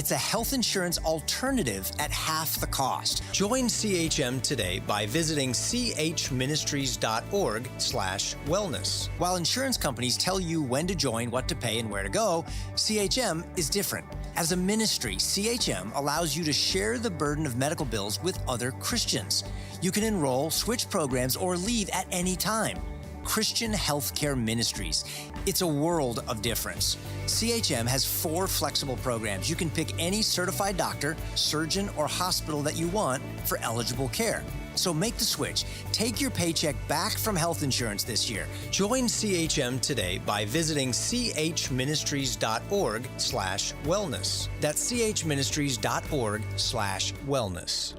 It's a health insurance alternative at half the cost. Join CHM today by visiting chministries.org/wellness. While insurance companies tell you when to join, what to pay, and where to go, CHM is different. As a ministry, CHM allows you to share the burden of medical bills with other Christians. You can enroll, switch programs, or leave at any time. Christian Healthcare Ministries. It's a world of difference. CHM has 4 flexible programs. You can pick any certified doctor, surgeon, or hospital that you want for eligible care. So make the switch. Take your paycheck back from health insurance this year. Join CHM today by visiting chministries.org/wellness. That's chministries.org/wellness.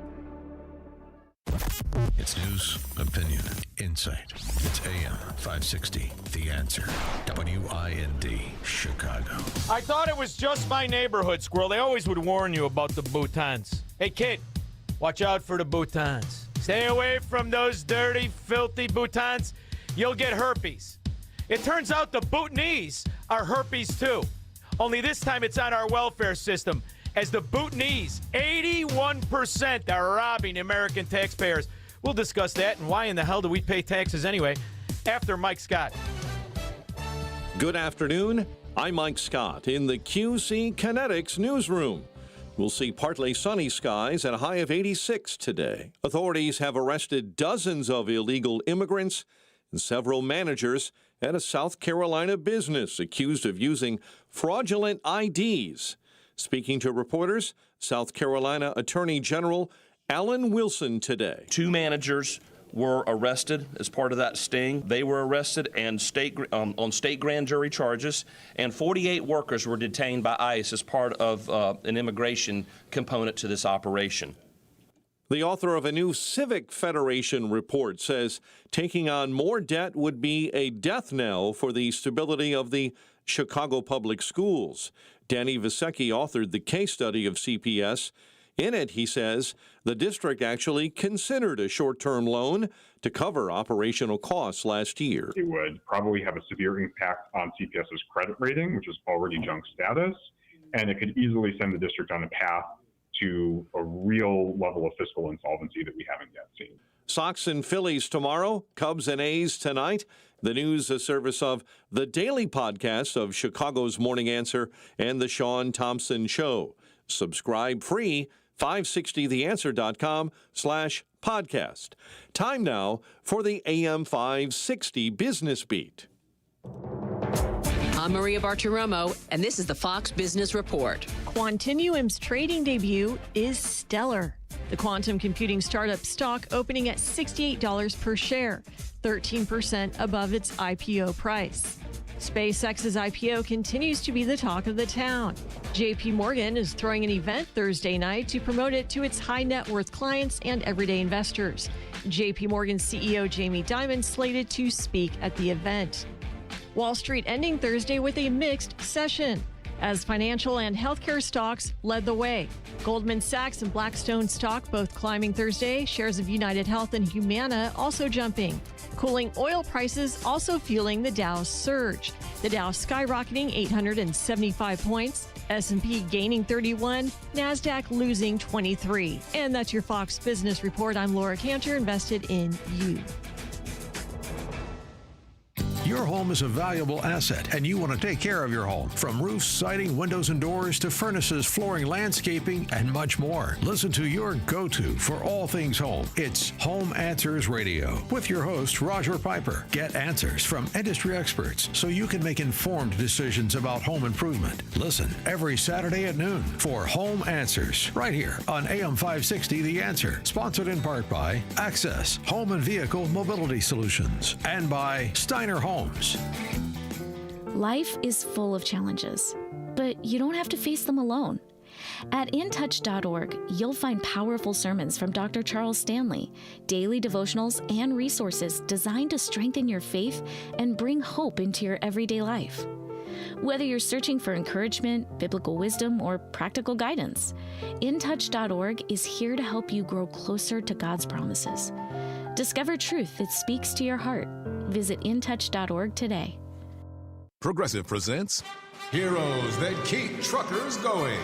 It's news, opinion, insight. It's AM 560, The Answer. WIND, Chicago. I thought it was just my neighborhood, Squirrel. They always would warn you about the boutons. Hey, kid, watch out for the boutons. Stay away from those dirty, filthy boutons. You'll get herpes. It turns out the Bhutanese are herpes, too. Only this time it's on our welfare system. As the Bhutanese, 81% are robbing American taxpayers. We'll discuss that and why in the hell do we pay taxes anyway after Mike Scott. Good afternoon. I'm Mike Scott in the QC Kinetics newsroom. We'll see partly sunny skies and a high of 86 today. Authorities have arrested dozens of illegal immigrants and several managers at a South Carolina business accused of using fraudulent IDs. Speaking to reporters, South Carolina Attorney General Alan Wilson today. 2 managers were arrested as part of that sting. They were arrested and on state grand jury charges, and 48 workers were detained by ICE as part of an immigration component to this operation. The author of a new Civic Federation report says taking on more debt would be a death knell for the stability of the Chicago public schools. Danny Visecki authored the case study of CPS. In it, he says, the district actually considered a short-term loan to cover operational costs last year. It would probably have a severe impact on CPS's credit rating, which is already junk status, and it could easily send the district on a path to a real level of fiscal insolvency that we haven't yet seen. Sox and Phillies tomorrow, Cubs and A's tonight. The news, a service of the daily podcast of Chicago's Morning Answer and the Shaun Thompson Show. Subscribe free, 560theanswer.com/podcast. Time now for the AM 560 Business Beat. I'm Maria Bartiromo, and this is the Fox Business Report. Quantinuum's trading debut is stellar. The quantum computing startup stock opening at $68 per share, 13% above its IPO price. SpaceX's IPO continues to be the talk of the town. JP Morgan is throwing an event Thursday night to promote it to its high net worth clients and everyday investors. JP Morgan CEO Jamie Dimon slated to speak at the event. Wall Street ending Thursday with a mixed session, as financial and healthcare stocks led the way. Goldman Sachs and Blackstone stock both climbing Thursday, shares of United Health and Humana also jumping. Cooling oil prices also fueling the Dow's surge. The Dow skyrocketing 875 points, S&P gaining 31, NASDAQ losing 23. And that's your Fox Business Report. I'm Laura Cantor, invested in you. Your home is a valuable asset, and you want to take care of your home. From roofs, siding, windows and doors, to furnaces, flooring, landscaping, and much more. Listen to your go-to for all things home. It's Home Answers Radio with your host, Roger Piper. Get answers from industry experts so you can make informed decisions about home improvement. Listen every Saturday at noon for Home Answers, right here on AM 560 The Answer. Sponsored in part by Access Home and Vehicle Mobility Solutions and by Steiner Homes. Life is full of challenges, but you don't have to face them alone. At intouch.org, you'll find powerful sermons from Dr. Charles Stanley, daily devotionals, and resources designed to strengthen your faith and bring hope into your everyday life. Whether you're searching for encouragement, biblical wisdom, or practical guidance, intouch.org is here to help you grow closer to God's promises. Discover truth that speaks to your heart. Visit intouch.org today. Progressive presents Heroes That Keep Truckers Going.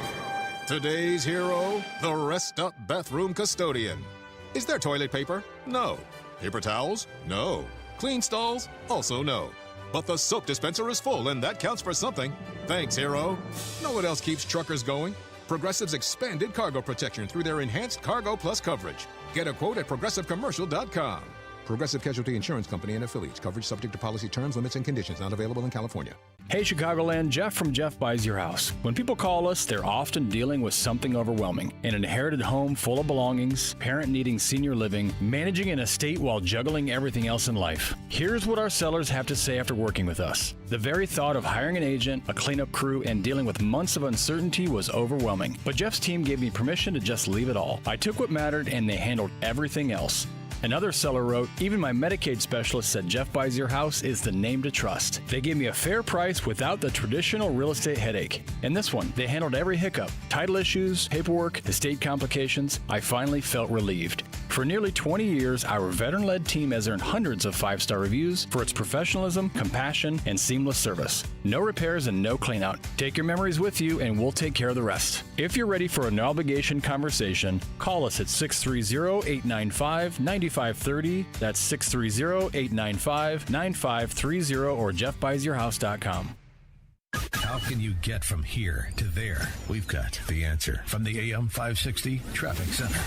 Today's hero, the rest-up bathroom custodian. Is there toilet paper? No. Paper towels? No. Clean stalls? Also no. But the soap dispenser is full, and that counts for something. Thanks, hero. Know what else keeps truckers going? Progressive's expanded cargo protection through their enhanced Cargo Plus coverage. Get a quote at progressivecommercial.com. Progressive Casualty Insurance Company and affiliates. Coverage subject to policy terms, limits, and conditions. Not available in California. Hey Chicagoland, Jeff from Jeff Buys Your House. When people call us, they're often dealing with something overwhelming. An inherited home full of belongings, parent needing senior living, managing an estate while juggling everything else in life. Here's what our sellers have to say after working with us. The very thought of hiring an agent, a cleanup crew, and dealing with months of uncertainty was overwhelming. But Jeff's team gave me permission to just leave it all. I took what mattered and they handled everything else. Another seller wrote, even my Medicaid specialist said Jeff Buys Your House is the name to trust. They gave me a fair price without the traditional real estate headache. And this one, they handled every hiccup. Title issues, paperwork, estate complications. I finally felt relieved. For nearly 20 years, our veteran-led team has earned hundreds of 5-star reviews for its professionalism, compassion, and seamless service. No repairs and no cleanout. Take your memories with you and we'll take care of the rest. If you're ready for a no-obligation conversation, call us at 630-895-9530. That's 630-895-9530 or jeffbuysyourhouse.com. How can you get from here to there? We've got the answer from the AM 560 Traffic Center.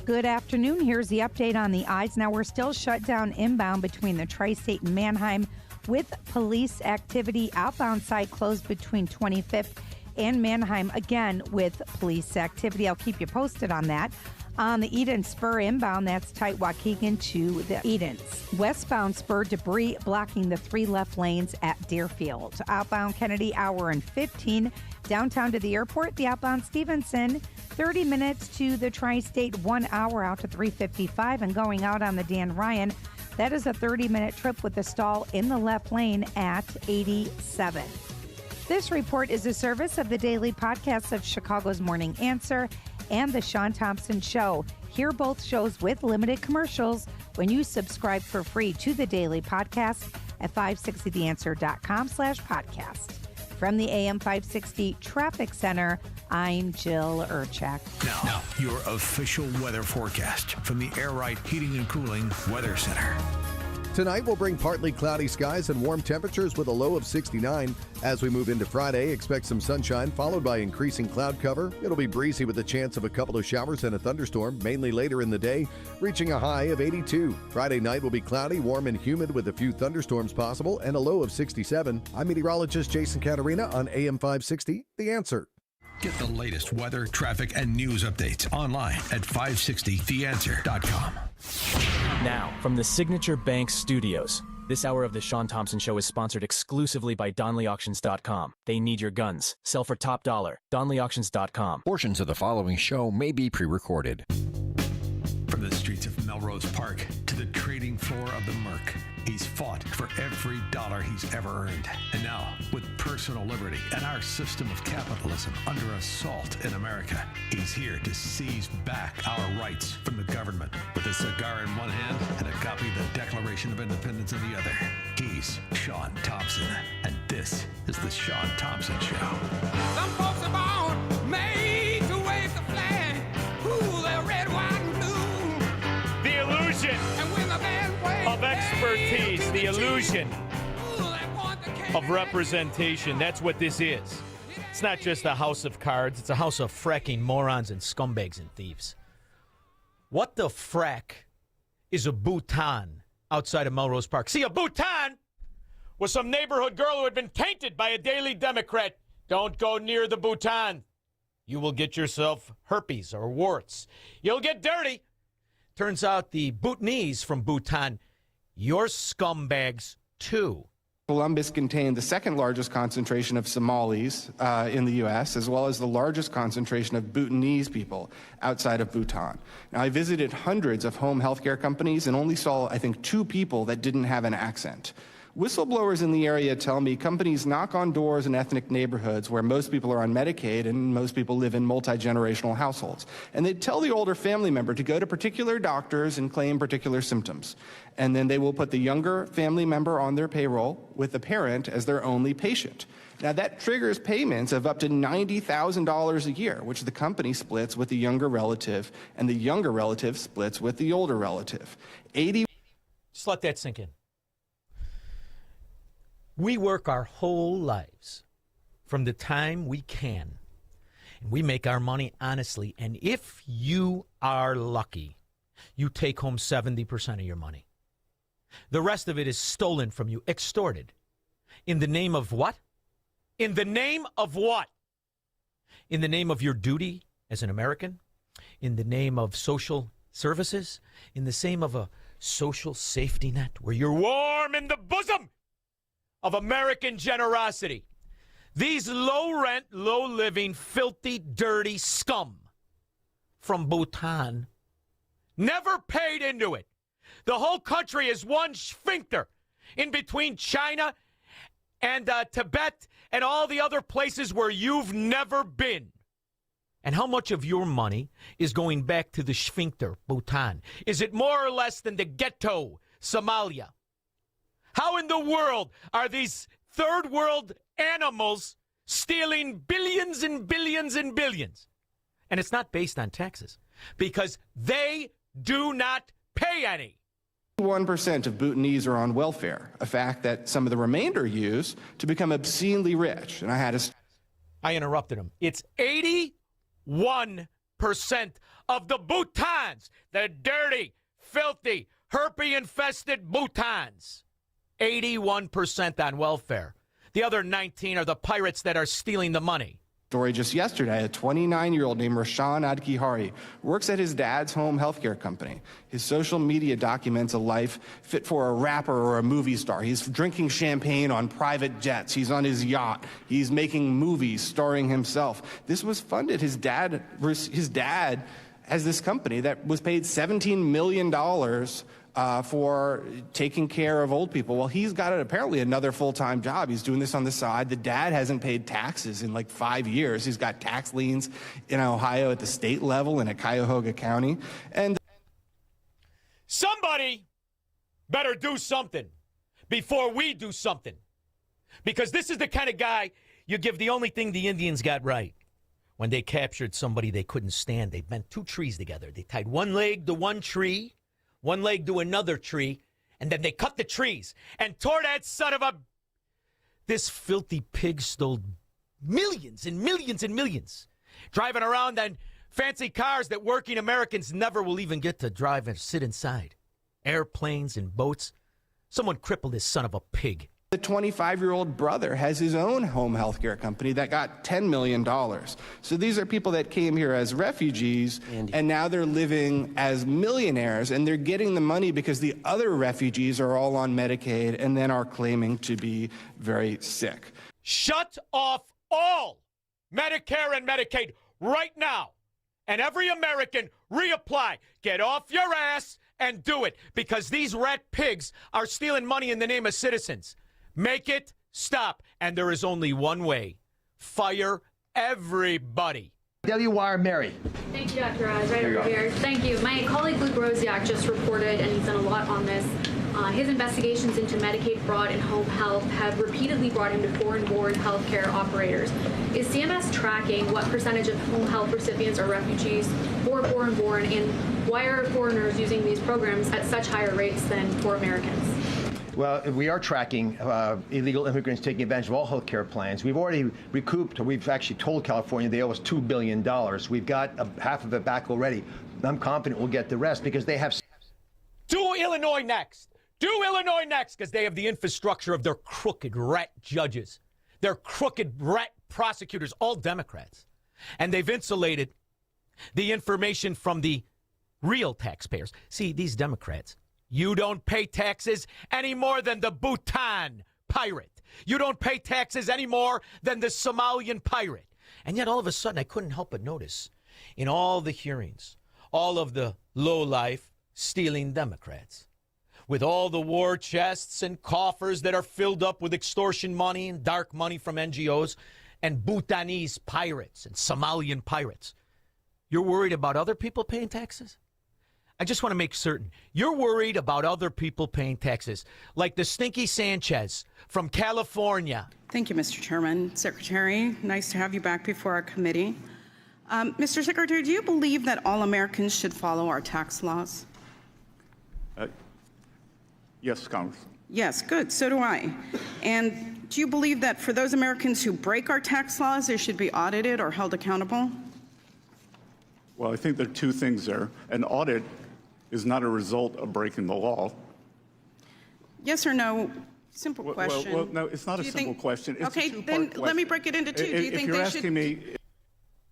Good afternoon. Here's the update on the I's. Now, we're still shut down inbound between the Tri-State and Manheim with police activity. Outbound side closed between 25th and Manheim, again with police activity. I'll keep you posted on that. On the Eden Spur inbound, that's tight Waukegan to the Edens. Westbound Spur debris blocking the 3 left lanes at Deerfield. Outbound Kennedy, hour and 15. Downtown to the airport, the outbound Stevenson, 30 minutes to the Tri-State, 1 hour out to 355. And going out on the Dan Ryan, that is a 30-minute trip with a stall in the left lane at 87. This report is a service of the daily podcast of Chicago's Morning Answer and the Shaun Thompson Show. Hear both shows with limited commercials when you subscribe for free to the daily podcast at 560theanswer.com/podcast. From the AM 560 Traffic Center, I'm Jill Urchak. Now, your official weather forecast from the Air Right Heating and Cooling Weather Center. Tonight will bring partly cloudy skies and warm temperatures with a low of 69. As we move into Friday, expect some sunshine followed by increasing cloud cover. It'll be breezy with a chance of a couple of showers and a thunderstorm, mainly later in the day, reaching a high of 82. Friday night will be cloudy, warm, and humid with a few thunderstorms possible and a low of 67. I'm meteorologist Jason Caterina on AM 560, The Answer. Get the latest weather, traffic, and news updates online at 560theanswer.com. Now, from the Signature Bank Studios, this hour of the Shaun Thompson Show is sponsored exclusively by DonleyAuctions.com. They need your guns. Sell for top dollar. DonleyAuctions.com. Portions of the following show may be pre-recorded. From the streets of Melrose Park to the trading floor of the Merc, he's fought for every dollar he's ever earned. And now, with personal liberty and our system of capitalism under assault in America, he's here to seize back our rights from the government. With a cigar in one hand and a copy of the Declaration of Independence in the other, he's Shaun Thompson. And this is the Shaun Thompson Show. Some folks are born made to wave the flag. Ooh, they're red, white, and blue. The illusion of expertise, the illusion of representation. That's what this is. It's not just a house of cards. It's a house of fracking morons and scumbags and thieves. What the frack is a Bhutan outside of Melrose Park? See, a Bhutan was some neighborhood girl who had been tainted by a Daily Democrat. Don't go near the Bhutan. You will get yourself herpes or warts. You'll get dirty. Turns out the Bhutanese from Bhutan, you're scumbags too. Columbus contained the second largest concentration of Somalis in the U.S., as well as the largest concentration of Bhutanese people outside of Bhutan. Now, I visited hundreds of home healthcare companies and only saw, I think, 2 people that didn't have an accent. Whistleblowers in the area tell me companies knock on doors in ethnic neighborhoods where most people are on Medicaid and most people live in multi-generational households. And they tell the older family member to go to particular doctors and claim particular symptoms. And then they will put the younger family member on their payroll with the parent as their only patient. Now, that triggers payments of up to $90,000 a year, which the company splits with the younger relative, and the younger relative splits with the older relative. Just let that sink in. We work our whole lives from the time we can, and we make our money honestly. And if you are lucky, you take home 70% of your money. The rest of it is stolen from you, extorted. In the name of what? In the name of what? In the name of your duty as an American? In the name of social services? In the name of a social safety net where you're warm in the bosom of American generosity? These low-rent, low-living, filthy, dirty scum from Bhutan never paid into it. The whole country is one sphincter in between China and Tibet and all the other places where you've never been. And how much of your money is going back to the sphincter, Bhutan? Is it more or less than the ghetto, Somalia? How in the world are these third world animals stealing billions and billions and billions? And it's not based on taxes because they do not pay any. 1% of Bhutanese are on welfare, a fact that some of the remainder use to become obscenely rich. And I interrupted him. It's 81% of the Bhutans, the dirty, filthy, herpes-infested Bhutans. 81% on welfare. The other 19 are the pirates that are stealing the money. Story just yesterday, a 29-year-old named Shaun works at his dad's home healthcare company. His social media documents a life fit for a rapper or a movie star. He's drinking champagne on private jets. He's on his yacht. He's making movies starring himself. This was funded. His dad has this company that was paid $17 million for taking care of old people. Well, he's got apparently another full-time job. He's doing this on the side. The dad hasn't paid taxes in like 5 years. He's got tax liens in Ohio at the state level and at Cuyahoga County. And somebody better do something before we do something. Because this is the kind of guy you give the only thing the Indians got right. When they captured somebody they couldn't stand, they bent two trees together. They tied one leg to one tree, one leg to another tree, and then they cut the trees and tore that son of a... This filthy pig stole millions and millions and millions, driving around on fancy cars that working Americans never will even get to drive and sit inside. Airplanes and boats. Someone crippled this son of a pig. The 25-year-old brother has his own home health care company that got $10 million. So these are people that came here as refugees, and now they're living as millionaires, and they're getting the money because the other refugees are all on Medicaid and then are claiming to be very sick. Shut off all Medicare and Medicaid right now, and every American reapply. Get off your ass and do it, because these rat pigs are stealing money in the name of citizens. Make it stop. And there is only one way. Fire everybody. WR Mary. Thank you, Dr. Oz. Right over here. Thank you. My colleague Luke Rosiak just reported, and he's done a lot on this. His investigations into Medicaid fraud and home health have repeatedly brought him to foreign-born healthcare operators. Is CMS tracking what percentage of home health recipients are refugees or foreign-born, and why are foreigners using these programs at such higher rates than for Americans? Well, we are tracking illegal immigrants taking advantage of all health care plans. We've already recouped, or we've actually told California they owe us $2 billion. We've got half of it back already. I'm confident we'll get the rest because they have... Do Illinois next. Do Illinois next, because they have the infrastructure of their crooked rat judges, their crooked rat prosecutors, all Democrats. And they've insulated the information from the real taxpayers. See, these Democrats, you don't pay taxes any more than the Bhutan pirate. You don't pay taxes any more than the Somalian pirate. And yet all of a sudden I couldn't help but notice in all the hearings, all of the low-life stealing Democrats, with all the war chests and coffers that are filled up with extortion money and dark money from NGOs and Bhutanese pirates and Somalian pirates. You're worried about other people paying taxes? I just want to make certain. You're worried about other people paying taxes, like the Stinky Sanchez from California. Thank you, Mr. Chairman. Secretary, nice to have you back before our committee. Mr. Secretary, do you believe that all Americans should follow our tax laws? Yes, Congress. Yes, good. So do I. And do you believe that for those Americans who break our tax laws, they should be audited or held accountable? Well, I think there are two things there. An audit is not a result of breaking the law. Yes or no? Simple question. Well, no, it's not a simple question. It's okay, a two-part then question. let me break it into two. Do you think you're they asking should? me,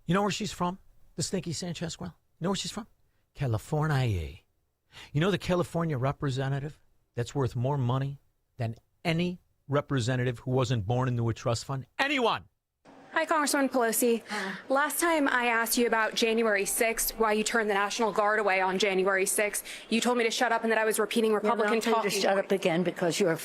You know where she's from? The Stinky Sanchez squirrel. You know where she's from? California. You know the California representative that's worth more money than any representative who wasn't born into a trust fund? Anyone. Hi, Congresswoman Pelosi. Last time I asked you about January 6th, why you turned the National Guard away on January 6th, you told me to shut up and that I was repeating Republican talking. To shut up again because you're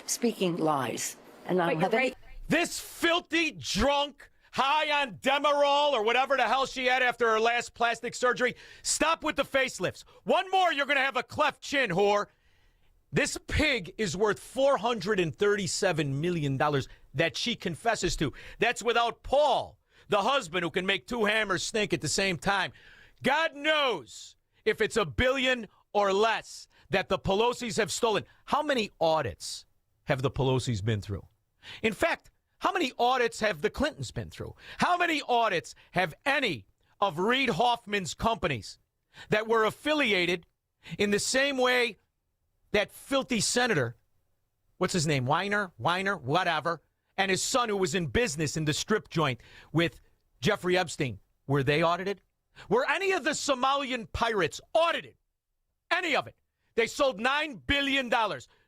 speaking lies. And I don't have any. This filthy drunk, high on Demerol or whatever the hell she had after her last plastic surgery. Stop with the facelifts. One more, you're going to have a cleft chin, whore. This pig is worth $437 million that she confesses to. That's without Paul, the husband who can make two hammers stink at the same time. God knows if it's $1 billion or less that the Pelosi's have stolen. How many audits have the Pelosi's been through? In fact, how many audits have the Clintons been through? How many audits have any of Reid Hoffman's companies that were affiliated in the same way that filthy senator, what's his name, Weiner, whatever, and his son who was in business in the strip joint with Jeffrey Epstein, were they audited? Were any of the Somalian pirates audited? Any of it? They sold $9 billion.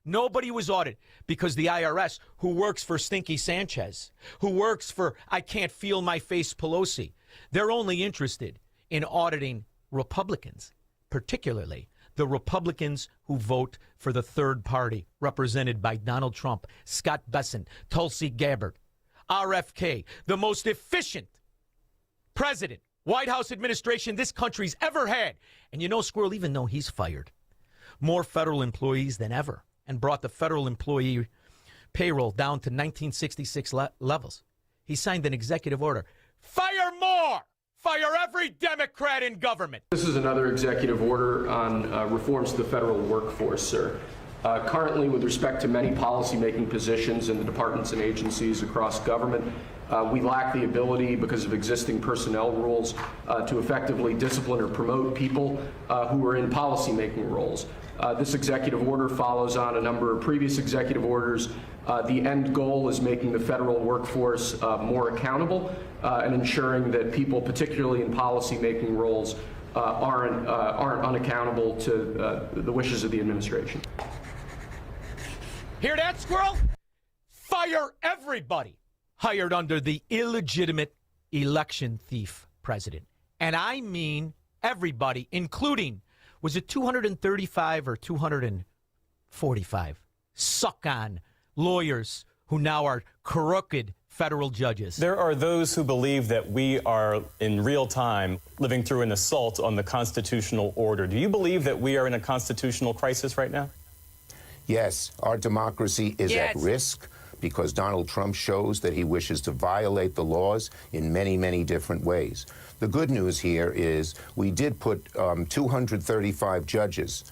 Nobody was audited because the IRS, who works for Stinky Sanchez, who works for I Can't Feel My Face Pelosi, they're only interested in auditing Republicans, particularly the Republicans who vote for the third party represented by Donald Trump, Scott Bessent, Tulsi Gabbard, RFK, the most efficient president, White House administration this country's ever had. And you know, Squirrel, even though he's fired more federal employees than ever and brought the federal employee payroll down to 1966 levels, he signed an executive order. Fire more! Fire every Democrat in government. This is another executive order on reforms to the federal workforce, sir. Currently, with respect to many policymaking positions in the departments and agencies across government, we lack the ability, because of existing personnel rules, to effectively discipline or promote people who are in policymaking roles. This executive order follows on a number of previous executive orders. The end goal is making the federal workforce more accountable and ensuring that people, particularly in policymaking roles, aren't unaccountable to the wishes of the administration. Hear that, Squirrel? Fire everybody hired under the illegitimate election thief president. And I mean everybody, including, was it 235 or 245 suck-on lawyers who now are crooked federal judges? There are those who believe that we are, in real time, living through an assault on the constitutional order. Do you believe that we are in a constitutional crisis right now? Yes, our democracy is at risk because Donald Trump shows that he wishes to violate the laws in many, many different ways. The good news here is we did put 235 judges,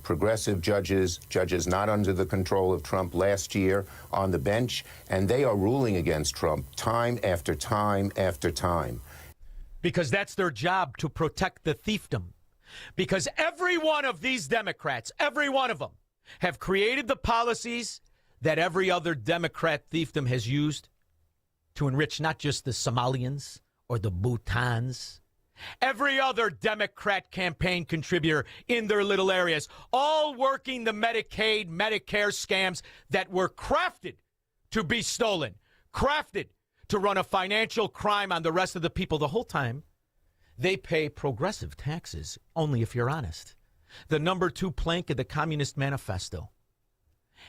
progressive judges, judges not under the control of Trump last year on the bench, and they are ruling against Trump time after time after time. Because that's their job, to protect the thiefdom. Because every one of these Democrats, every one of them, have created the policies that every other Democrat thiefdom has used to enrich not just the Somalians or the Bhutans, every other Democrat campaign contributor in their little areas, all working the Medicaid, Medicare scams that were crafted to be stolen, crafted to run a financial crime on the rest of the people. The whole time, they pay progressive taxes, only if you're honest. The number 2 plank of the Communist Manifesto.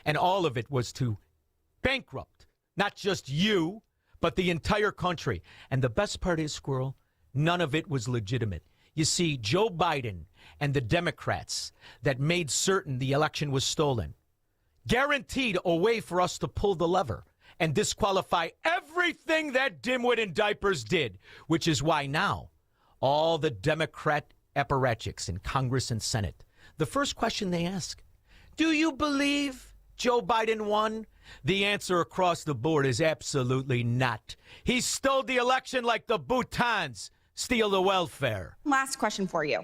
And all of it was to bankrupt not just you, but the entire country. And the best part is, Squirrel, none of it was legitimate. You see, Joe Biden and the Democrats that made certain the election was stolen guaranteed a way for us to pull the lever and disqualify everything that dimwit in diapers did, which is why now all the Democrat apparatchiks in Congress and Senate, the first question they ask, do you believe Joe Biden won? The answer across the board is absolutely not. He stole the election like the Bhutans steal the welfare. Last question for you.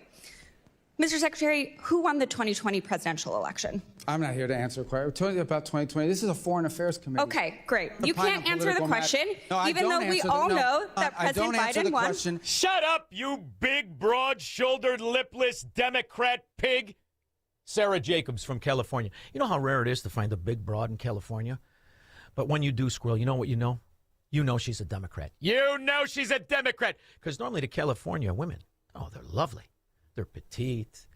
Mr. Secretary, who won the 2020 presidential election? I'm not here to answer a question. We're talking about 2020. This is a Foreign Affairs Committee. Okay, great. You can't answer the question, even though we all know that President Biden won. Question. Shut up, you big, broad-shouldered, lipless Democrat pig. Sarah Jacobs from California. You know how rare it is to find a big broad in California? But when you do, Squirrel, you know what you know? You know she's a Democrat. You know she's a Democrat. Because normally the California women, oh, they're lovely. They're petite.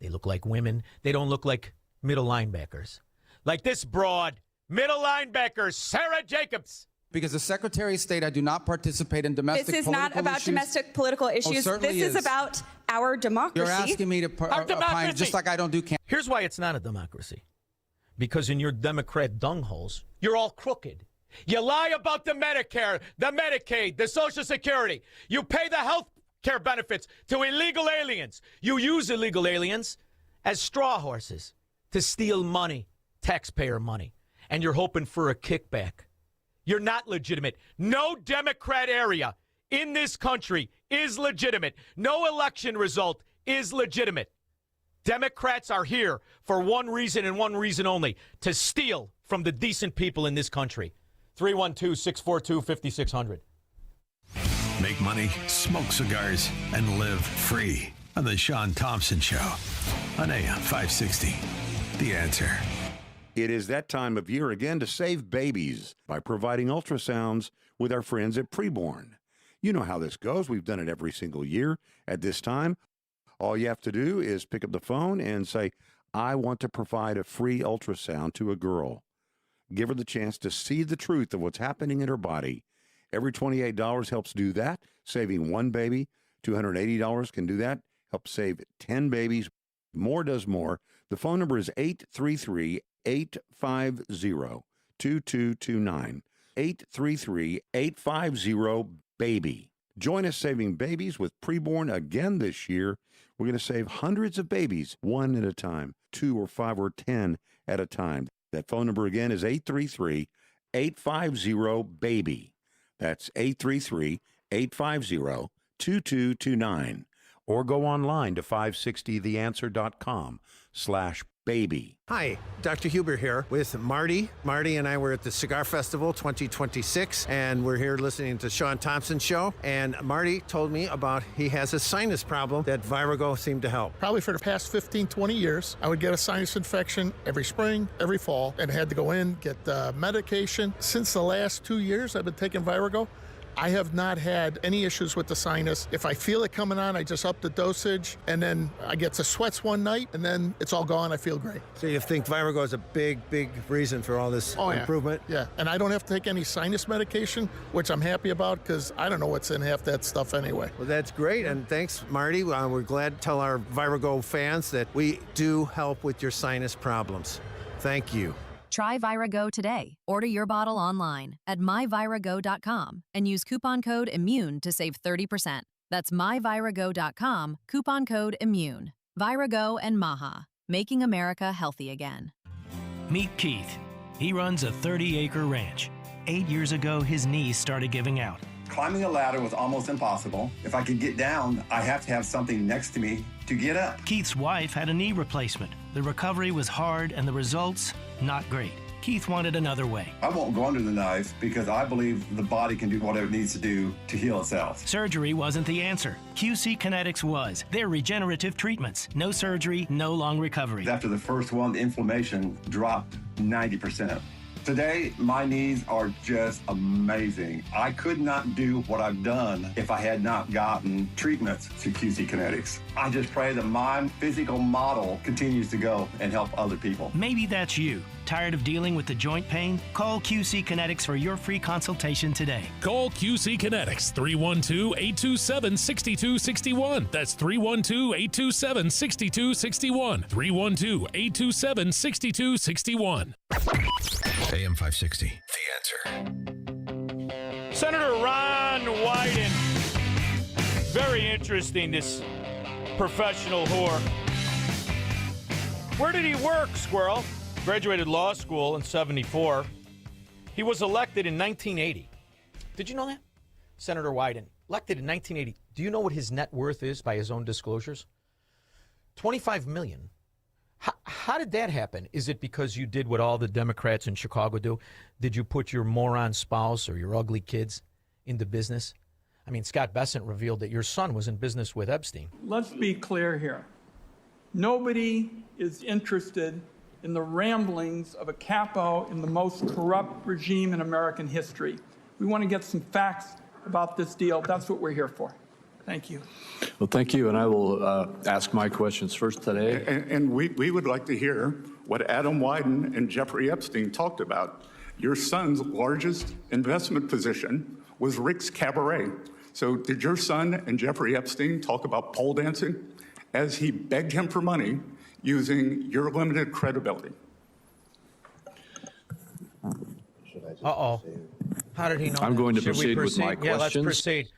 They look like women. They don't look like middle linebackers. Like this broad, middle linebacker, Sarah Jacobs. Because as Secretary of State, I do not participate in domestic political issues. This is not about domestic political issues. Certainly this is about our democracy. You're asking me to opine just like I don't do campaign. Here's why it's not a democracy. Because in your Democrat dungholes, you're all crooked. You lie about the Medicare, the Medicaid, the Social Security. You pay the health care benefits to illegal aliens. You use illegal aliens as straw horses to steal money, taxpayer money. And you're hoping for a kickback. You're not legitimate. No Democrat area in this country is legitimate. No election result is legitimate. Democrats are here for one reason and one reason only, to steal from the decent people in this country. 312-642-5600. Make money, smoke cigars, and live free on the Shaun Thompson Show on AM 560. The Answer. It is that time of year again to save babies by providing ultrasounds with our friends at Preborn. You know how this goes. We've done it every single year at this time. All you have to do is pick up the phone and say, I want to provide a free ultrasound to a girl. Give her the chance to see the truth of what's happening in her body. Every $28 helps do that, saving one baby. $280 can do that, help save 10 babies. More does more. The phone number is 833-850-2229. 833-850-BABY. Join us saving babies with Preborn again this year. We're going to save hundreds of babies, one at a time, 2 or 5 or 10 at a time. That phone number again is 833-850-BABY. That's 833-850-2229. Or go online to 560theanswer.com/baby. Hi, Dr. Huber here with Marty. Marty and I were at the Cigar Festival 2026, and we're here listening to Shaun Thompson Show. And Marty told me about he has a sinus problem that Virago seemed to help. Probably for the past 15, 20 years, I would get a sinus infection every spring, every fall, and had to go in, get medication. Since the last 2 years I've been taking Virago, I have not had any issues with the sinus. If I feel it coming on, I just up the dosage, and then I get the sweats one night, and then it's all gone. I feel great. So you think Virago is a big, big reason for all this improvement? Yeah, and I don't have to take any sinus medication, which I'm happy about because I don't know what's in half that stuff anyway. Well, that's great, and thanks, Marty. We're glad to tell our Virago fans that we do help with your sinus problems. Thank you. Try Virago today. Order your bottle online at myvirago.com and use coupon code IMMUNE to save 30%. That's myvirago.com, coupon code IMMUNE. Virago and Maha, making America healthy again. Meet Keith. He runs a 30-acre ranch. 8 years ago, his knees started giving out. Climbing a ladder was almost impossible. If I could get down, I have to have something next to me to get up. Keith's wife had a knee replacement. The recovery was hard and the results, not great. Keith wanted another way. I won't go under the knife because I believe the body can do whatever it needs to do to heal itself. Surgery wasn't the answer. QC Kinetics was. They're regenerative treatments. No surgery, no long recovery. After the first one, the inflammation dropped 90%. Today, my knees are just amazing. I could not do what I've done if I had not gotten treatments to QC Kinetics. I just pray that my physical model continues to go and help other people. Maybe that's you. Tired of dealing with the joint pain? Call QC Kinetics for your free consultation today. Call QC Kinetics 312-827-6261. That's 312-827-6261. 312-827-6261. AM 560. The Answer. Senator Ron Wyden. Very interesting, this professional whore. Where did he work, Squirrel? Graduated law school in 74. He was elected in 1980. Did you know that? Senator Wyden, elected in 1980. Do you know what his net worth is by his own disclosures? $25 million. How did that happen? Is it because you did what all the Democrats in Chicago do? Did you put your moron spouse or your ugly kids into business? I mean, Scott Bessent revealed that your son was in business with Epstein. Let's be clear here. Nobody is interested in the ramblings of a capo in the most corrupt regime in American history. We want to get some facts about this deal. That's what we're here for. Thank you. Well, thank you, and I will ask my questions first today. And we would like to hear what Adam Wyden and Jeffrey Epstein talked about. Your son's largest investment position was Rick's Cabaret. So did your son and Jeffrey Epstein talk about pole dancing as he begged him for money using your limited credibility? Uh-oh. How did he know I'm that? going to Should we proceed with my Yeah, let's questions. proceed.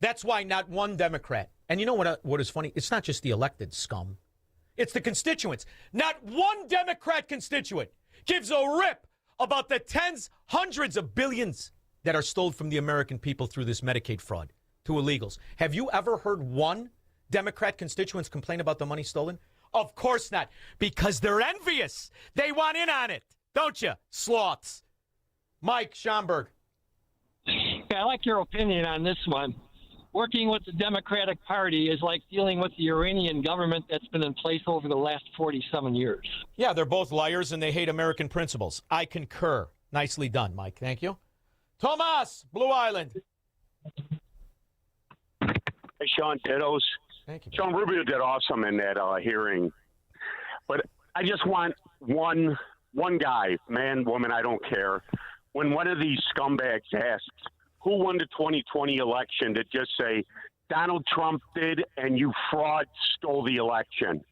That's why not one Democrat. And you know what is funny? It's not just the elected scum. It's the constituents. Not one Democrat constituent gives a rip about the tens, hundreds of billions that are stolen from the American people through this Medicaid fraud to illegals. Have you ever heard one Democrat constituents complain about the money stolen? Of course not, because they're envious. They want in on it, don't you, sloths? Mike Schomburg. Yeah, I like your opinion on this one. Working with the Democratic Party is like dealing with the Iranian government that's been in place over the last 47 years. Yeah, they're both liars and they hate American principles. I concur. Nicely done, Mike. Thank you. Tomas, Blue Island. Hey, Shaun, dittos. Thank you. Shaun Rubio did awesome in that hearing. But I just want one guy, man, woman, I don't care. When one of these scumbags asks, who won the 2020 election, to just say, Donald Trump did, and you frauds stole the election.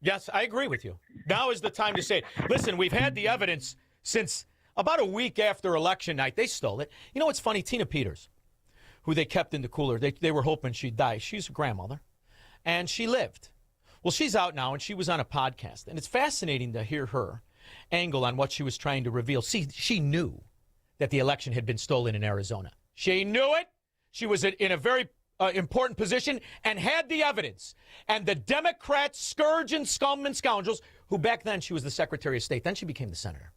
Yes, I agree with you. Now is the time to say it. Listen, we've had the evidence since about a week after election night. They stole it. You know what's funny? Tina Peters, who they kept in the cooler, they were hoping she'd die. She's a grandmother, and she lived. Well, she's out now, and she was on a podcast, and it's fascinating to hear her angle on what she was trying to reveal. See, she knew that the election had been stolen in Arizona. She knew it. She was in a very important position and had the evidence. And the Democrats, scourge and scum and scoundrels, who back then she was the Secretary of State, then she became the senator.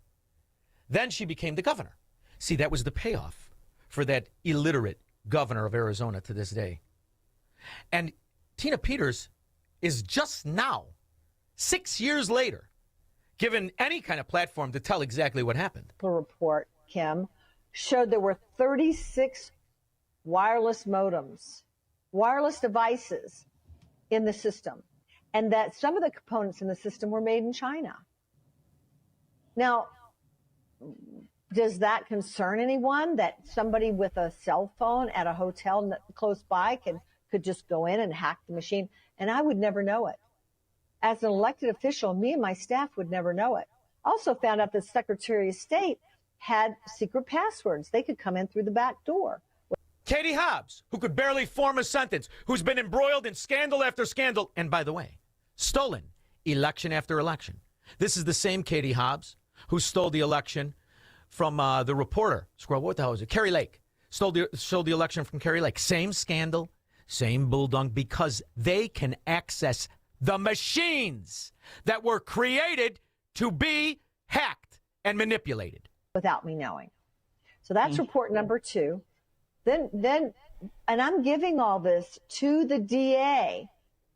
Then she became the governor. See, that was the payoff for that illiterate governor of Arizona to this day. And Tina Peters is just now, 6 years later, given any kind of platform to tell exactly what happened. The report, Kim, showed there were 36 wireless modems, wireless devices in the system, and that some of the components in the system were made in China. Now, does that concern anyone, that somebody with a cell phone at a hotel close by could just go in and hack the machine? And I would never know it. As an elected official, me and my staff would never know it. Also found out that the Secretary of State had secret passwords. They could come in through the back door. Katie Hobbs, who could barely form a sentence, who's been embroiled in scandal after scandal, and by the way, stolen election after election. This is the same Katie Hobbs who stole the election from the reporter. Squirrel, what the hell is it? Carrie Lake. Stole the election from Carrie Lake. Same scandal, same bulldog, because they can access the machines that were created to be hacked and manipulated. Without me knowing. So that's report number 2. Then, and I'm giving all this to the DA.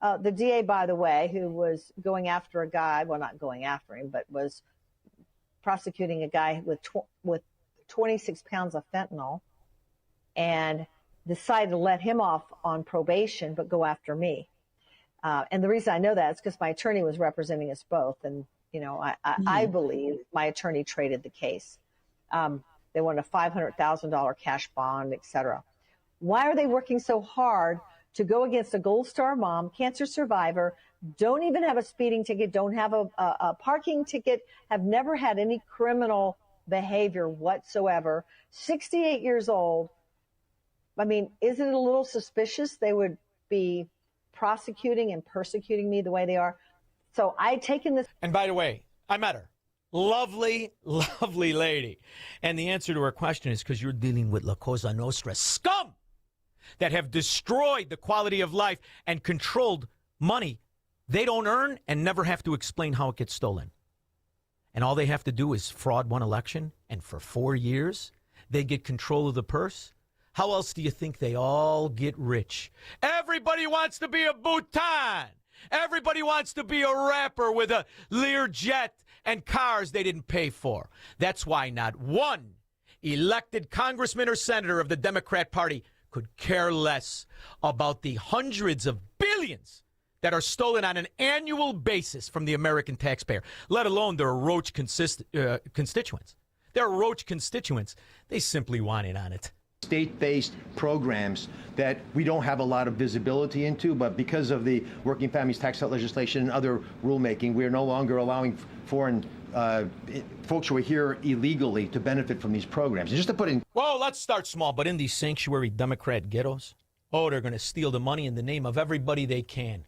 The DA, by the way, who was going after a guy, well, not going after him, but was prosecuting a guy with 26 pounds of fentanyl, and decided to let him off on probation, but go after me. And the reason I know that is because my attorney was representing us both, and I believe my attorney traded the case. They wanted a $500,000 cash bond, et cetera. Why are they working so hard to go against a Gold Star mom, cancer survivor, don't even have a speeding ticket, don't have a parking ticket, have never had any criminal behavior whatsoever, 68 years old? I mean, isn't it a little suspicious they would be prosecuting and persecuting me the way they are? So I taken this. And by the way, I met her. Lovely, lovely lady. And the answer to her question is because you're dealing with La Cosa Nostra scum that have destroyed the quality of life and controlled money they don't earn and never have to explain how it gets stolen. And all they have to do is fraud one election, and for 4 years, they get control of the purse. How else do you think they all get rich? Everybody wants to be a Bhutan. Everybody wants to be a rapper with a Learjet and cars they didn't pay for. That's why not one elected congressman or senator of the Democrat Party could care less about the hundreds of billions that are stolen on an annual basis from the American taxpayer, let alone their roach constituents. Their roach constituents, they simply want in on it. State-based programs that we don't have a lot of visibility into, but because of the Working Families Tax Cut legislation and other rulemaking, we are no longer allowing foreign folks who are here illegally to benefit from these programs. And just to put in... Well, let's start small, but in these sanctuary Democrat ghettos, they're going to steal the money in the name of everybody they can.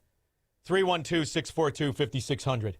312-642-5600.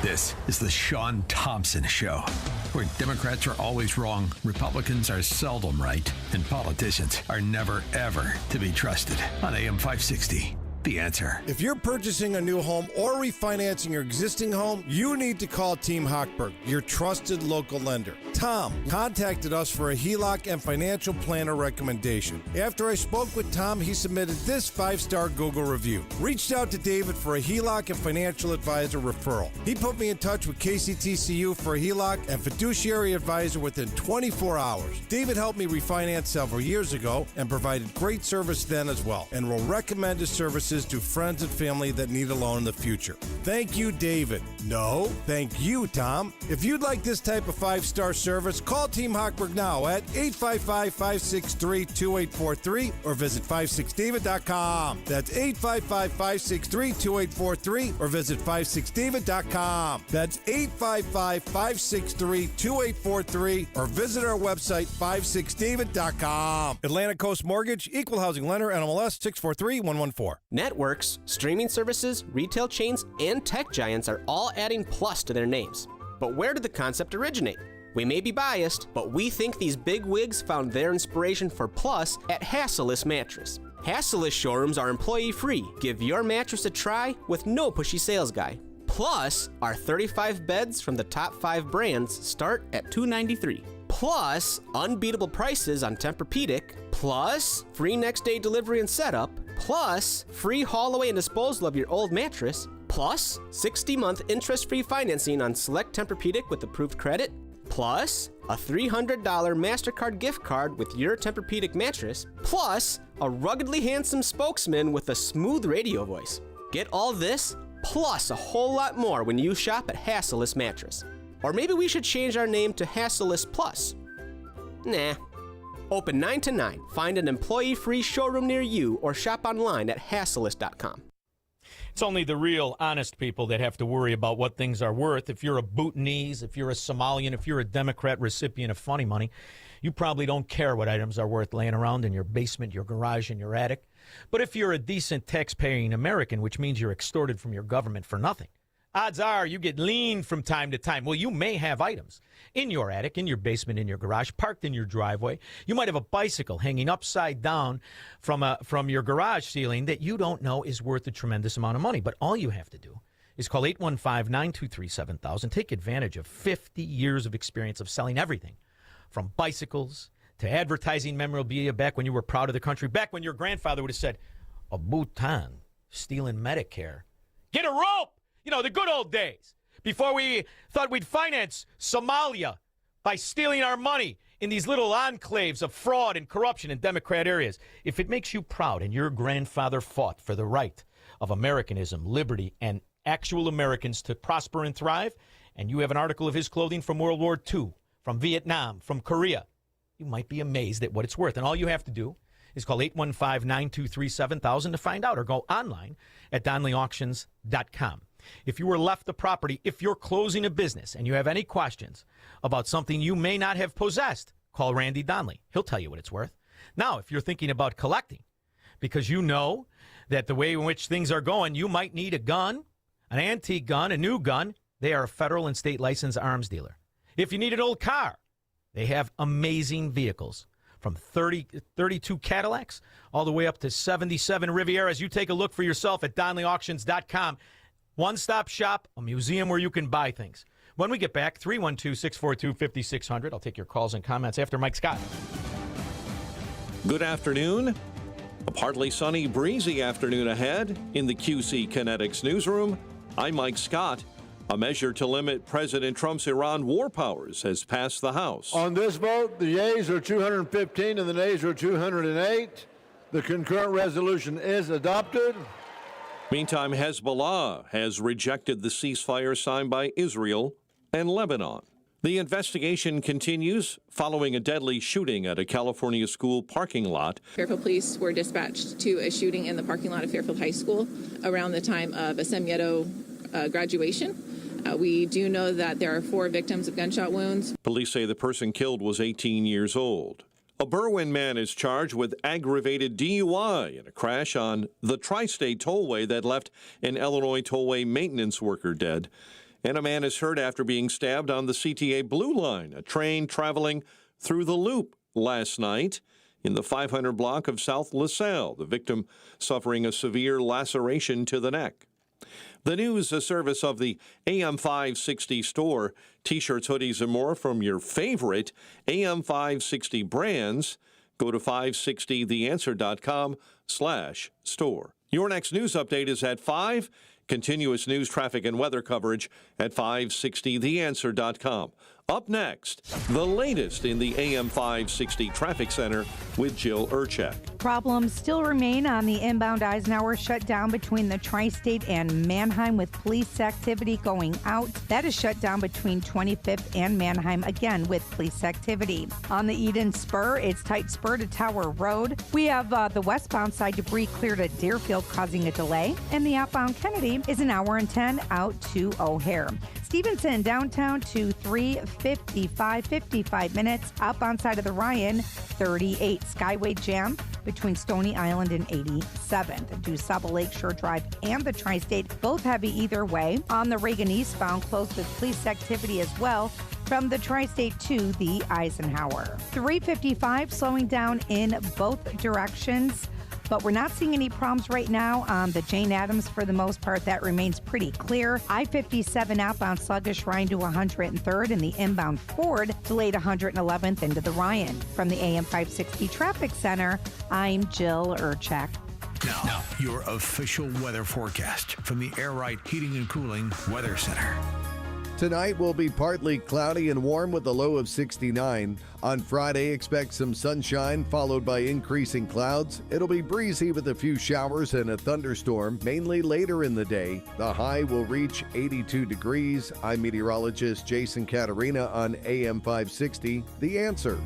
This is the Shaun Thompson Show, where Democrats are always wrong, Republicans are seldom right, and politicians are never, ever to be trusted. On AM 560, The Answer. If you're purchasing a new home or refinancing your existing home, you need to call Team Hochberg, your trusted local lender. Tom contacted us for a HELOC and financial planner recommendation. After I spoke with Tom, he submitted this 5-star Google review. Reached out to David for a HELOC and financial advisor referral. He put me in touch with KCTCU for a HELOC and fiduciary advisor within 24 hours. David helped me refinance several years ago and provided great service then as well, and will recommend his services to friends and family that need a loan in the future. Thank you, David. No, thank you, Tom. If you'd like this type of 5-star service, call Team Hochberg now at 855-563-2843 or visit 56david.com. That's 855-563-2843 or visit 56david.com. That's 855-563-2843 or visit our website 56david.com. Atlantic Coast Mortgage, Equal Housing Lender, NMLS 643114. Networks, streaming services, retail chains, and tech giants are all adding plus to their names. But where did the concept originate? We may be biased, but we think these big wigs found their inspiration for plus at Hasseless Mattress. Hasseless showrooms are employee-free. Give your mattress a try with no pushy sales guy. Plus, our 35 beds from the top 5 brands start at $293. Plus, unbeatable prices on Tempur-Pedic. Plus, free next-day delivery and setup. Plus, free haul away and disposal of your old mattress. Plus, 60-month interest-free financing on select Tempur-Pedic with approved credit. Plus, a $300 MasterCard gift card with your Tempur-Pedic mattress. Plus, a ruggedly handsome spokesman with a smooth radio voice. Get all this, plus a whole lot more when you shop at Hasseless Mattress. Or maybe we should change our name to Hasseless Plus. Nah. Open 9 to 9. Find an employee-free showroom near you or shop online at Hasseless.com. It's only the real honest people that have to worry about what things are worth. If you're a Bhutanese, if you're a Somalian, if you're a Democrat recipient of funny money, you probably don't care what items are worth laying around in your basement, your garage, and your attic. But if you're a decent tax-paying American, which means you're extorted from your government for nothing, odds are you get leaned from time to time. Well, you may have items in your attic, in your basement, in your garage, parked in your driveway. You might have a bicycle hanging upside down from your garage ceiling that you don't know is worth a tremendous amount of money. But all you have to do is call 815-923-7000. Take advantage of 50 years of experience of selling everything from bicycles to advertising memorabilia back when you were proud of the country, back when your grandfather would have said, a Bhutan stealing Medicare. Get a rope! You know, the good old days, before we thought we'd finance Somalia by stealing our money in these little enclaves of fraud and corruption in Democrat areas. If it makes you proud and your grandfather fought for the right of Americanism, liberty, and actual Americans to prosper and thrive, and you have an article of his clothing from World War II, from Vietnam, from Korea, you might be amazed at what it's worth. And all you have to do is call 815-923-7000 to find out, or go online at DonleyAuctions.com. If you were left the property, if you're closing a business and you have any questions about something you may not have possessed, call Randy Donley. He'll tell you what it's worth. Now, if you're thinking about collecting, because you know that the way in which things are going, you might need a gun, an antique gun, a new gun. They are a federal and state licensed arms dealer. If you need an old car, they have amazing vehicles, from 32 Cadillacs all the way up to 77 Rivieras. You take a look for yourself at DonleyAuctions.com. One-stop shop, a museum where you can buy things. When we get back, 312-642-5600. I'll take your calls and comments after Mike Scott. Good afternoon. A partly sunny, breezy afternoon ahead in the QC Kinetics newsroom. I'm Mike Scott. A measure to limit President Trump's Iran war powers has passed the House. On this vote, the yeas are 215 and the nays are 208. The concurrent resolution is adopted. Meantime, Hezbollah has rejected the ceasefire signed by Israel and Lebanon. The investigation continues following a deadly shooting at a California school parking lot. Fairfield police were dispatched to a shooting in the parking lot of Fairfield High School around the time of a Semieto graduation. We do know that there are 4 victims of gunshot wounds. Police say the person killed was 18 years old. A Berwyn man is charged with aggravated DUI in a crash on the Tri-State Tollway that left an Illinois tollway maintenance worker dead. And a man is hurt after being stabbed on the CTA Blue Line, a train traveling through the loop last night in the 500 block of South LaSalle, the victim suffering a severe laceration to the neck. The news, a service of the AM 560 store. T-shirts, hoodies, and more from your favorite AM 560 brands. Go to 560theanswer.com/store. Your next news update is at 5. Continuous news, traffic, and weather coverage at 560theanswer.com. Up next, the latest in the AM 560 Traffic Center with Jill Urchak. Problems still remain on the inbound Eisenhower shutdown between the Tri-State and Mannheim, with police activity going out. That is shut down between 25th and Mannheim, again with police activity. On the Eden Spur, it's tight spur to Tower Road. We have the westbound side debris cleared at Deerfield, causing a delay. And the outbound Kennedy is an hour and 10 out to O'Hare. Stevenson downtown to 355, 55 minutes. Outbound side of the Ryan, 38. Skyway jam between Stony Island and 87th. DuSable Lakeshore Drive and the Tri-State, both heavy either way. On the Reagan eastbound, closed with police activity as well from the Tri-State to the Eisenhower. 355 slowing down in both directions. But we're not seeing any problems right now on the Jane Addams. For the most part, that remains pretty clear. I-57 outbound sluggish Ryan to 103rd, and the inbound Ford delayed 111th into the Ryan. From the AM 560 Traffic Center, I'm Jill Urchak. Now, your official weather forecast from the Air Right Heating and Cooling Weather Center. Tonight will be partly cloudy and warm with a low of 69. On Friday, expect some sunshine followed by increasing clouds. It'll be breezy with a few showers and a thunderstorm, mainly later in the day. The high will reach 82 degrees. I'm meteorologist Jason Caterina on AM 560, The Answer.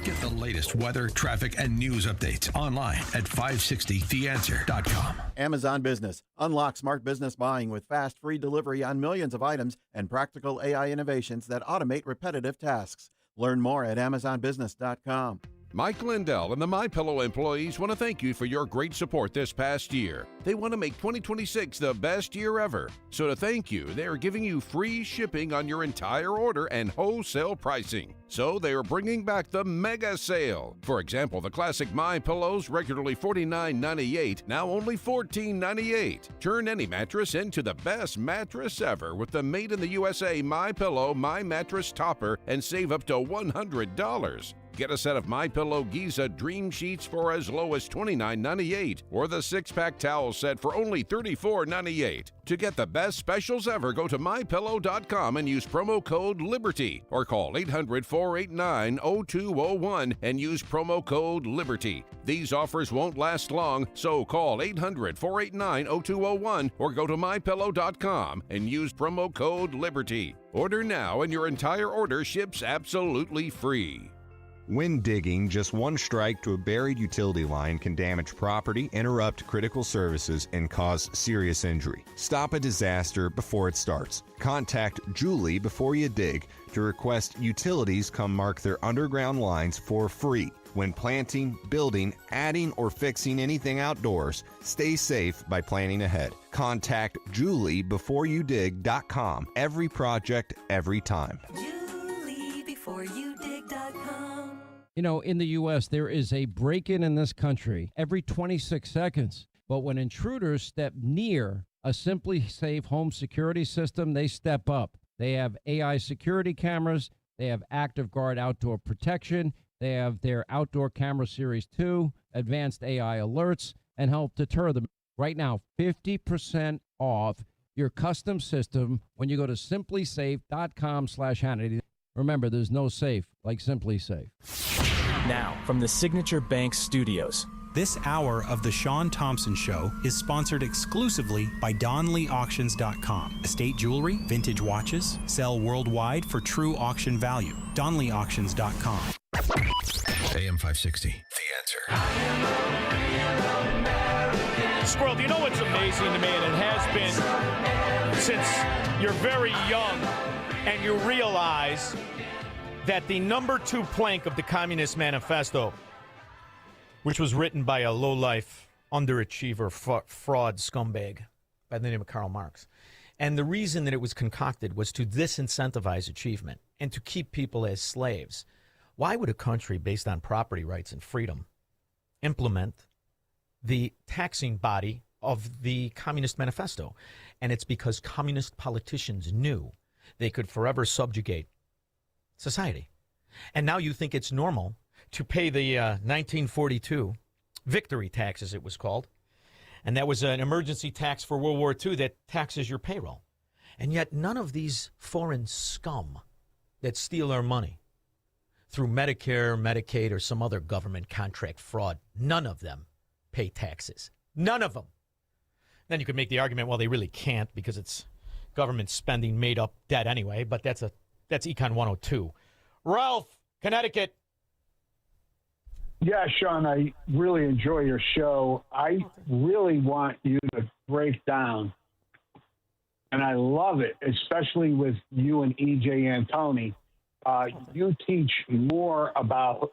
Get the latest weather, traffic, and news updates online at 560theanswer.com. Amazon Business. Unlock smart business buying with fast, free delivery on millions of items and practical AI innovations that automate repetitive tasks. Learn more at amazonbusiness.com. Mike Lindell and the MyPillow employees want to thank you for your great support this past year. They want to make 2026 the best year ever. So to thank you, they are giving you free shipping on your entire order and wholesale pricing. So they are bringing back the mega sale. For example, the classic MyPillows, regularly $49.98, now only $14.98. Turn any mattress into the best mattress ever with the made in the USA MyPillow My Mattress Topper and save up to $100. Get a set of MyPillow Giza Dream Sheets for as low as $29.98 or the 6-pack towel set for only $34.98. To get the best specials ever, go to MyPillow.com and use promo code LIBERTY or call 800-489-0201 and use promo code LIBERTY. These offers won't last long, so call 800-489-0201 or go to MyPillow.com and use promo code LIBERTY. Order now and your entire order ships absolutely free. When digging, just one strike to a buried utility line can damage property, interrupt critical services, and cause serious injury. Stop a disaster before it starts. Contact Julie before you dig to request utilities come mark their underground lines for free. When planting, building, adding, or fixing anything outdoors, stay safe by planning ahead. Contact JulieBeforeYouDig.com. Every project, every time. JulieBeforeYouDig.com. You know, in the U.S., there is a break-in in this country every 26 seconds. But when intruders step near a Simply Safe home security system, they step up. They have AI security cameras. They have Active Guard outdoor protection. They have their Outdoor Camera Series 2, advanced AI alerts, and help deter them. Right now, 50% off your custom system when you go to simplysafe.com/Hannity. Remember, there's no safe like Simply Safe. Now, from the Signature Bank Studios, this hour of The Shaun Thompson Show is sponsored exclusively by DonleyAuctions.com. Estate jewelry, vintage watches, sell worldwide for true auction value. DonleyAuctions.com. AM 560, The Answer. Squirrel, do you know what's amazing to me, and it has been since you're very young, and you realize that the number 2 plank of the Communist Manifesto, which was written by a lowlife, underachiever, fraud scumbag by the name of Karl Marx. And the reason that it was concocted was to disincentivize achievement and to keep people as slaves. Why would a country based on property rights and freedom implement the taxing body of the Communist Manifesto? And it's because communist politicians knew they could forever subjugate society. And now you think it's normal to pay the 1942 victory tax, as it was called. And that was an emergency tax for World War II that taxes your payroll. And yet none of these foreign scum that steal our money through Medicare, Medicaid, or some other government contract fraud, none of them pay taxes. None of them. Then you could make the argument, well, they really can't because it's government spending made up debt anyway, but that's Econ 102. Ralph, Connecticut. Yeah, Shaun, I really enjoy your show. I really want you to break down, and I love it, especially with you and E.J. Antoni. You teach more about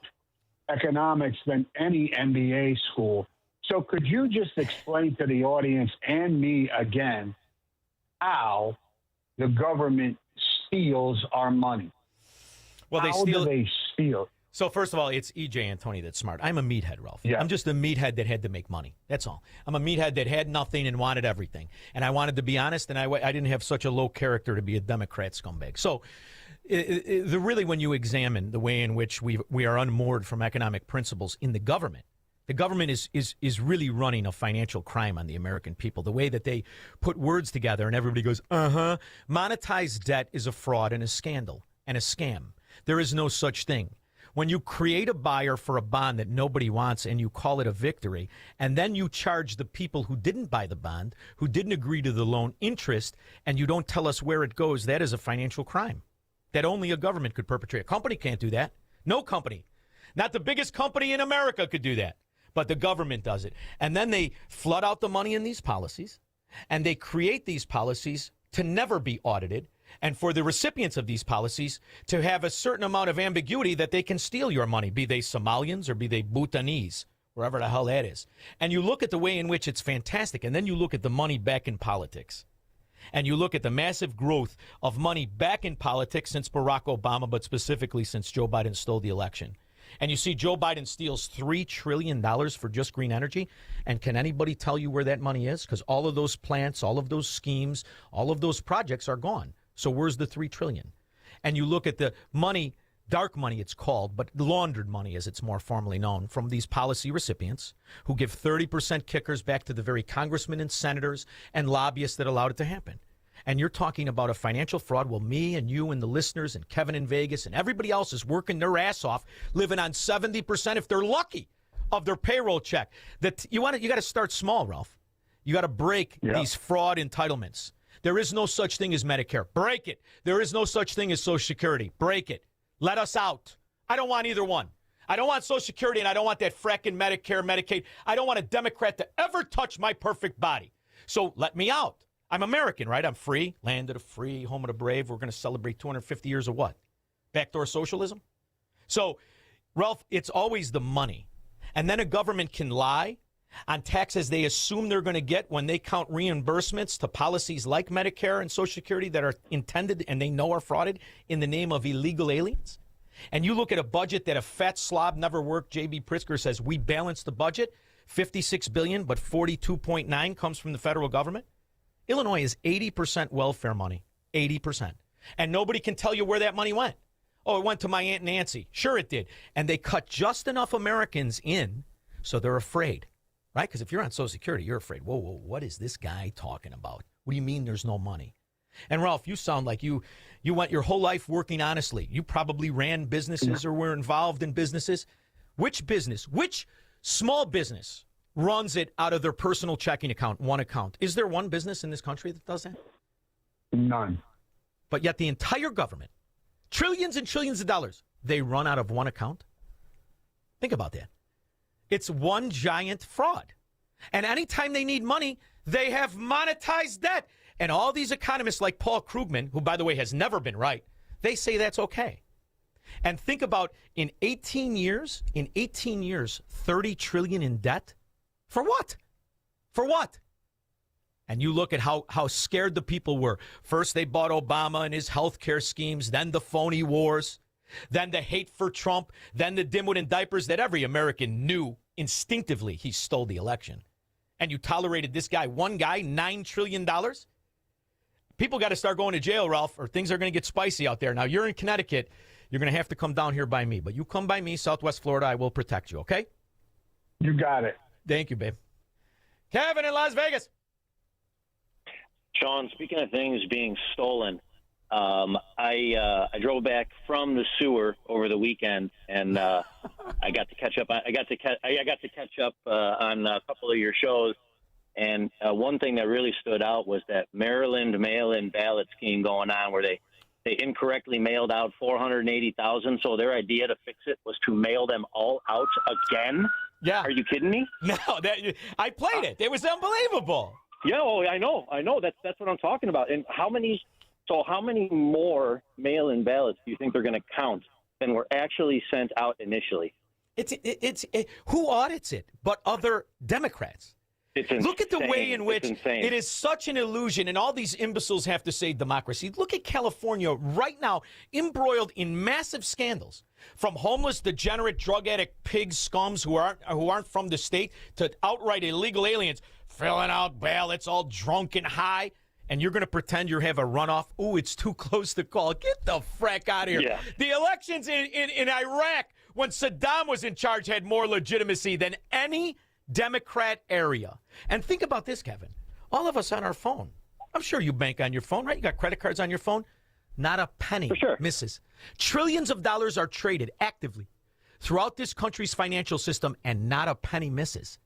economics than any MBA school. So could you just explain to the audience and me again how the government steals our money? Well, how do they steal? So first of all, it's E.J. Antoni that's smart. I'm a meathead, Ralph. Yeah. I'm just a meathead that had to make money. That's all. I'm a meathead that had nothing and wanted everything. And I wanted to be honest, and I didn't have such a low character to be a Democrat scumbag. So really, when you examine the way in which we are unmoored from economic principles in the government is really running a financial crime on the American people. The way that they put words together and everybody goes, monetized debt is a fraud and a scandal and a scam. There is no such thing. When you create a buyer for a bond that nobody wants and you call it a victory, and then you charge the people who didn't buy the bond, who didn't agree to the loan, interest, and you don't tell us where it goes, that is a financial crime that only a government could perpetrate. A company can't do that. No company. Not the biggest company in America could do that, but the government does it. And then they flood out the money in these policies, and they create these policies to never be audited, and for the recipients of these policies to have a certain amount of ambiguity that they can steal your money, be they Somalians or be they Bhutanese, wherever the hell that is. And you look at the way in which it's fantastic, and then you look at the money back in politics. And you look at the massive growth of money back in politics since Barack Obama, but specifically since Joe Biden stole the election. And you see Joe Biden steals $3 trillion for just green energy. And can anybody tell you where that money is? Because all of those plants, all of those schemes, all of those projects are gone. So where's the $3 trillion? And you look at the money dark money it's called, but laundered money as it's more formally known, from these policy recipients who give 30% kickers back to the very congressmen and senators and lobbyists that allowed it to happen. And you're talking about a financial fraud. Well, me and you and the listeners and Kevin in Vegas and everybody else is working their ass off, living on 70% if they're lucky of their payroll check. You got to start small, Ralph. You got to break these fraud entitlements. There is no such thing as Medicare. Break it. There is no such thing as Social Security. Break it. Let us out. I don't want either one. I don't want Social Security, and I don't want that fracking Medicare, Medicaid. I don't want a Democrat to ever touch my perfect body. So let me out. I'm American, right? I'm free. Land of the free, home of the brave. We're going to celebrate 250 years of what? Backdoor socialism? So, Ralph, it's always the money. And then a government can lie on taxes they assume they're going to get when they count reimbursements to policies like Medicare and Social Security that are intended and they know are frauded in the name of illegal aliens. And you look at a budget that a fat slob never worked. J.B. Pritzker says we balanced the budget, $56 billion, but 42.9 comes from the federal government. Illinois is 80% welfare money, 80%. And nobody can tell you where that money went. Oh, it went to my Aunt Nancy. Sure it did. And they cut just enough Americans in so they're afraid, right? Because if you're on Social Security, you're afraid. Whoa, what is this guy talking about? What do you mean there's no money? And, Ralph, you sound like you went your whole life working honestly. You probably ran businesses or were involved in businesses. Which business, which small business runs it out of their personal checking account, one account? Is there one business in this country that does that? None. But yet the entire government, trillions and trillions of dollars, they run out of one account? Think about that. It's one giant fraud. And anytime they need money, they have monetized debt. And all these economists like Paul Krugman, who, by the way, has never been right, they say that's okay. And think about in 18 years, 30 trillion in debt. For what? For what? And you look at how scared the people were. First, they bought Obama and his health care schemes, then the phony wars, then the hate for Trump, then the dimwit in diapers that every American knew instinctively he stole the election. And you tolerated this guy, one guy, $9 trillion? People got to start going to jail, Ralph, or things are going to get spicy out there. Now, you're in Connecticut. You're going to have to come down here by me. But you come by me, Southwest Florida, I will protect you, okay? You got it. Thank you, babe. Kevin in Las Vegas. Shaun, speaking of things being stolen, I drove back from the sewer over the weekend, and I got to catch up. I got to catch up on a couple of your shows. And one thing that really stood out was that Maryland mail-in ballot scheme going on where they incorrectly mailed out 480,000. So their idea to fix it was to mail them all out again. Yeah. Are you kidding me? No, I played it. It was unbelievable. Yeah, I know. That's what I'm talking about. And how many more mail-in ballots do you think they're going to count than were actually sent out initially? Who audits it but other Democrats? Look at the way in which it is such an illusion, and all these imbeciles have to say democracy. Look at California right now, embroiled in massive scandals, from homeless, degenerate, drug addict, pig scums who aren't from the state to outright illegal aliens filling out ballots, all drunk and high. And you're going to pretend you have a runoff? Ooh, it's too close to call. Get the frack out of here. Yeah. The elections in Iraq when Saddam was in charge had more legitimacy than any Democrat area. And think about this, Kevin. All of us on our phone. I'm sure you bank on your phone, right? You got credit cards on your phone. Not a penny misses. Trillions of dollars are traded actively throughout this country's financial system, and not a penny misses.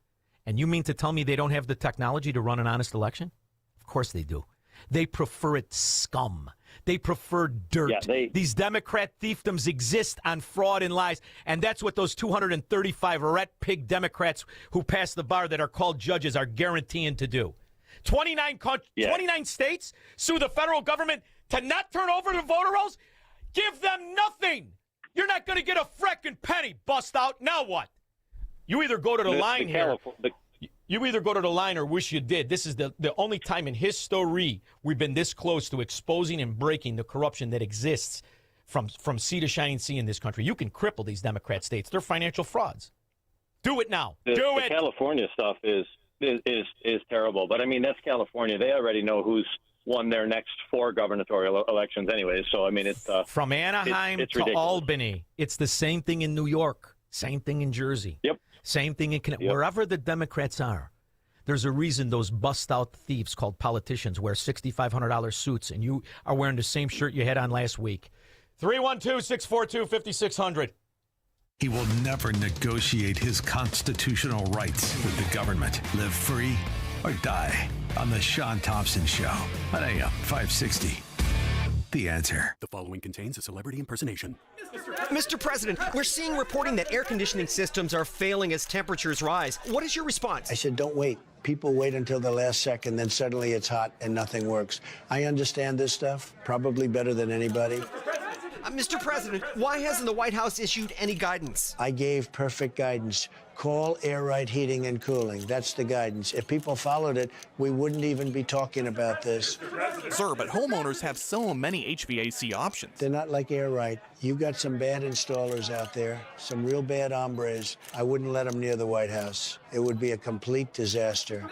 And you mean to tell me they don't have the technology to run an honest election? Of course they do. They prefer it scum. They prefer dirt. Yeah, these Democrat fiefdoms exist on fraud and lies, and that's what those 235 rat pig Democrats who pass the bar that are called judges are guaranteeing to do. 29 states sue the federal government to not turn over the voter rolls? Give them nothing. You're not going to get a frickin' penny. Bust out. Now what? You either go to the line here. You either go to the line or wish you did. This is the only time in history we've been this close to exposing and breaking the corruption that exists from sea to shining sea in this country. You can cripple these Democrat states. They're financial frauds. Do it now. Do it. The California stuff is terrible. But, I mean, that's California. They already know who's won their next 4 gubernatorial elections anyway. So, I mean, it's from Anaheim it's to ridiculous. Albany. It's the same thing in New York, same thing in Jersey. Yep. Same thing in Connecticut. Wherever the Democrats are, there's a reason those bust-out thieves called politicians wear $6,500 suits, and you are wearing the same shirt you had on last week. 312-642-5600. He will never negotiate his constitutional rights with the government. Live free or die on the Shaun Thompson Show on AM 560. The Answer. The following contains a celebrity impersonation. Mr. President, we're seeing reporting that air conditioning systems are failing as temperatures rise. What is your response? I said, don't wait. People wait until the last second, then suddenly it's hot and nothing works. I understand this stuff probably better than anybody. Mr. President, why hasn't the White House issued any guidance? I gave perfect guidance. Call Air Right Heating and Cooling. That's the guidance. If people followed it, we wouldn't even be talking about this. Sir, but homeowners have so many HVAC options. They're not like Air Right. You've got some bad installers out there, some real bad hombres. I wouldn't let them near the White House. It would be a complete disaster.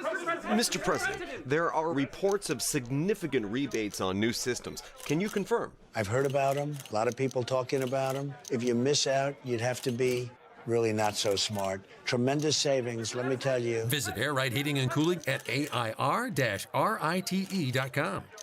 Mr. President, there are reports of significant rebates on new systems. Can you confirm? I've heard about them. A lot of people talking about them. If you miss out, you'd have to be really not so smart. Tremendous savings, let me tell you. Visit Air Right Heating and Cooling at AIR-RITE.com.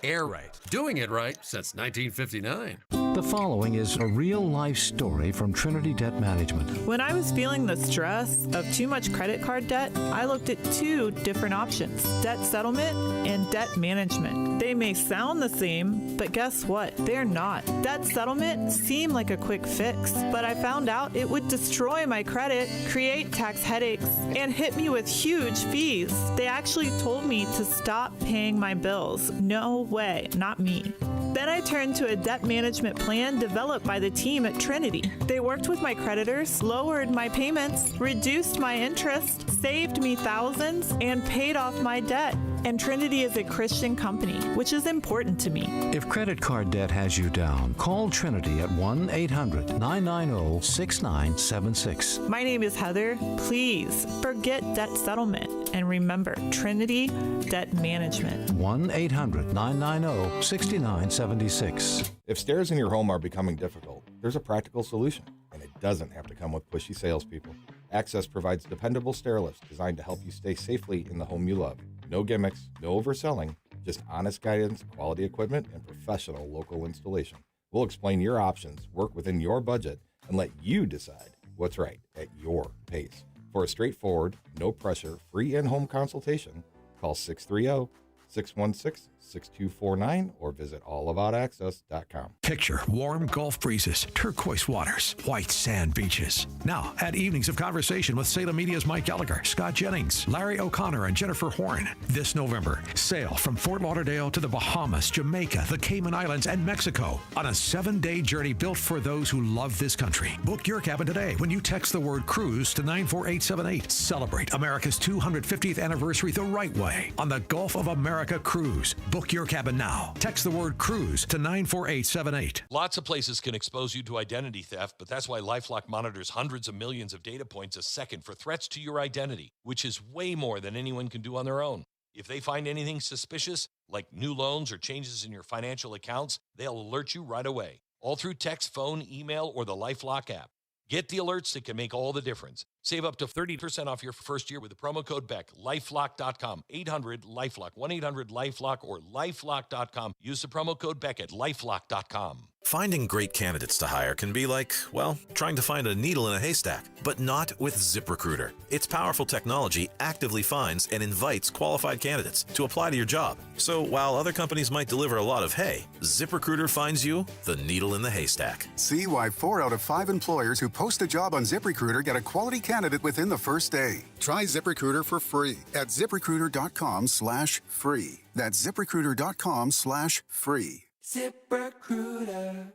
Air Right, doing it right since 1959. The following is a real-life story from Trinity Debt Management. When I was feeling the stress of too much credit card debt, I looked at 2 different options, debt settlement and debt management. They may sound the same, but guess what? They're not. Debt settlement seemed like a quick fix, but I found out it would destroy my credit, create tax headaches, and hit me with huge fees. They actually told me to stop paying my bills. No way, not me. Then I turned to a debt management plan developed by the team at Trinity. They worked with my creditors, lowered my payments, reduced my interest, saved me thousands, and paid off my debt. And Trinity is a Christian company, which is important to me. If credit card debt has you down, call Trinity at 1-800-990-6976. My name is Heather. Please forget debt settlement and remember Trinity Debt Management. 1-800-990-6976. If stairs in your home are becoming difficult, there's a practical solution, and it doesn't have to come with pushy salespeople. Access provides dependable stair lifts designed to help you stay safely in the home you love. No gimmicks, no overselling, just honest guidance, quality equipment, and professional local installation. We'll explain your options, work within your budget, and let you decide what's right at your pace. For a straightforward, no pressure, free in-home consultation, call 630-616-6249 or visit allaboutaccess.com. Picture warm Gulf breezes, turquoise waters, white sand beaches. Now, add evenings of conversation with Salem Media's Mike Gallagher, Scott Jennings, Larry O'Connor, and Jennifer Horn. This November, sail from Fort Lauderdale to the Bahamas, Jamaica, the Cayman Islands, and Mexico on a 7-day journey built for those who love this country. Book your cabin today when you text the word cruise to 94878. Celebrate America's 250th anniversary the right way on the Gulf of America Cruise. Book your cabin now. Text the word cruise to 94878. Lots of places can expose you to identity theft, but that's why LifeLock monitors hundreds of millions of data points a second for threats to your identity, which is way more than anyone can do on their own. If they find anything suspicious, like new loans or changes in your financial accounts, they'll alert you right away, all through text, phone, email, or the LifeLock app. Get the alerts that can make all the difference. Save up to 30% off your first year with the promo code BECK. LifeLock.com. 800-LifeLock. 1-800-LifeLock or LifeLock.com. Use the promo code BECK at LifeLock.com. Finding great candidates to hire can be like, well, trying to find a needle in a haystack, but not with ZipRecruiter. Its powerful technology actively finds and invites qualified candidates to apply to your job. So while other companies might deliver a lot of hay, ZipRecruiter finds you the needle in the haystack. See why 4 out of 5 employers who post a job on ZipRecruiter get a quality candidate within the first day. Try ZipRecruiter for free at ZipRecruiter.com/free. That's ZipRecruiter.com/free. ZipRecruiter.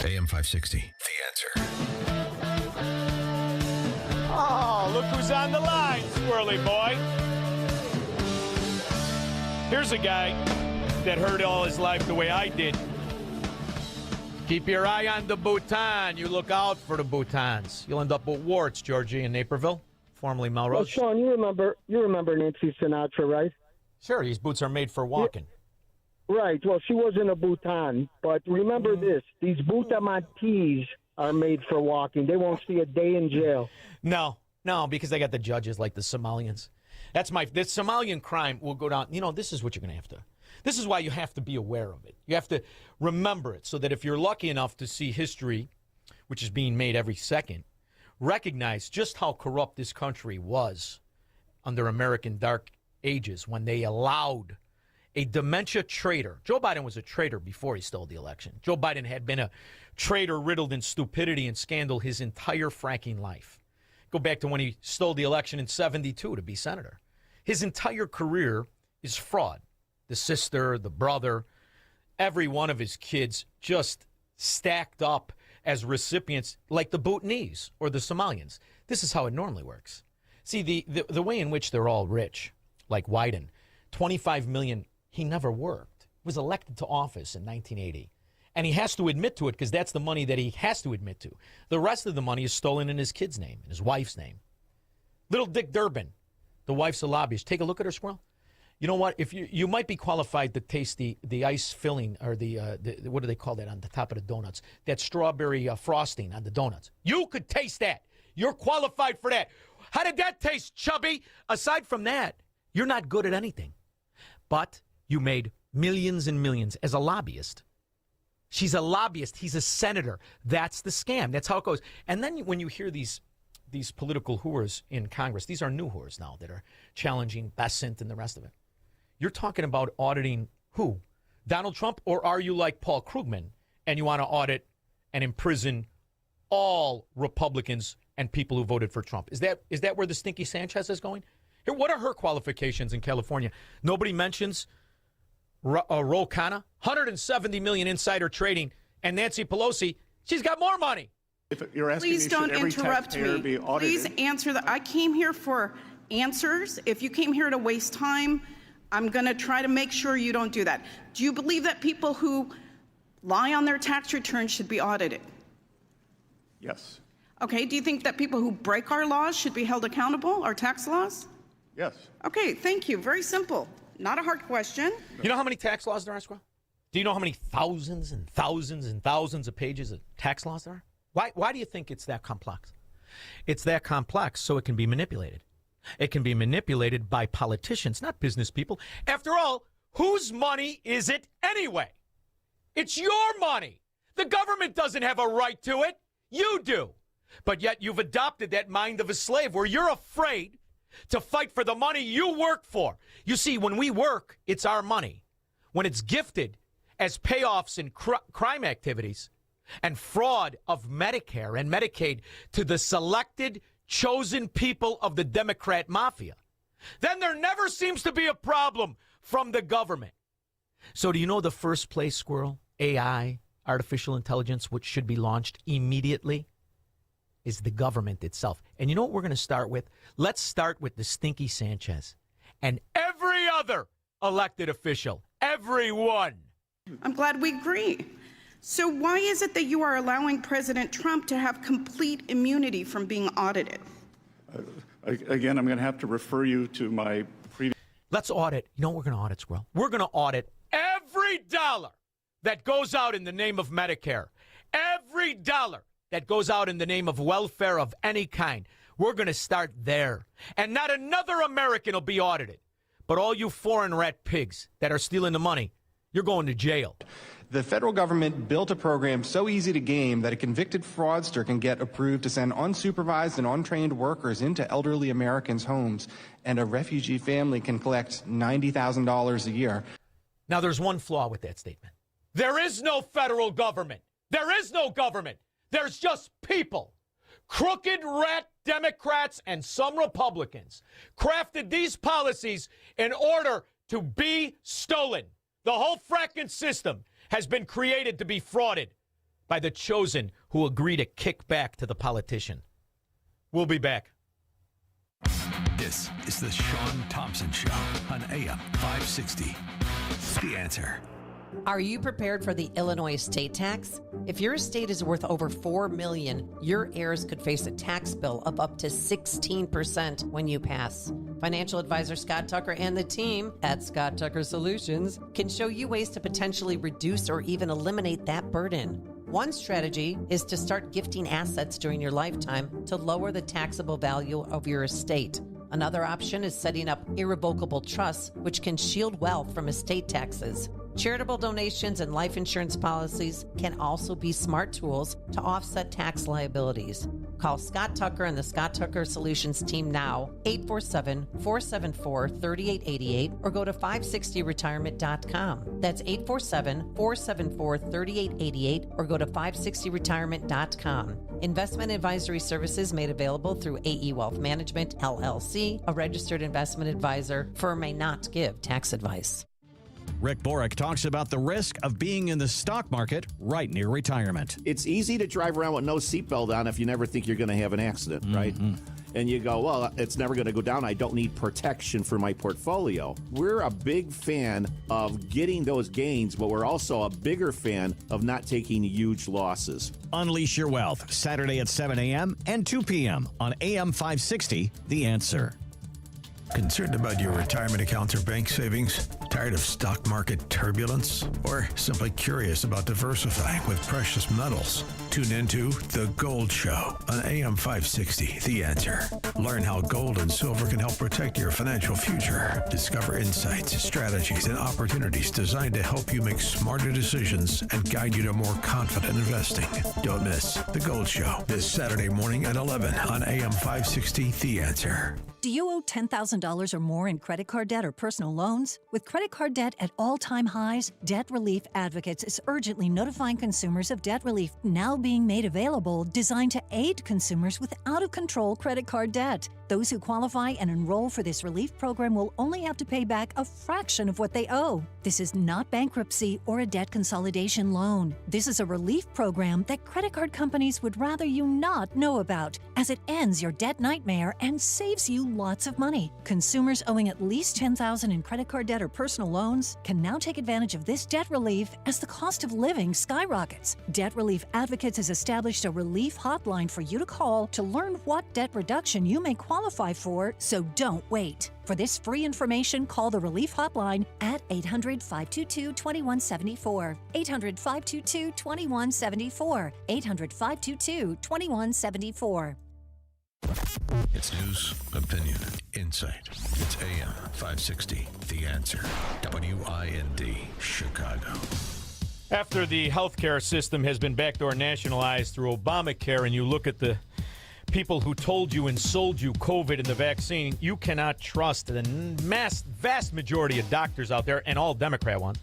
AM 560. The Answer. Oh, look who's on the line, squirrely boy. Here's a guy that heard all his life the way I did. Keep your eye on the Bhutan. You look out for the Bhutans. You'll end up with warts, Georgie, in Naperville, formerly Melrose. Well, Shaun, you remember Nancy Sinatra, right? Sure, these boots are made for walking. Right. Well, she was in a Bhutan, but remember this: these Bhutamantees are made for walking. They won't see a day in jail. No, because they got the judges like the Somalians. The Somalian crime will go down. This is what you're going to have to. This is why you have to be aware of it. You have to remember it so that if you're lucky enough to see history, which is being made every second, recognize just how corrupt this country was under American dark ages when they allowed a dementia traitor. Joe Biden was a traitor before he stole the election. Joe Biden had been a traitor riddled in stupidity and scandal his entire fracking life. Go back to when he stole the election in 72 to be senator. His entire career is fraud. The sister, the brother, every one of his kids just stacked up as recipients like the Bhutanese or the Somalians. This is how it normally works. See, the way in which they're all rich, like Wyden, 25 million, he never worked, was elected to office in 1980. And he has to admit to it because that's the money that he has to admit to. The rest of the money is stolen in his kid's name, in his wife's name. Little Dick Durbin, the wife's a lobbyist. Take a look at her, Squirrel. You know what? If you might be qualified to taste the ice filling or the what do they call that on the top of the donuts? That strawberry frosting on the donuts. You could taste that. You're qualified for that. How did that taste, chubby? Aside from that, you're not good at anything. But you made millions and millions as a lobbyist. She's a lobbyist. He's a senator. That's the scam. That's how it goes. And then when you hear these political whores in Congress, these are new whores now that are challenging Besant and the rest of it. You're talking about auditing who? Donald Trump? Or are you like Paul Krugman and you want to audit and imprison all Republicans and people who voted for Trump? Is that where the stinky Sanchez is going? Here, what are her qualifications in California? Nobody mentions Ro Khanna, 170 million insider trading, and Nancy Pelosi, she's got more money. If you're asking Please me, don't should every interrupt taxpayer me. be audited? Please answer that. I came here for answers. If you came here to waste time, I'm going to try to make sure you don't do that. Do you believe that people who lie on their tax returns should be audited? Yes. Okay. Do you think that people who break our laws should be held accountable, our tax laws? Yes. Okay. Thank you. Very simple. Not a hard question. You know how many tax laws there are, Squirrel? Do you know how many thousands and thousands and thousands of pages of tax laws there are? Why do you think it's that complex? It's that complex so it can be manipulated. It can be manipulated by politicians, not business people. After all, whose money is it anyway? It's your money. The government doesn't have a right to it. You do. But yet you've adopted that mind of a slave where you're afraid to fight for the money you work for. You see, when we work, it's our money. When it's gifted as payoffs in crime activities and fraud of Medicare and Medicaid to the selected, chosen people of the Democrat mafia, then there never seems to be a problem from the government. So do you know the first place, Squirrel, AI, artificial intelligence, which should be launched immediately, is the government itself. And you know what we're going to start with? Let's start with the stinky Sanchez and every other elected official. Everyone. I'm glad we agree. So why is it that you are allowing President Trump to have complete immunity from being audited? Again, I'm going to have to refer you to my previous... Let's audit. You know what we're going to audit, Squirrel? We're going to audit every dollar that goes out in the name of Medicare. Every dollar that goes out in the name of welfare of any kind. We're going to start there. And not another American will be audited. But all you foreign rat pigs that are stealing the money, you're going to jail. The federal government built a program so easy to game that a convicted fraudster can get approved to send unsupervised and untrained workers into elderly Americans' homes, and a refugee family can collect $90,000 a year. Now, there's one flaw with that statement. There is no federal government. There is no government. There's just people. Crooked rat Democrats and some Republicans crafted these policies in order to be stolen. The whole fracking system has been created to be frauded by the chosen who agree to kick back to the politician. We'll be back. This is the Shaun Thompson Show on AM 560. The Answer. Are you prepared for the Illinois estate tax? If your estate is worth over $4 million, your heirs could face a tax bill of up to 16% when you pass. Financial advisor Scott Tucker and the team at Scott Tucker Solutions can show you ways to potentially reduce or even eliminate that burden. One strategy is to start gifting assets during your lifetime to lower the taxable value of your estate. Another option is setting up irrevocable trusts, which can shield wealth from estate taxes. Charitable donations and life insurance policies can also be smart tools to offset tax liabilities. Call Scott Tucker and the Scott Tucker Solutions team now, 847-474-3888, or go to 560retirement.com. That's 847-474-3888, or go to 560retirement.com. Investment advisory services made available through AE Wealth Management, LLC, a registered investment advisor. Firm may not give tax advice. Rick Borick talks about the risk of being in the stock market right near retirement. It's easy to drive around with no seatbelt on if you never think you're going to have an accident, right? And you go, well, it's never going to go down. I don't need protection for my portfolio. We're a big fan of getting those gains, but we're also a bigger fan of not taking huge losses. Unleash your wealth, Saturday at 7 a.m. and 2 p.m. on AM 560, The Answer. Concerned about your retirement accounts or bank savings? Tired of stock market turbulence? Or simply curious about diversifying with precious metals? Tune into The Gold Show on AM 560, The Answer. Learn how gold and silver can help protect your financial future. Discover insights, strategies, and opportunities designed to help you make smarter decisions and guide you to more confident investing. Don't miss The Gold Show this Saturday morning at 11 on AM 560, The Answer. Do you owe $10,000 or more in credit card debt or personal loans? With credit card debt at all-time highs, Debt Relief Advocates is urgently notifying consumers of debt relief now being made available, designed to aid consumers with out-of-control credit card debt. Those who qualify and enroll for this relief program will only have to pay back a fraction of what they owe. This is not bankruptcy or a debt consolidation loan. This is a relief program that credit card companies would rather you not know about, as it ends your debt nightmare and saves you lots of money. Consumers owing at least $10,000 in credit card debt or personal loans can now take advantage of this debt relief as the cost of living skyrockets. Debt Relief Advocates has established a relief hotline for you to call to learn what debt reduction you may qualify for, so don't wait. For this free information, call the Relief Hotline at 800-522-2174. 800-522-2174. 800-522-2174. It's news, opinion, insight. It's AM 560, The Answer. WIND, Chicago. After the healthcare system has been backdoor nationalized through Obamacare, and you look at the people who told you and sold you COVID and the vaccine, you cannot trust the vast majority of doctors out there, and all Democrat ones.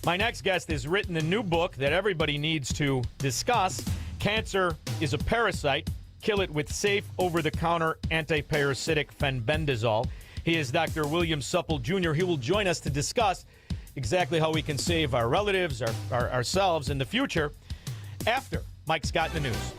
My next guest has written a new book that everybody needs to discuss. Cancer is a parasite. Kill it with safe, over-the-counter antiparasitic fenbendazole. He is Dr. William Supple Jr. He will join us to discuss exactly how we can save our relatives, ourselves in the future after Mike Scott in the news.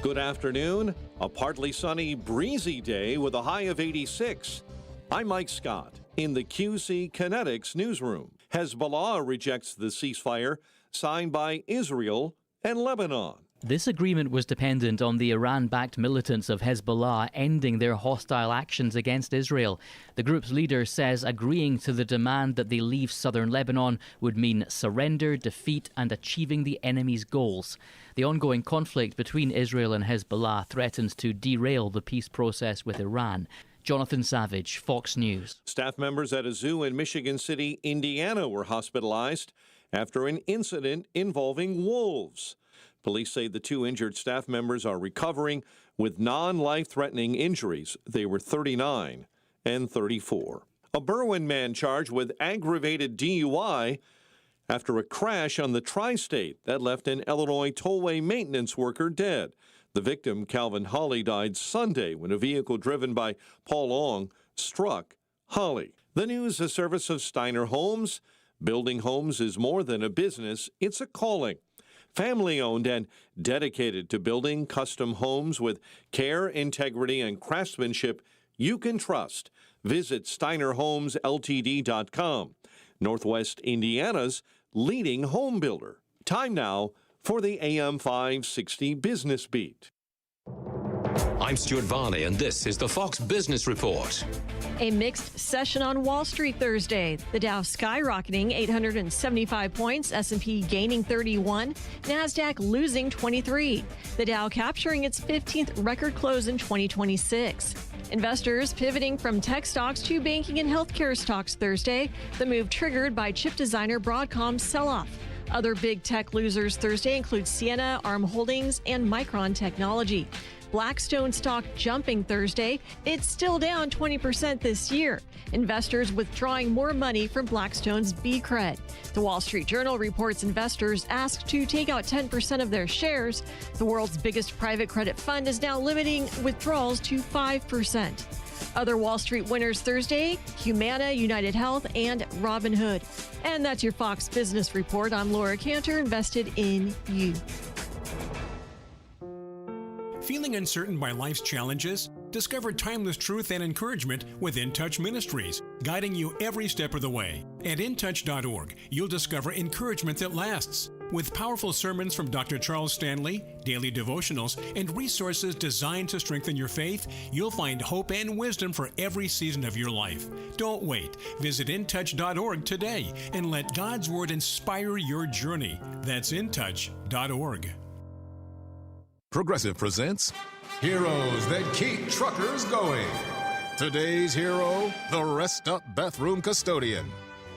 Good afternoon. A partly sunny, breezy day with a high of 86. I'm Mike Scott in the QC Kinetics newsroom. Hezbollah rejects the ceasefire signed by Israel and Lebanon. This agreement was dependent on the Iran-backed militants of Hezbollah ending their hostile actions against Israel. The group's leader says agreeing to the demand that they leave southern Lebanon would mean surrender, defeat, and achieving the enemy's goals. The ongoing conflict between Israel and Hezbollah threatens to derail the peace process with Iran. Jonathan Savage, Fox News. Staff members at a zoo in Michigan City, Indiana were hospitalized after an incident involving wolves. Police say the two injured staff members are recovering with non-life-threatening injuries. They were 39 and 34. A Berwyn man charged with aggravated DUI after a crash on the tri-state that left an Illinois tollway maintenance worker dead. The victim, Calvin Holly, died Sunday when a vehicle driven by Paul Long struck Holly. The news, a service of Steiner Homes. Building homes is more than a business, it's a calling. Family-owned and dedicated to building custom homes with care, integrity, and craftsmanship you can trust. Visit SteinerHomesLTD.com. Northwest Indiana's leading home builder. Time now for the AM 560 Business Beat. I'm Stuart Varney, and this is the Fox Business Report. A mixed session on Wall Street Thursday. The Dow skyrocketing 875 points, S&P gaining 31, NASDAQ losing 23. The Dow capturing its 15th record close in 2026. Investors pivoting from tech stocks to banking and healthcare stocks Thursday, the move triggered by chip designer Broadcom's sell-off. Other big tech losers Thursday include Ciena, ARM Holdings, and Micron Technology. Blackstone stock jumping Thursday. It's still down 20% this year. Investors withdrawing more money from Blackstone's BCRED. The Wall Street Journal reports investors asked to take out 10% of their shares. The world's biggest private credit fund is now limiting withdrawals to 5%. Other Wall Street winners Thursday, Humana, United Health, and Robinhood. And that's your Fox Business Report. I'm Laura Cantor, invested in you. Feeling uncertain by life's challenges? Discover timeless truth and encouragement with In Touch Ministries, guiding you every step of the way. At intouch.org, you'll discover encouragement that lasts. With powerful sermons from Dr. Charles Stanley, daily devotionals, and resources designed to strengthen your faith, you'll find hope and wisdom for every season of your life. Don't wait. Visit intouch.org today and let God's Word inspire your journey. That's intouch.org. Progressive presents Heroes That Keep Truckers Going. Today's hero, the Rest Up Bathroom Custodian.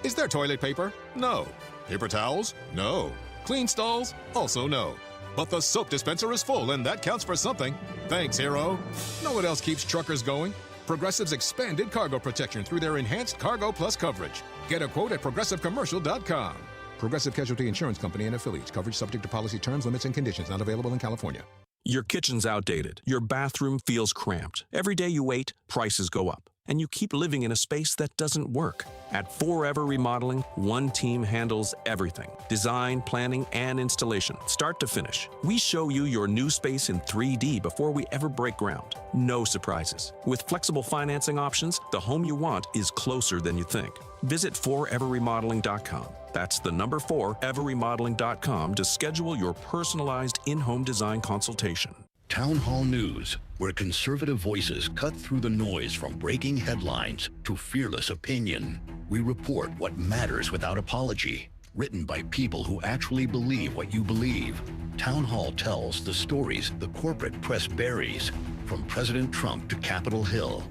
Is there toilet paper? No. Paper towels? No. Clean stalls? Also no. But the soap dispenser is full, and that counts for something. Thanks, hero. Know what else keeps truckers going? Progressive's expanded cargo protection through their enhanced Cargo Plus coverage. Get a quote at progressivecommercial.com. Progressive Casualty Insurance Company and affiliates. Coverage subject to policy terms, limits, and conditions. Not available in California. Your kitchen's outdated. Your bathroom feels cramped. Every day you wait, prices go up. And you keep living in a space that doesn't work. At Forever Remodeling, one team handles everything. Design, planning, and installation, start to finish. We show you your new space in 3D before we ever break ground. No surprises. With flexible financing options, the home you want is closer than you think. Visit foreverremodeling.com. That's the number 4everremodeling.com to schedule your personalized in-home design consultation. Town Hall News, where conservative voices cut through the noise from breaking headlines to fearless opinion. We report what matters without apology. Written by people who actually believe what you believe. Town Hall tells the stories the corporate press buries, from President Trump to Capitol Hill.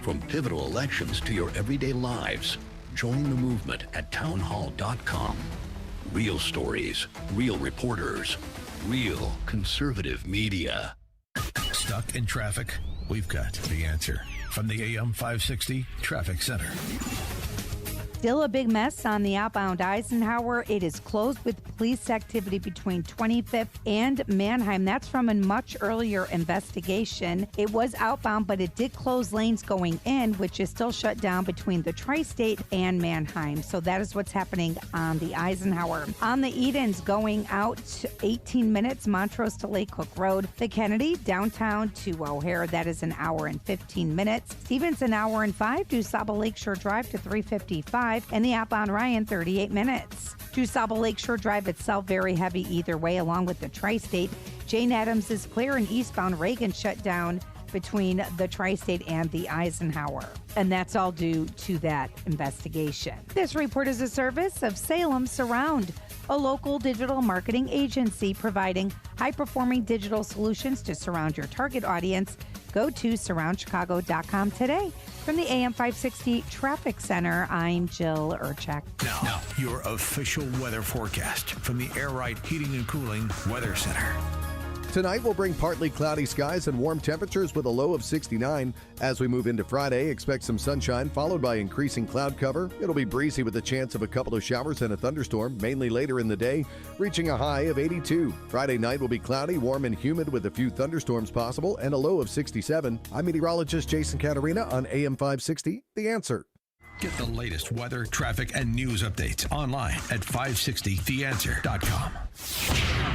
From pivotal elections to your everyday lives. Join the movement at townhall.com. Real stories, real reporters, real conservative media. Stuck in traffic? We've got the answer. From the AM 560 Traffic Center. Still a big mess on the outbound Eisenhower. It is closed with police activity between 25th and Mannheim. That's from a much earlier investigation. It was outbound, but it did close lanes going in, which is still shut down between the Tri-State and Mannheim. So that is what's happening on the Eisenhower. On the Edens, going out 18 minutes, Montrose to Lake Cook Road. The Kennedy, downtown to O'Hare, that is an hour and 15 minutes. Stevens, an hour and 5. DuSable Lakeshore Drive to 355. And the outbound Ryan, 38 minutes. DuSable Lakeshore Drive itself, very heavy either way, along with the Tri-State. Jane Addams is clear, and eastbound Reagan shut down between the Tri-State and the Eisenhower. And that's all due to that investigation. This report is a service of Salem Surround, a local digital marketing agency providing high-performing digital solutions to surround your target audience. Go to surroundchicago.com today. From the AM 560 Traffic Center, I'm Jill Urchak. Now, your official weather forecast from the Air Right Heating and Cooling Weather Center. Tonight will bring partly cloudy skies and warm temperatures with a low of 69. As we move into Friday, expect some sunshine followed by increasing cloud cover. It'll be breezy with a chance of a couple of showers and a thunderstorm, mainly later in the day, reaching a high of 82. Friday night will be cloudy, warm, and humid with a few thunderstorms possible and a low of 67. I'm meteorologist Jason Catarina on AM 560, The Answer. Get the latest weather, traffic, and news updates online at 560theanswer.com.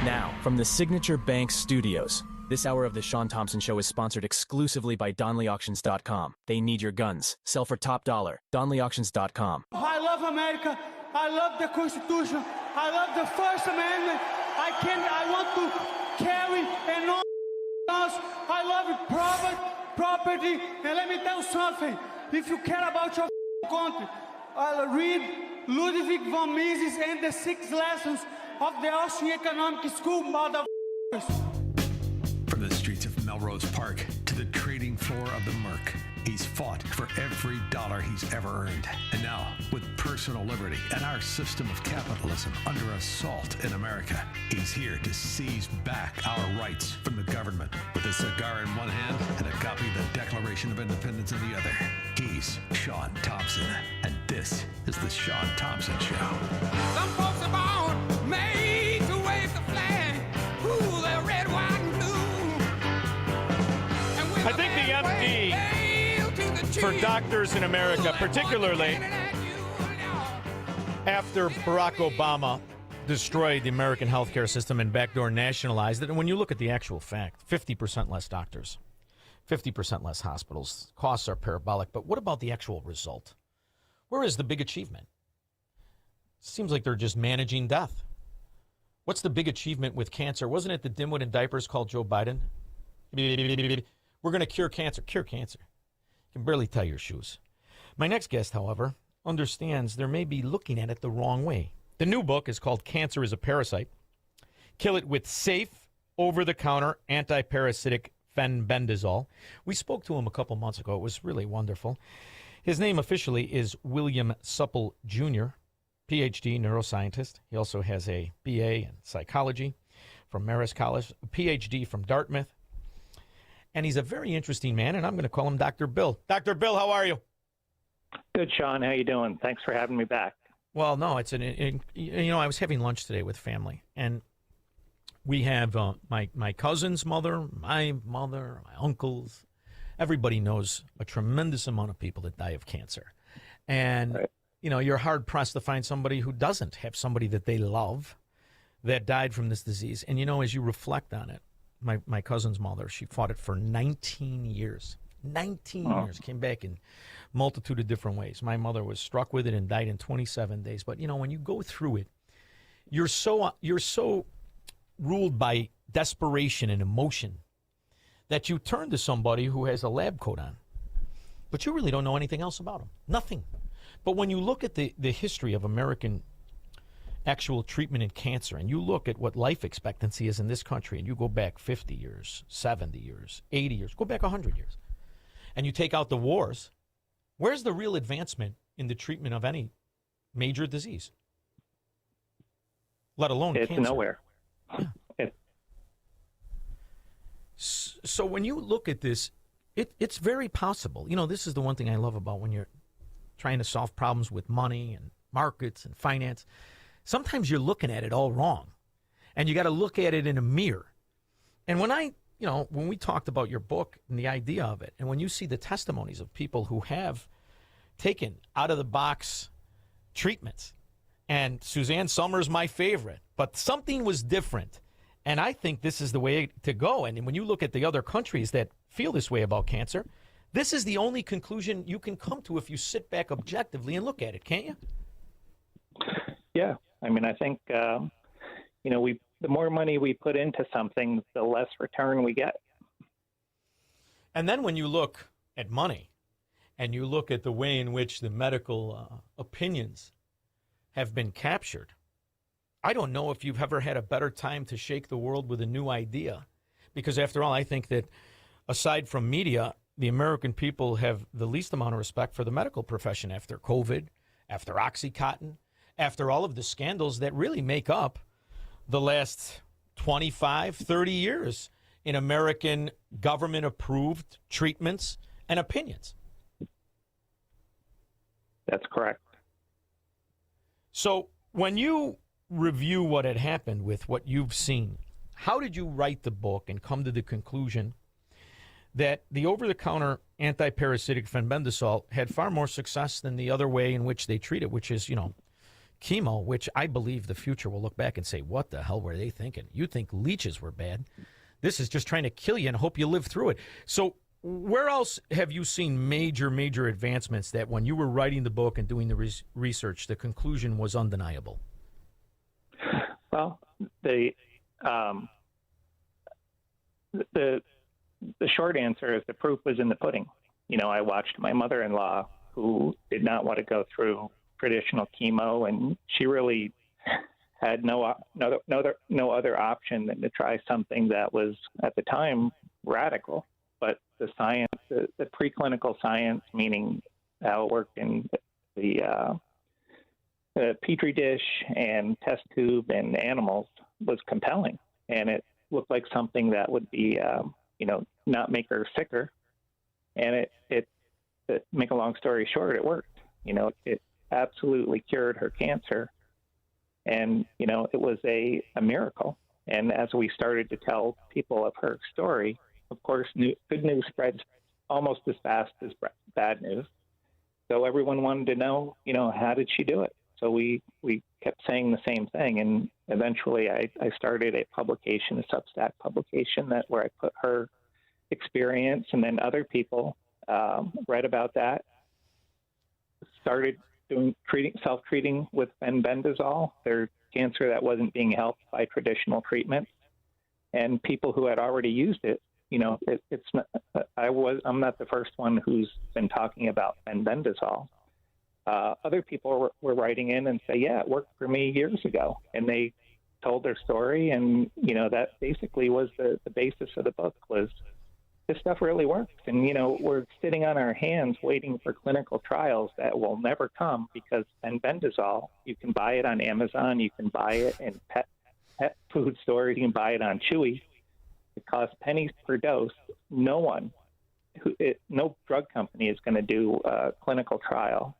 Now, from the Signature Bank Studios, this hour of the Shaun Thompson Show is sponsored exclusively by DonleyAuctions.com. They need your guns. Sell for top dollar. DonleyAuctions.com. I love America. I love the Constitution. I love the First Amendment. I want to carry and all else. I love property. And let me tell you something. If you care about your country, read Ludwig von Mises and the 6 lessons of the Austrian Economic School, motherfuckers. From the streets of Melrose Park to the trading floor of the Merc, he's fought for every dollar he's ever earned. And now, with personal liberty and our system of capitalism under assault in America, he's here to seize back our rights from the government. With a cigar in one hand and a copy of the Declaration of Independence in the other, he's Shaun Thompson. And this is the Shaun Thompson Show. Some folks are born made to wave the flag. Ooh, they're red, white, and blue. I think the MD for doctors in America, particularly after Barack Obama destroyed the American healthcare system and backdoor nationalized it, and when you look at the actual fact, 50% less doctors, 50% less hospitals, costs are parabolic, but what about the actual result? Where is the big achievement? Seems like they're just managing death. What's the big achievement with cancer? Wasn't it the dimwit in diapers called Joe Biden? We're going to cure cancer. Cure cancer. You can barely tie your shoes. My next guest, however, understands there may be looking at it the wrong way. The new book is called Cancer is a Parasite. Kill it with safe, over-the-counter, anti-parasitic fenbendazole. We spoke to him a couple months ago. It was really wonderful. His name officially is William Supple Jr., Ph.D. neuroscientist. He also has a B.A. in psychology from Marist College, a Ph.D. from Dartmouth. And he's a very interesting man, and I'm going to call him Dr. Bill. Dr. Bill, how are you? Good, Shaun. How you doing? Thanks for having me back. Well, no, it's I was having lunch today with family, and we have my cousin's mother, my uncles. Everybody knows a tremendous amount of people that die of cancer. And, right. You're hard-pressed to find somebody who doesn't have somebody that they love that died from this disease. And, as you reflect on it, my cousin's mother, she fought it for 19 years. 19 years, came back in multitude of different ways. My mother was struck with it and died in 27 days. But, when you go through it, you're so ruled by desperation and emotion that you turn to somebody who has a lab coat on. But you really don't know anything else about them. Nothing. But when you look at the history of American actual treatment in cancer, and you look at what life expectancy is in this country, and you go back 50 years, 70 years, 80 years, go back 100 years, and you take out the wars, where's the real advancement in the treatment of any major disease? Let alone cancer. It's nowhere. Yeah. So when you look at this, it's very possible. This is the one thing I love about when you're trying to solve problems with money and markets and finance. Sometimes you're looking at it all wrong, and you got to look at it in a mirror. And when we talked about your book and the idea of it, and when you see the testimonies of people who have taken out-of-the-box treatments, and Suzanne Summers, my favorite, but something was different, and I think this is the way to go. And when you look at the other countries that feel this way about cancer, this is the only conclusion you can come to if you sit back objectively and look at it, can't you? Yeah. I think, the more money we put into something, the less return we get. And then when you look at money and you look at the way in which the medical opinions have been captured, I don't know if you've ever had a better time to shake the world with a new idea. Because after all, I think that aside from media, the American people have the least amount of respect for the medical profession after COVID, after OxyContin, after all of the scandals that really make up the last 25, 30 years in American government-approved treatments and opinions. That's correct. So when you review what had happened with what you've seen, how did you write the book and come to the conclusion that the over-the-counter anti-parasitic fenbendazole had far more success than the other way in which they treat it, which is, chemo, which I believe the future will look back and say, what the hell were they thinking? You think leeches were bad. This is just trying to kill you and hope you live through it. So Where else have you seen major advancements that when you were writing the book and doing the research, the conclusion was undeniable? Well, the short answer is the proof was in the pudding. I watched my mother-in-law, who did not want to go through traditional chemo, and she really had no other option than to try something that was at the time radical. But the science, the preclinical science, meaning how it worked in the petri dish and test tube and animals, was compelling, and it looked like something that would be, not make her sicker. And it make a long story short, it worked. It absolutely cured her cancer, and it was a miracle. And as we started to tell people of her story, of course, good news spreads almost as fast as bad news. So everyone wanted to know, how did she do it? So we kept saying the same thing, and eventually I started a publication, a Substack publication, where I put her experience, and then other people read about that, started self-treating with fenbendazole, their cancer that wasn't being helped by traditional treatment, and people who had already used it. It's not, I'm not the first one who's been talking about fenbendazole. Other people were writing in and say, yeah, it worked for me years ago. And they told their story. And, that basically was the basis of the book, was this stuff really works. And, we're sitting on our hands waiting for clinical trials that will never come, because fenbendazole, you can buy it on Amazon, you can buy it in pet food stores, you can buy it on Chewy. It costs pennies per dose. No drug company is going to do a clinical trial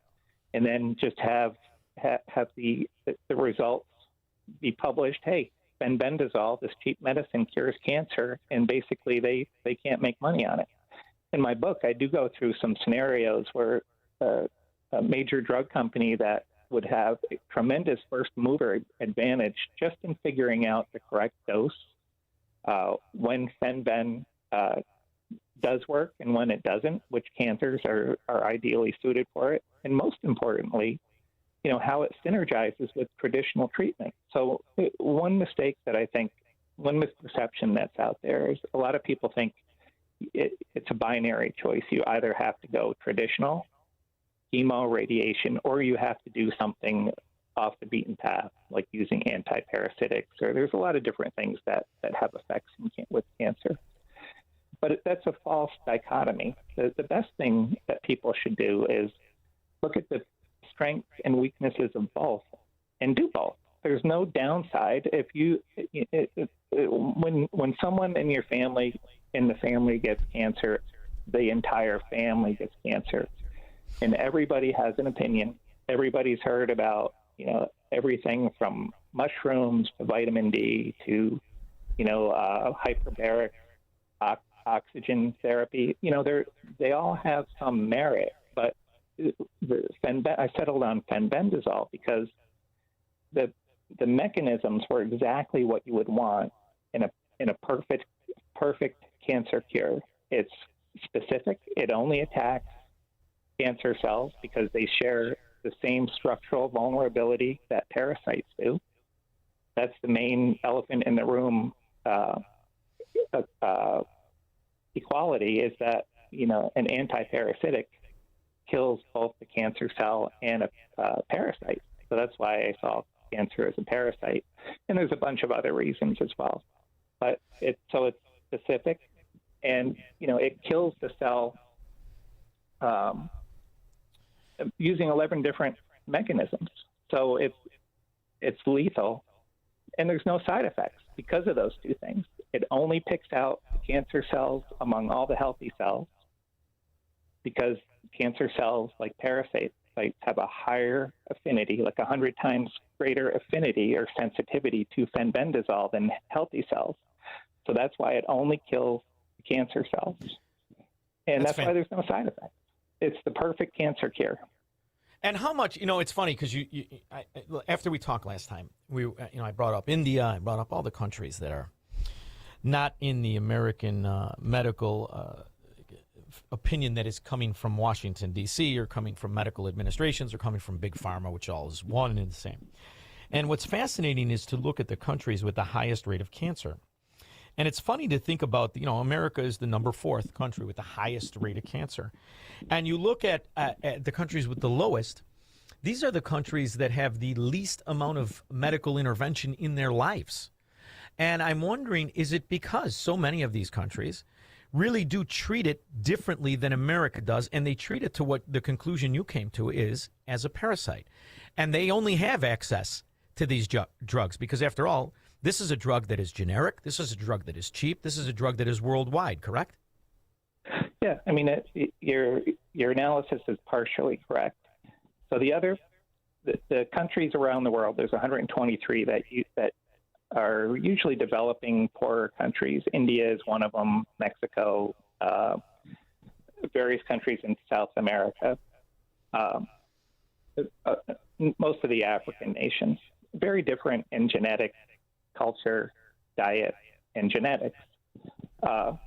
and then just have the results be published. Hey, fenbendazole, this cheap medicine, cures cancer, and basically they can't make money on it. In my book, I do go through some scenarios where a major drug company that would have a tremendous first mover advantage just in figuring out the correct dose, when fenben does work and when it doesn't, which cancers are ideally suited for it, and most importantly, how it synergizes with traditional treatment. So one misperception that's out there is a lot of people think it's a binary choice. You either have to go traditional, chemo, radiation, or you have to do something off the beaten path, like using antiparasitics, or there's a lot of different things that have effects with cancer. But that's a false dichotomy. The best thing that people should do is look at the strengths and weaknesses of both and do both. There's no downside. When someone in your family, gets cancer, the entire family gets cancer, and everybody has an opinion. Everybody's heard about everything from mushrooms to vitamin D to hyperbaric oxygen therapy. They all have some merit, but I settled on fenbendazole because the mechanisms were exactly what you would want in a perfect cancer cure. It's specific. It only attacks cancer cells because they share the same structural vulnerability that parasites do. That's the main elephant in the room equality, is that an antiparasitic kills both the cancer cell and a parasite. So that's why I saw cancer as a parasite, and there's a bunch of other reasons as well. But it's specific, and it kills the cell using 11 different mechanisms. So it's lethal, and there's no side effects because of those two things. It only picks out the cancer cells among all the healthy cells, because cancer cells, like parasites, have a higher affinity, like 100 times greater affinity or sensitivity to fenbendazole than healthy cells. So that's why it only kills the cancer cells. And that's why there's no side effects. It's the perfect cancer cure. And how much, it's funny because after we talked last time, I brought up India, I brought up all the countries that are not in the American medical opinion that is coming from Washington, D.C., or coming from medical administrations, or coming from Big Pharma, which all is one and the same. And what's fascinating is to look at the countries with the highest rate of cancer. And it's funny to think about, America is the number 4th country with the highest rate of cancer. And you look at the countries with the lowest, these are the countries that have the least amount of medical intervention in their lives. And I'm wondering, is it because so many of these countries really do treat it differently than America does, and they treat it to what the conclusion you came to is as a parasite? And they only have access to these drugs because, after all, this is a drug that is generic. This is a drug that is cheap. This is a drug that is worldwide, correct? Yeah, I mean, your analysis is partially correct. So the countries around the world, there's 123 that are usually developing poorer countries. India is one of them, Mexico, various countries in South America, most of the African nations. Very different in genetics, culture, diet, and genetics. And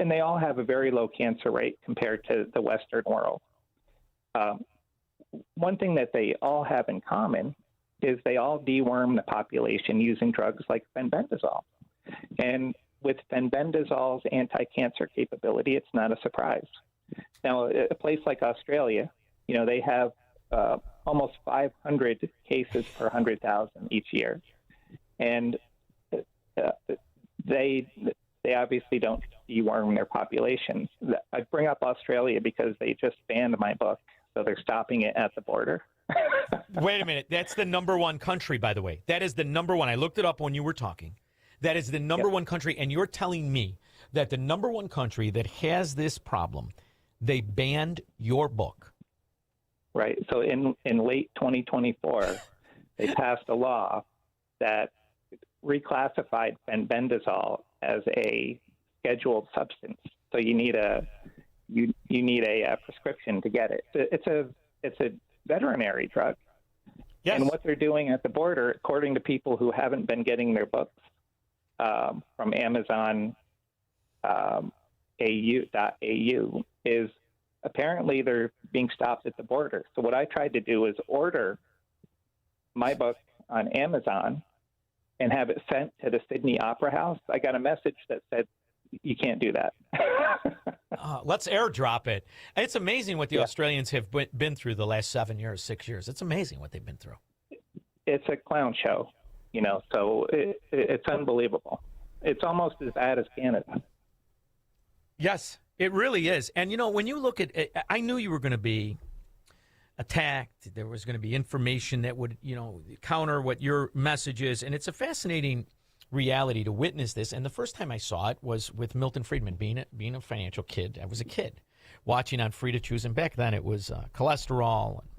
they all have a very low cancer rate compared to the Western world. One thing that they all have in common is they all deworm the population using drugs like fenbendazole. And with fenbendazole's anti-cancer capability, it's not a surprise. Now, a place like Australia, they have almost 500 cases per 100,000 each year. And they obviously don't deworm their populations. I bring up Australia because they just banned my book, so they're stopping it at the border. Wait a minute. That's the number 1 country, by the way. That is the number 1. I looked it up when you were talking. That is the number 1 country, and you're telling me that the number 1 country that has this problem, they banned your book. Right. So in late 2024, they passed a law that reclassified fenbendazole as a scheduled substance. So you need a prescription to get it. It's a veterinary drug. Yes. And what they're doing at the border, according to people who haven't been getting their books from Amazon AU.AU, is apparently they're being stopped at the border. So what I tried to do is order my book on Amazon and have it sent to the Sydney Opera House. I got a message that said, you can't do that. Let's airdrop it. It's amazing what the Australians have been through the last 6 years. It's amazing what they've been through. It's a clown show, so it's unbelievable. It's almost as bad as Canada. Yes, it really is. And, when you look at it, I knew you were going to be attacked. There was going to be information that would, counter what your message is. And it's a fascinating reality to witness this. And the first time I saw it was with Milton Friedman, being a financial kid. I was a kid watching on Free to Choose. And back then it was cholesterol, and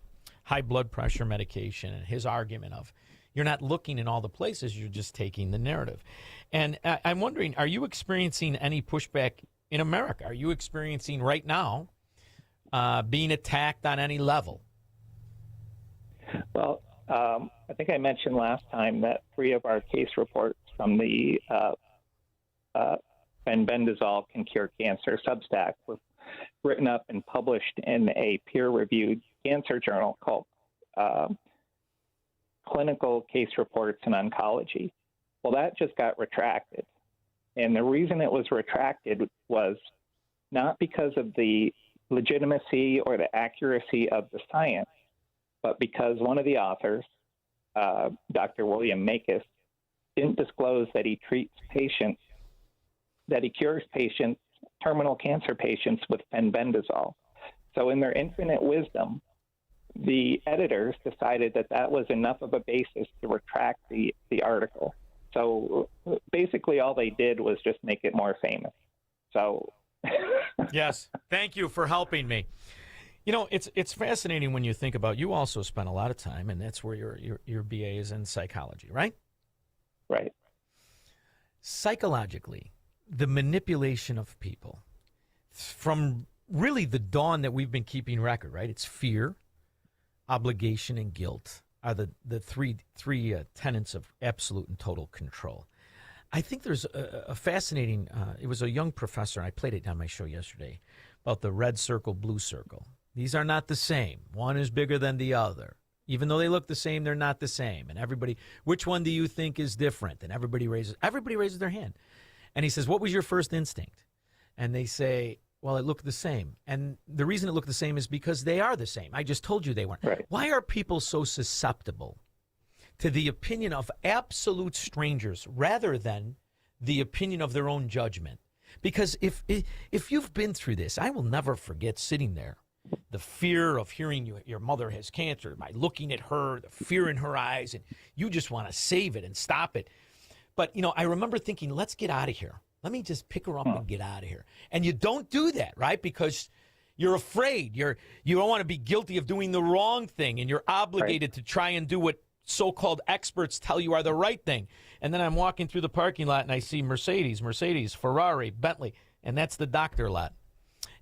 high blood pressure medication, and his argument of you're not looking in all the places, you're just taking the narrative. And I'm wondering, are you experiencing any pushback in America? Are you experiencing right now being attacked on any level? Well, I think I mentioned last time that 3 of our case reports from the fenbendazole can cure cancer Substack were written up and published in a peer-reviewed cancer journal called Clinical Case Reports in Oncology. Well, that just got retracted. And the reason it was retracted was not because of the legitimacy or the accuracy of the science, but because one of the authors, Dr. William Makis, didn't disclose that he cures patients, terminal cancer patients, with fenbendazole. So in their infinite wisdom, the editors decided that was enough of a basis to retract the article. So basically all they did was just make it more famous. So yes, thank you for helping me. It's fascinating when you think about, you also spent a lot of time, and that's where your BA is in psychology, right? Right. Psychologically, the manipulation of people from really the dawn that we've been keeping record, right? It's fear, obligation, and guilt are the three tenets of absolute and total control. I think there's a fascinating, it was a young professor, I played it on my show yesterday, about the red circle, blue circle. These are not the same. One is bigger than the other. Even though they look the same, they're not the same. And everybody, which one do you think is different? And everybody raises their hand. And he says, what was your first instinct? And they say, well, it looked the same. And the reason it looked the same is because they are the same. I just told you they weren't. Right. Why are people so susceptible to the opinion of absolute strangers rather than the opinion of their own judgment? Because if you've been through this, I will never forget sitting there. The fear of hearing your mother has cancer, by looking at her, the fear in her eyes, and you just want to save it and stop it. But, I remember thinking, let's get out of here. Let me just pick her up and get out of here. And you don't do that, right? Because you're afraid. You don't want to be guilty of doing the wrong thing, and you're obligated to try and do what so-called experts tell you are the right thing. And then I'm walking through the parking lot, and I see Mercedes, Ferrari, Bentley, and that's the doctor lot.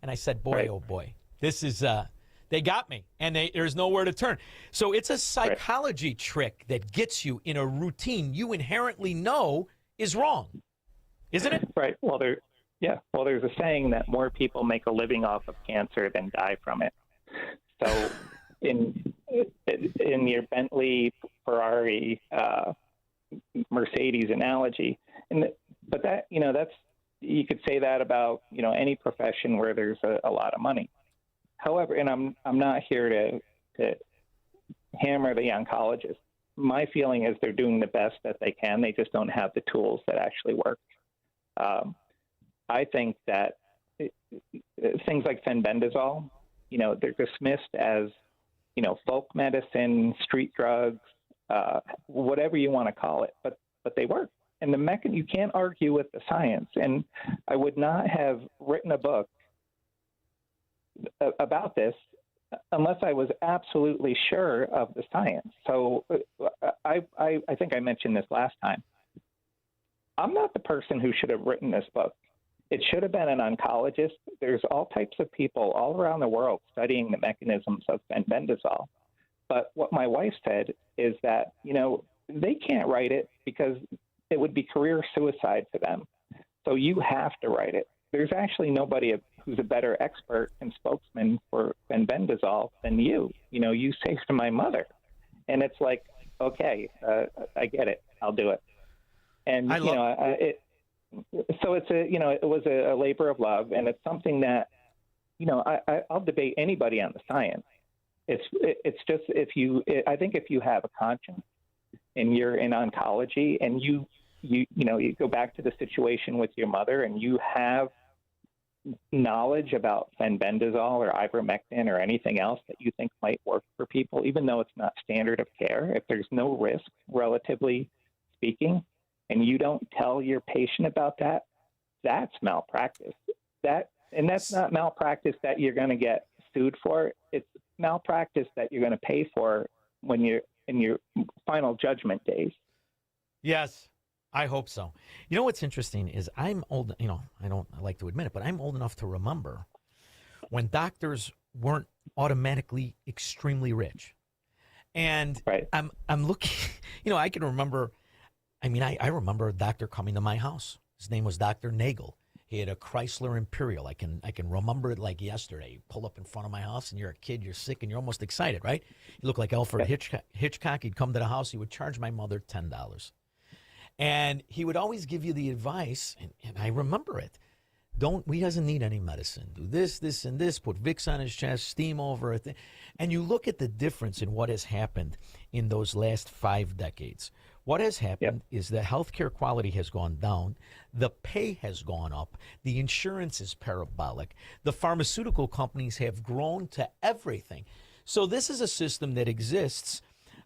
And I said, boy, oh, boy. This is, they got me, and there's nowhere to turn. So it's a psychology trick that gets you in a routine you inherently know is wrong, isn't it? Right. Well, there's a saying that more people make a living off of cancer than die from it. So in your Bentley, Ferrari, Mercedes analogy, but that, that's, you could say that about, any profession where there's a lot of money. However, and I'm not here to hammer the oncologists. My feeling is they're doing the best that they can. They just don't have the tools that actually work. I think that things like fenbendazole, they're dismissed as, folk medicine, street drugs, whatever you want to call it, but they work. And you can't argue with the science. And I would not have written a book about this unless I was absolutely sure of the science. So I think I mentioned this last time. I'm not the person who should have written this book. It should have been an oncologist. There's all types of people all around the world studying the mechanisms of fenbendazole. But what my wife said is that, they can't write it because it would be career suicide for them. So you have to write it. There's actually nobody who's a better expert and spokesman for fenbendazole than you. You saved my mother. And it's like, okay, I get it. I'll do it. And, so it's it was a labor of love, and it's something that, I'll debate anybody on the science. It's just I think if you have a conscience and you're in oncology and you go back to the situation with your mother and you have knowledge about fenbendazole or ivermectin or anything else that you think might work for people, even though it's not standard of care, if there's no risk, relatively speaking, and you don't tell your patient about that, that's malpractice. That's not malpractice that you're going to get sued for. It's malpractice that you're going to pay for when you're in your final judgment days. Yes, I hope so. What's interesting is I'm old, I don't like to admit it, but I'm old enough to remember when doctors weren't automatically extremely rich. And I'm looking, I can remember, I remember a doctor coming to my house. His name was Dr. Nagel. He had a Chrysler Imperial. I can remember it like yesterday. You pull up in front of my house and you're a kid, you're sick, and you're almost excited, right? You look like Alfred Hitchcock. He'd come to the house. He would charge my mother $10. And he would always give you the advice, and I remember it. He doesn't need any medicine. Do this, this, and this. Put Vicks on his chest, steam over it. And you look at the difference in what has happened in those last 5 decades. What has happened is the healthcare quality has gone down. The pay has gone up. The insurance is parabolic. The pharmaceutical companies have grown to everything. So this is a system that exists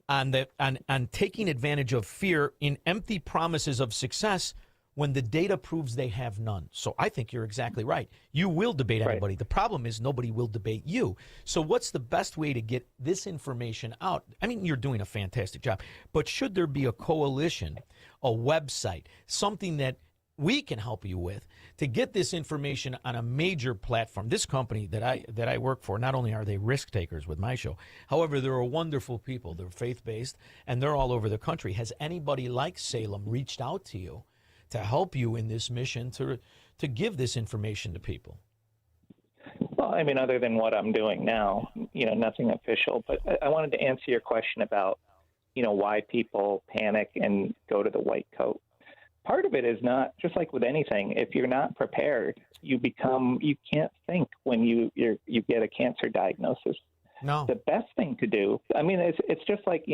on taking advantage of fear in empty promises of success when the data proves they have none. So I think you're exactly right. You will debate anybody. The problem is nobody will debate you. So what's the best way to get this information out? You're doing a fantastic job, but should there be a coalition, a website, something that we can help you with to get this information on a major platform? This company that I work for, not only are they risk takers with my show, however, they're wonderful people. They're faith-based, and they're all over the country. Has anybody like Salem reached out to you to help you in this mission to give this information to people? Well, I mean, other than what I'm doing now, nothing official. But I wanted to answer your question about, why people panic and go to the white coat. Part of it is not, just like with anything, if you're not prepared, you can't think when you get a cancer diagnosis. No. The best thing to do, I mean, it's just like,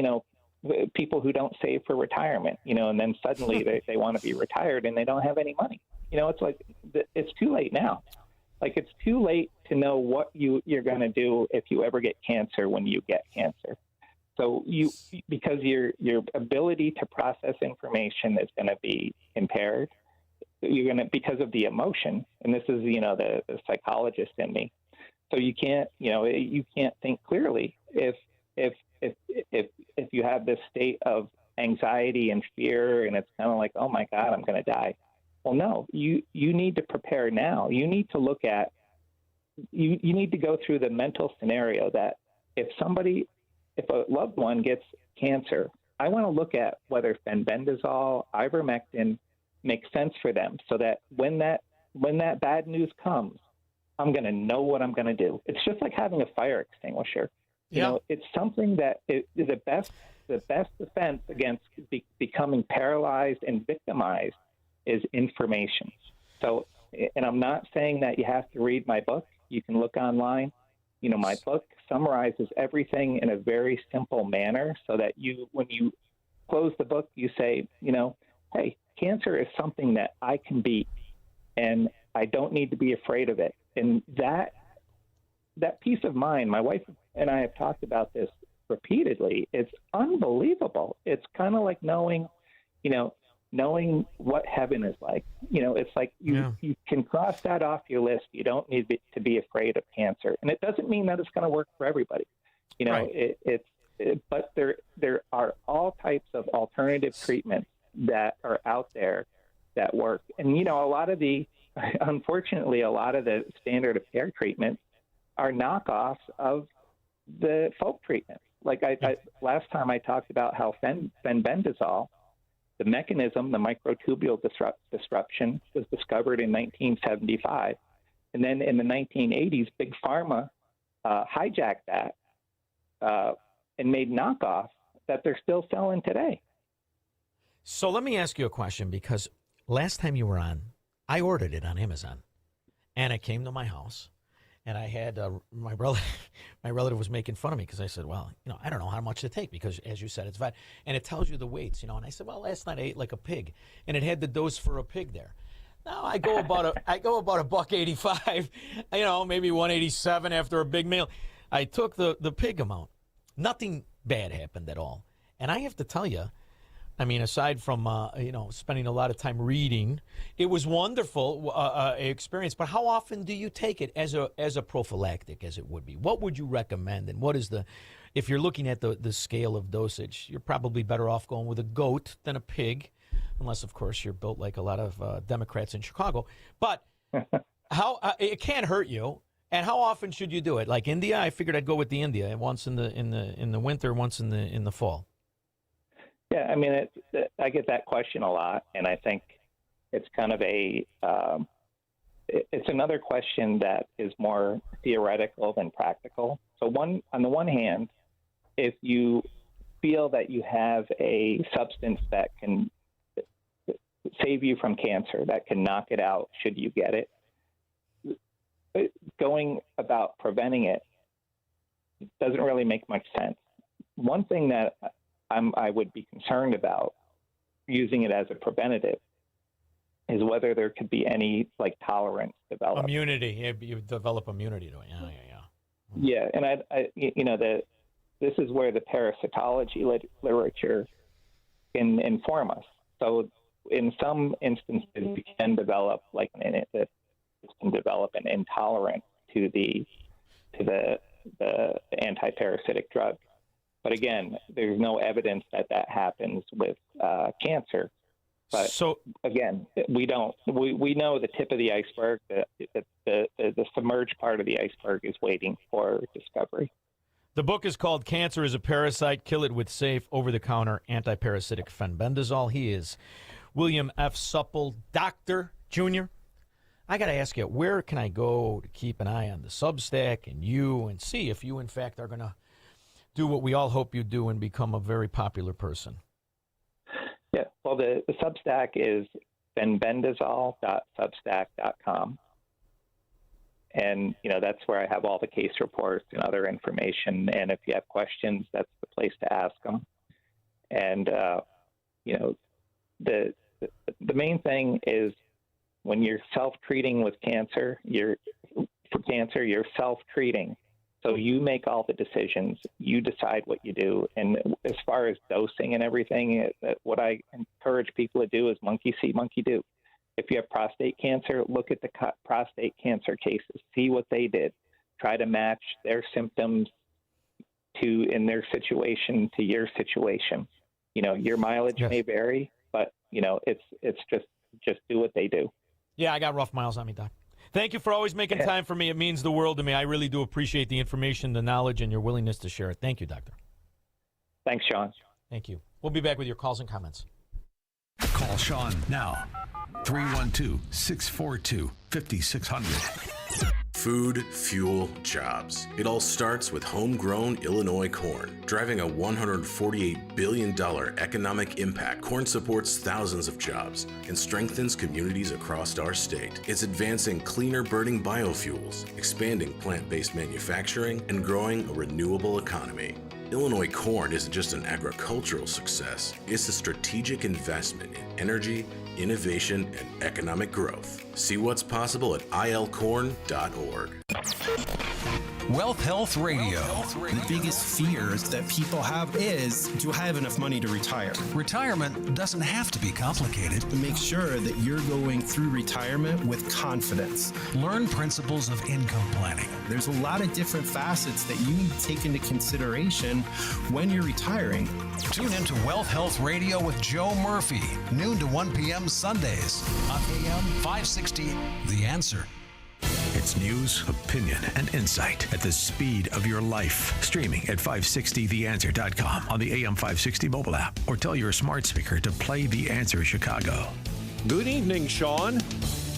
people who don't save for retirement, and then suddenly they want to be retired and they don't have any money. It's like, it's too late now. Like, it's too late to know what you're going to do if you ever get cancer when you get cancer. So because your ability to process information is going to be impaired, because of the emotion, and this is, the psychologist in me. So you can't think clearly if you have this state of anxiety and fear, and it's kind of like, oh my God, I'm going to die. Well, no, you need to prepare now. You need to look at, you need to go through the mental scenario that if a loved one gets cancer, I want to look at whether fenbendazole, ivermectin makes sense for them, so that when that bad news comes, I'm going to know what I'm going to do. It's just like having a fire extinguisher. It's something that is the best defense against becoming paralyzed and victimized is information. So, and I'm not saying that you have to read my book. You can look online. My book summarizes everything in a very simple manner, so that when you close the book, you say, hey, cancer is something that I can beat, and I don't need to be afraid of it. And that peace of mind, my wife and I have talked about this repeatedly. It's unbelievable. It's kind of like knowing what heaven is like. It's like you can cross that off your list. You don't need to be afraid of cancer. And it doesn't mean that it's going to work for everybody. Right. But there are all types of alternative treatments that are out there that work. And, unfortunately, a lot of the standard of care treatments are knockoffs of the folk treatments. Like last time I talked about how fenbendazole, the mechanism, the microtubule disruption, was discovered in 1975. And then in the 1980s, Big Pharma hijacked that and made knockoffs that they're still selling today. So let me ask you a question, because last time you were on, I ordered it on Amazon, and it came to my house. And I had my relative was making fun of me because I said, well, I don't know how much to take because, as you said, it's fat. And it tells you the weights, And I said, well, last night I ate like a pig, and it had the dose for a pig there. Now I go about $1.85, maybe 187 after a big meal. I took the pig amount. Nothing bad happened at all. And I have to tell you, I mean, aside from spending a lot of time reading, it was wonderful experience. But how often do you take it as a prophylactic, as it would be? What would you recommend? And what is if you're looking at the scale of dosage, you're probably better off going with a goat than a pig, unless of course you're built like a lot of Democrats in Chicago. But how it can't hurt you. And how often should you do it? Like India, I figured I'd go with the India once in the winter, once in the fall. Yeah, I mean, I get that question a lot, and I think it's kind of it's another question that is more theoretical than practical. So on the one hand, if you feel that you have a substance that can save you from cancer, that can knock it out should you get it, going about preventing it doesn't really make much sense. One thing that I would be concerned about using it as a preventative is whether there could be any tolerance developed. Immunity, you develop immunity to it. Yeah, and this is where the parasitology literature can inform us. So in some instances, you can develop an intolerance to the anti-parasitic drug. But again, there's no evidence that happens with cancer. But again, we know the tip of the iceberg. The submerged part of the iceberg is waiting for discovery. The book is called "Cancer is a Parasite: Kill It with Safe, Over-the-Counter Anti-Parasitic Fenbendazole." He is William F. Supple, Dr. Jr. I got to ask you, where can I go to keep an eye on the Substack and you and see if you, in fact, are going to do what we all hope you do and become a very popular person? Yeah, well, the Substack is benbendazole.substack.com. And, that's where I have all the case reports and other information. And if you have questions, that's the place to ask them. And, the main thing is when you're self-treating with cancer, you're self-treating. So you make all the decisions. You decide what you do. And as far as dosing and everything, what I encourage people to do is monkey see, monkey do. If you have prostate cancer, look at the prostate cancer cases. See what they did. Try to match their symptoms in their situation to your situation. Your mileage may vary, but it's just do what they do. Yeah, I got rough miles on me, Doc. Thank you for always making time for me. It means the world to me. I really do appreciate the information, the knowledge, and your willingness to share it. Thank you, Doctor. Thanks, Shaun. Thank you. We'll be back with your calls and comments. Call Shaun now. 312-642-5600. Food, fuel, jobs. It all starts with homegrown Illinois corn. Driving a $148 billion economic impact, corn supports thousands of jobs and strengthens communities across our state. It's advancing cleaner burning biofuels, expanding plant-based manufacturing, and growing a renewable economy. Illinois corn isn't just an agricultural success, it's a strategic investment in energy, innovation, and economic growth. See what's possible at ilcorn.org. Wealth Health Radio. The biggest fears that people have is, do I have enough money to retire? Retirement doesn't have to be complicated. To make sure that you're going through retirement with confidence. Learn principles of income planning. There's a lot of different facets that you need to take into consideration when you're retiring. Tune into Wealth Health Radio with Joe Murphy, noon to 1 p.m. Sundays on AM 560, The Answer. It's news, opinion, and insight at the speed of your life. Streaming at 560theanswer.com on the AM 560 mobile app, or tell your smart speaker to play The Answer Chicago. Good evening, Shaun.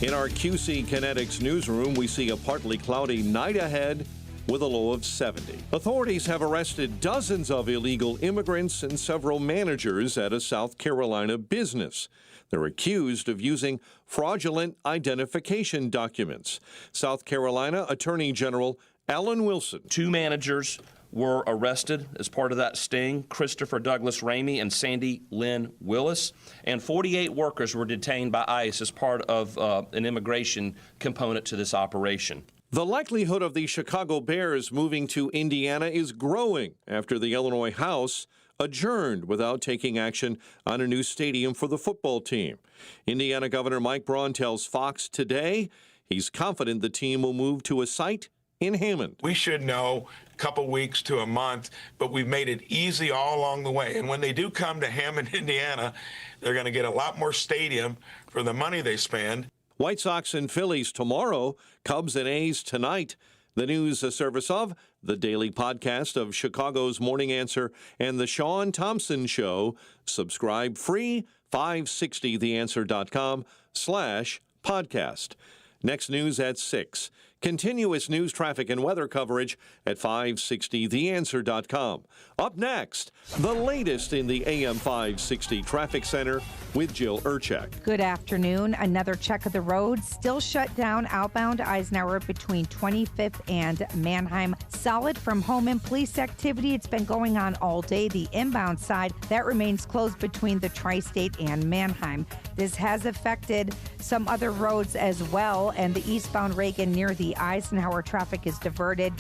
In our QC Kinetics newsroom, we see a partly cloudy night ahead with a low of 70. Authorities have arrested dozens of illegal immigrants and several managers at a South Carolina business. They're accused of using fraudulent identification documents. South Carolina Attorney General Alan Wilson. 2 managers were arrested as part of that sting, Christopher Douglas Ramey and Sandy Lynn Willis, and 48 workers were detained by ICE as part of an immigration component to this operation. The likelihood of the Chicago Bears moving to Indiana is growing after the Illinois House adjourned without taking action on a new stadium for the football team. Indiana Governor Mike Braun tells Fox today he's confident the team will move to a site in Hammond. We should know a couple weeks to a month, but we've made it easy all along the way. And when they do come to Hammond, Indiana, they're going to get a lot more stadium for the money they spend. White Sox and Phillies tomorrow, Cubs and A's tonight. The news, a service of the daily podcast of Chicago's Morning Answer and the Shaun Thompson Show. Subscribe free, 560theanswer.com/podcast. Next news at 6. Continuous news, traffic, and weather coverage at 560theanswer.com. Up next, the latest in the AM 560 Traffic Center with Jill Urchek. Good afternoon. Another check of the roads. Still shut down outbound Eisenhower between 25th and Mannheim. Solid from home and police activity. It's been going on all day. The inbound side, that remains closed between the Tri-State and Mannheim. This has affected some other roads as well, and the eastbound Reagan near the Eisenhower traffic is diverted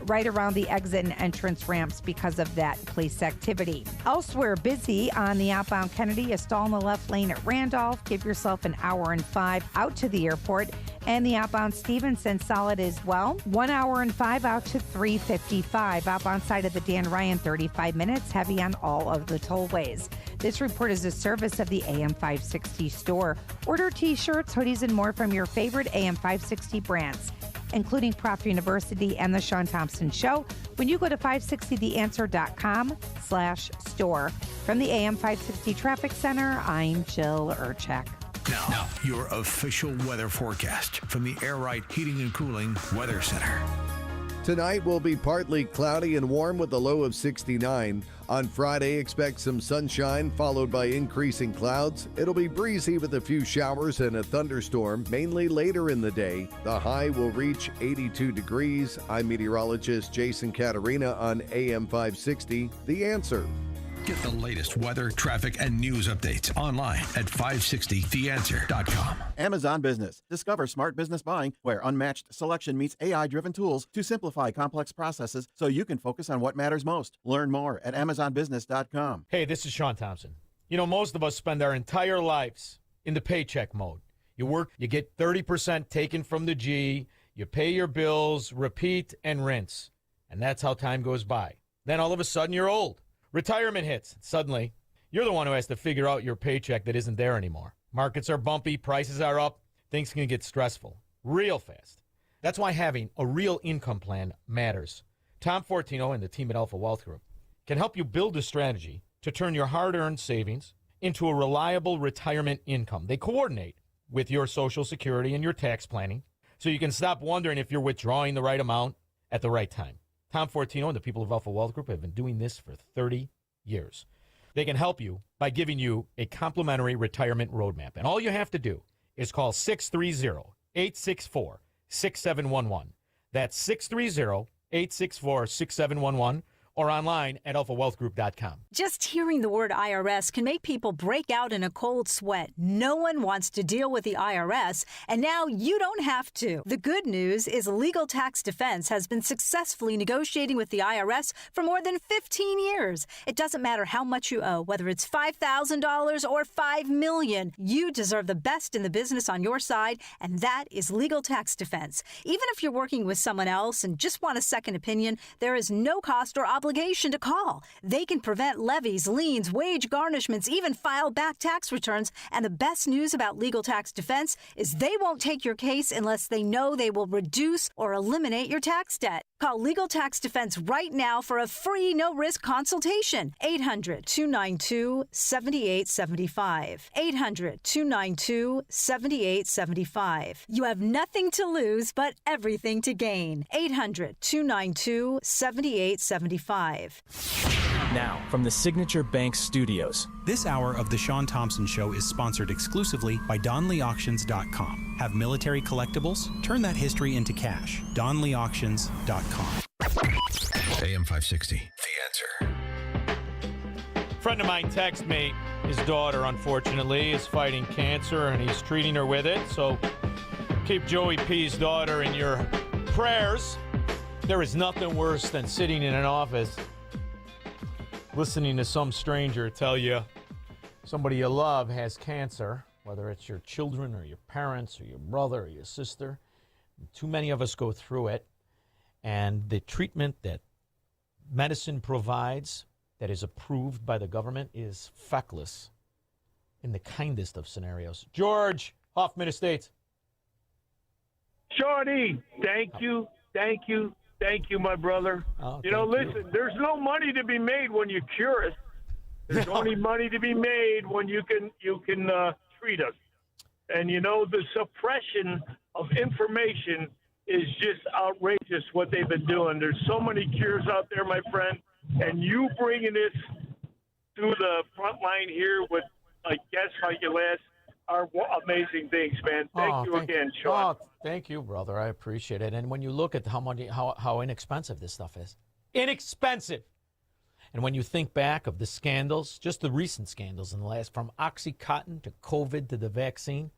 right around the exit and entrance ramps because of that police activity. Elsewhere, busy on the outbound Kennedy, a stall in the left lane at Randolph. Give yourself an hour and 5 out to the airport. And the outbound Stevenson, solid as well. 1 hour and 5 out to 355. Outbound side of the Dan Ryan, 35 minutes. Heavy on all of the tollways. This report is a service of the AM 560 store. Order t-shirts, hoodies, and more from your favorite AM 560 brands. including Proctor University and The Shaun Thompson Show, when you go to 560theanswer.com/store. From the AM 560 Traffic Center, I'm Jill Urchek. Now, your official weather forecast from the Air Right Heating and Cooling Weather Center. Tonight will be partly cloudy and warm with a low of 69. On Friday, expect some sunshine followed by increasing clouds. It'll be breezy with a few showers and a thunderstorm, mainly later in the day. The high will reach 82 degrees. I'm meteorologist Jason Caterina on AM 560, The Answer. Get the latest weather, traffic, and news updates online at 560theanswer.com. Amazon Business. Discover smart business buying where unmatched selection meets AI-driven tools to simplify complex processes so you can focus on what matters most. Learn more at amazonbusiness.com. Hey, this is Shaun Thompson. You know, most of us spend our entire lives in the paycheck mode. You work, you get 30% taken from the G, you pay your bills, repeat and rinse. And that's how time goes by. Then all of a sudden you're old. Retirement hits. Suddenly, you're the one who has to figure out your paycheck that isn't there anymore. Markets are bumpy, prices are up, things can get stressful real fast. That's why having a real income plan matters. Tom Fortino and the team at Alpha Wealth Group can help you build a strategy to turn your hard-earned savings into a reliable retirement income. They coordinate with your Social Security and your tax planning so you can stop wondering if you're withdrawing the right amount at the right time. Tom Fortino and the people of Alpha Wealth Group have been doing this for 30 years. They can help you by giving you a complimentary retirement roadmap. And all you have to do is call 630-864-6711. That's 630-864-6711 or online at alphawealthgroup.com. Just hearing the word IRS can make people break out in a cold sweat. No one wants to deal with the IRS, and now you don't have to. The good news is Legal Tax Defense has been successfully negotiating with the IRS for more than 15 years. It doesn't matter how much you owe, whether it's $5,000 or $5 million. You deserve the best in the business on your side, and that is Legal Tax Defense. Even if you're working with someone else and just want a second opinion, there is no cost or obligation to call. They can prevent levies, liens, wage garnishments, even file back tax returns. And the best news about Legal Tax Defense is they won't take your case unless they know they will reduce or eliminate your tax debt. Call Legal Tax Defense right now for a free no-risk consultation. 800-292-7875. 800-292-7875. You have nothing to lose but everything to gain. 800-292-7875. Now, from the Signature Bank Studios. This hour of The Shaun Thompson Show is sponsored exclusively by DonleyAuctions.com. Have military collectibles? Turn that history into cash. DonleyAuctions.com. AM 560, The Answer. A friend of mine texted me. His daughter, unfortunately, is fighting cancer, and he's treating her with it. So keep Joey P's daughter in your prayers. There is nothing worse than sitting in an office listening to some stranger tell you somebody you love has cancer, whether it's your children or your parents or your brother or your sister. Too many of us go through it, and the treatment that medicine provides that is approved by the government is feckless in the kindest of scenarios. George, Hoffman Estates. Shorty, thank you, my brother. Oh, listen, there's no money to be made when you cure us. There's only money to be made when you can treat us. And, the suppression of information is just outrageous what they've been doing. There's so many cures out there, my friend, and you bringing this to the front line here with guests like your last are amazing things, man. Thank you again, Shaun. Oh, thank you, brother. I appreciate it. And when you look at how inexpensive this stuff is, inexpensive. And when you think back of the scandals, just the recent scandals in the last, from OxyContin to COVID to the vaccine,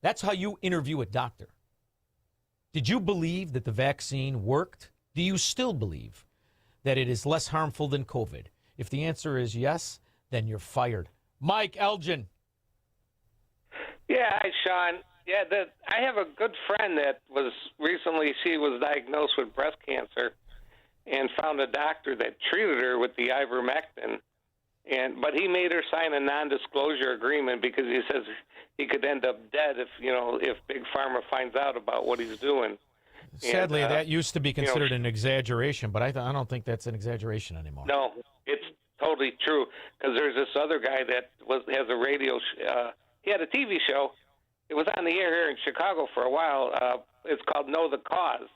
that's how you interview a doctor. Did you believe that the vaccine worked? Do you still believe that it is less harmful than COVID? If the answer is yes, then you're fired. Mike Elgin. Yeah, hi, Shaun. Yeah, I have a good friend that was diagnosed with breast cancer and found a doctor that treated her with the ivermectin. But he made her sign a non-disclosure agreement because he says he could end up dead if Big Pharma finds out about what he's doing. Sadly, And, that used to be considered an exaggeration, but I don't think that's an exaggeration anymore. No, it's totally true. Because there's this other guy that has a radio. He had a TV show. It was on the air here in Chicago for a while. It's called Know the Cause,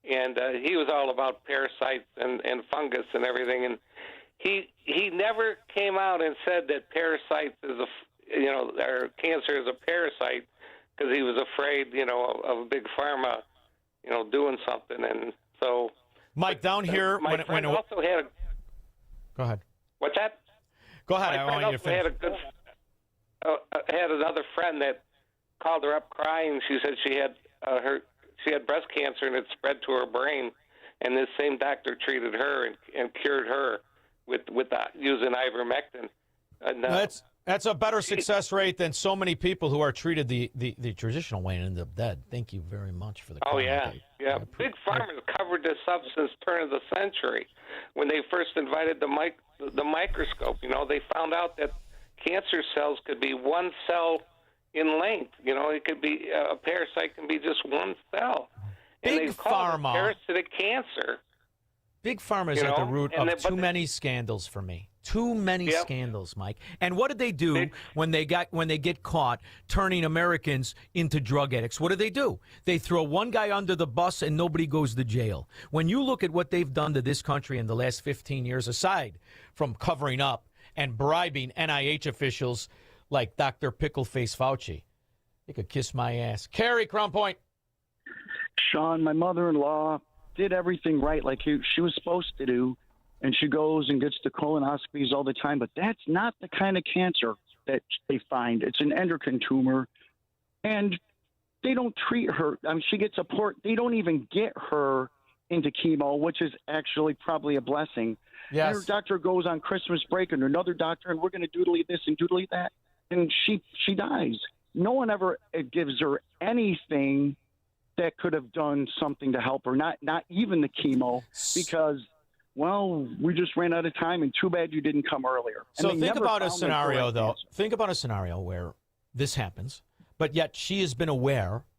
and he was all about parasites and fungus and everything. And he never came out and said that parasites is or cancer is a parasite, because he was afraid, of a big pharma, doing something. And so, Mike, down here, my friend also had. Go ahead. What's that? Go ahead. My I friend want you to also finish. had another friend that called her up crying. She said she had breast cancer and it spread to her brain, and this same doctor treated her and cured her with using ivermectin. And, That's a better success rate than so many people who are treated the traditional way and end up dead. Thank you very much for the comment. Yeah. Big Pharma covered this up since turn of the century. When they first invented the microscope, they found out that cancer cells could be one cell in length. It could be a parasite can be just one cell. And Big they call it Pharma. parasitic cancer. Big Pharma is at the root of too many scandals for me. Too many scandals, Mike. And what did they do when they get caught turning Americans into drug addicts? What do? They throw one guy under the bus and nobody goes to jail. When you look at what they've done to this country in the last 15 years, aside from covering up and bribing NIH officials like Dr. Pickleface Fauci, they could kiss my ass. Carrie, Crown Point. Shaun, my mother-in-law did everything right like she was supposed to do, and she goes and gets the colonoscopies all the time, but that's not the kind of cancer that they find. It's an endocrine tumor, and they don't treat her. I mean, she gets they don't even get her into chemo, which is actually probably a blessing. Yes. And her doctor goes on Christmas break, and another doctor, and we're going to doodly this and doodly that, and she dies. No one ever gives her anything that could have done something to help her, not even the chemo, because, well, we just ran out of time, and too bad you didn't come earlier. So think about a scenario, though. Think about a scenario where this happens, but yet she has been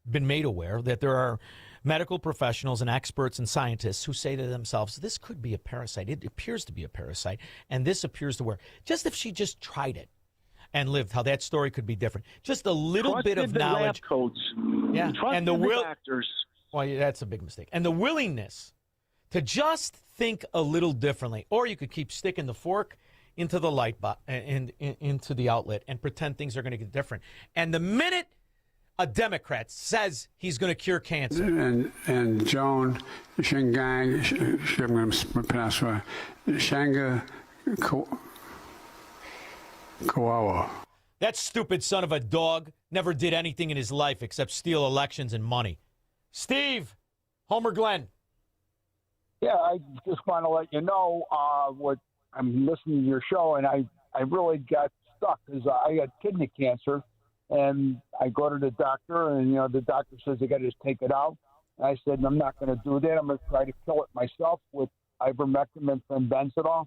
made aware that there are medical professionals and experts and scientists who say to themselves, this could be a parasite. It appears to be a parasite, and this appears to work. Just if she just tried it and lived, how that story could be different. Just a little bit of knowledge. Lab coats. Yeah, and the doctors. Well, yeah, that's a big mistake. And the willingness to just think a little differently, or you could keep sticking the fork into the light into the outlet and pretend things are going to get different. And the minute a Democrat says he's going to cure cancer, and Joan Shingang, I'm going to pronounce it, Shanga Kawawa. that stupid son of a dog never did anything in his life except steal elections and money. Steve, Homer Glenn. Yeah, I just want to let you know what I'm listening to your show, and I really got stuck because I had kidney cancer, and I go to the doctor, and the doctor says I got to just take it out. And I said I'm not going to do that. I'm going to try to kill it myself with ivermectin and fenbendazole,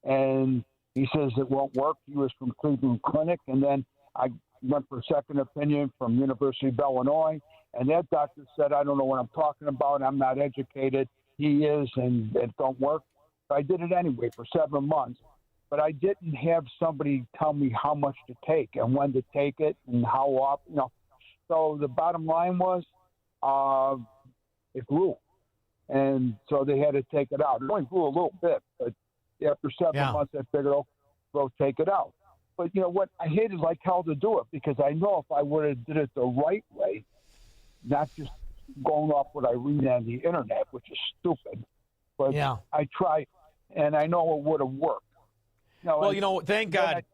and he says it won't work. He was from Cleveland Clinic, and then I went for a second opinion from University of Illinois, and that doctor said I don't know what I'm talking about. I'm not educated. He is, and it don't work. So I did it anyway for 7 months, but I didn't have somebody tell me how much to take and when to take it and how often. So the bottom line was, it grew, and so they had to take it out. It only grew a little bit, but after 7 months, I figured, oh, go take it out. But what? I hated like hell to do it because I know if I would have did it the right way, not just going off what I read on the internet, which is stupid. But I tried, and I know it would have worked. Thank God.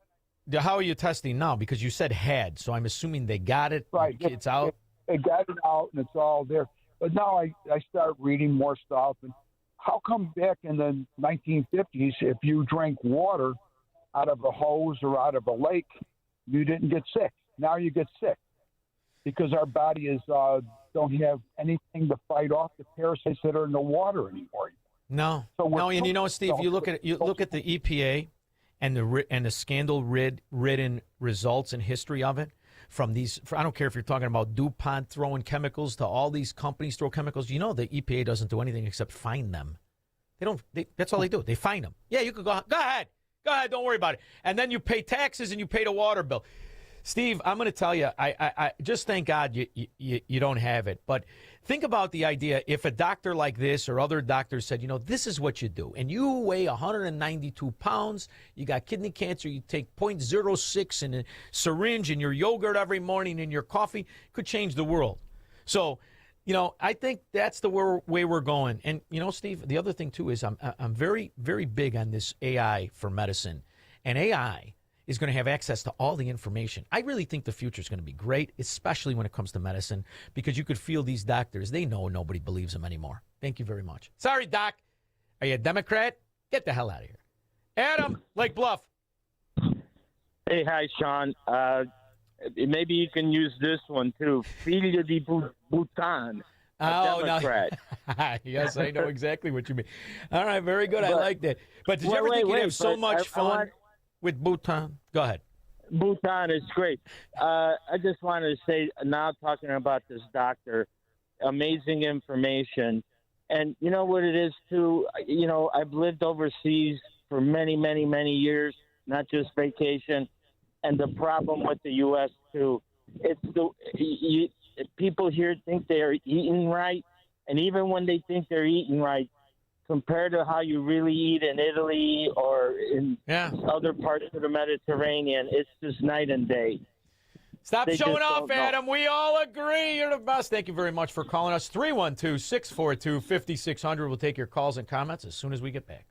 How are you testing now? Because you said had, so I'm assuming they got it. Right. It's out. They got it out, and it's all there. But now I start reading more stuff. And how come back in the 1950s, if you drank water out of a hose or out of a lake, you didn't get sick? Now you get sick because our body is don't have anything to fight off the parasites that are in the water anymore. No, and Steve, you look at the EPA and the scandal ridden results and history of it. from these. I don't care if you're talking about DuPont throwing chemicals to all these companies throw chemicals. You know, the EPA doesn't do anything except fine them. They don't. That's all they do. They fine them. Yeah, you could go ahead. Go ahead. Don't worry about it. And then you pay taxes and you pay the water bill. Steve, I'm going to tell you, I just thank God you don't have it. But think about the idea if a doctor like this or other doctors said, this is what you do. And you weigh 192 pounds. You got kidney cancer. You take 0.06 in a syringe in your yogurt every morning in your coffee. Could change the world. So, I think that's the way we're going. And, Steve, the other thing, too, is I'm very, very big on this AI for medicine. And AI is going to have access to all the information. I really think the future is going to be great, especially when it comes to medicine, because you could feel these doctors, they know nobody believes them anymore. Thank you very much. Sorry, Doc. Are you a Democrat? Get the hell out of here. Adam, Lake Bluff. Hey, hi, Shaun. Maybe you can use this one, too. Filho de Bhutan. Democrat. No. Yes, I know exactly what you mean. All right, very good. I like that. But did you ever think you'd have so much fun with Bhutan? Go ahead. Bhutan is great. I just wanted to say, now talking about this doctor, amazing information. And you know what it is, too? I've lived overseas for many, many, many years, not just vacation. And the problem with the U.S., too, it's people here think they are eating right. And even when they think they're eating right, compared to how you really eat in Italy or in other parts of the Mediterranean, it's just night and day. Stop showing off, Adam. We all agree you're the best. Thank you very much for calling us. 312-642-5600. We'll take your calls and comments as soon as we get back.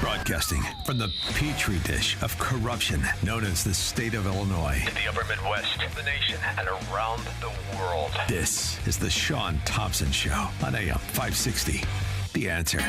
Broadcasting from the petri dish of corruption known as the state of Illinois. In the upper Midwest, the nation, and around the world. This is the Shaun Thompson Show on AM 560. The Answer.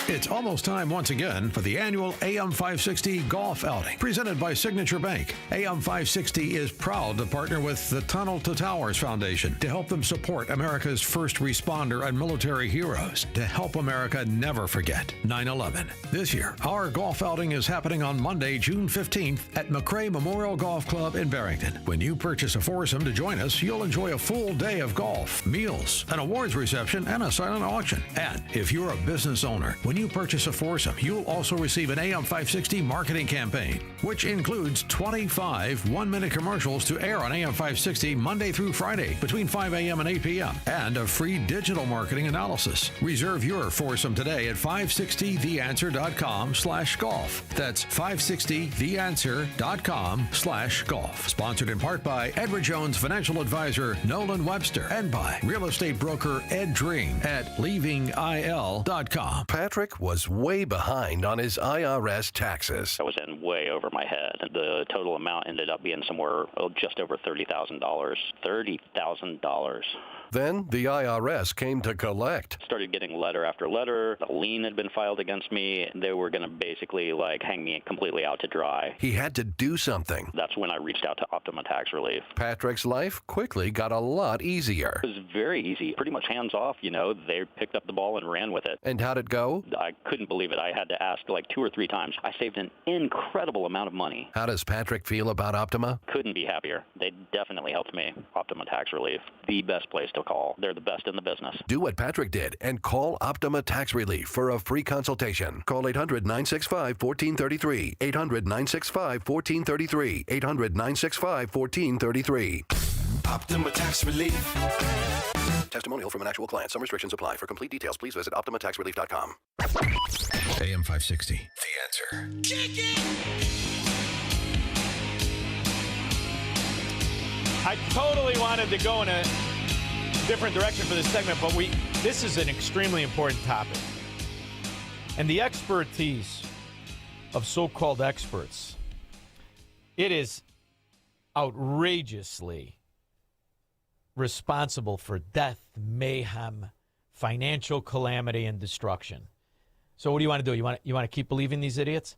It's almost time once again for the annual AM 560 Golf Outing, presented by Signature Bank. AM 560 is proud to partner with the Tunnel to Towers Foundation to help them support America's first responder and military heroes, to help America never forget 9/11. This year, our golf outing is happening on Monday, June 15th at McRae Memorial Golf Club in Barrington. When you purchase a foursome to join us, you'll enjoy a full day of golf, meals, an awards reception, and a silent auction. And if you're a business owner, when you purchase a foursome, you'll also receive an AM 560 marketing campaign, which includes 25 one-minute commercials to air on AM 560 Monday through Friday between 5 a.m. and 8 p.m. and a free digital marketing analysis. Reserve your foursome today at 560theanswer.com/golf. That's 560theanswer.com/golf. Sponsored in part by Edward Jones Financial Advisor Nolan Webster and by real estate broker Ed Dream at leavingil.com. Patrick was way behind on his IRS taxes. I was in way over my head. The total amount ended up being somewhere just over $30,000. $30,000. Then the IRS came to collect. Started getting letter after letter. A lien had been filed against me. They were going to basically hang me completely out to dry. He had to do something. That's when I reached out to Optima Tax Relief. Patrick's life quickly got a lot easier. It was very easy, pretty much hands off. They picked up the ball and ran with it. And how'd it go? I couldn't believe it. I had to ask 2 or 3 times. I saved an incredible amount of money. How does Patrick feel about Optima? Couldn't be happier. They definitely helped me. Optima Tax Relief, the best place to call. They're the best in the business. Do what Patrick did and call Optima Tax Relief for a free consultation. Call 800-965-1433. 800-965-1433. 800-965-1433. Optima Tax Relief. Testimonial from an actual client. Some restrictions apply. For complete details, please visit OptimaTaxRelief.com. AM 560. The Answer. I totally wanted to go in a different direction for this segment, but this is an extremely important topic. And the expertise of so-called experts, it is outrageously responsible for death, mayhem, financial calamity, and destruction. So what do you want to do? You want to keep believing these idiots?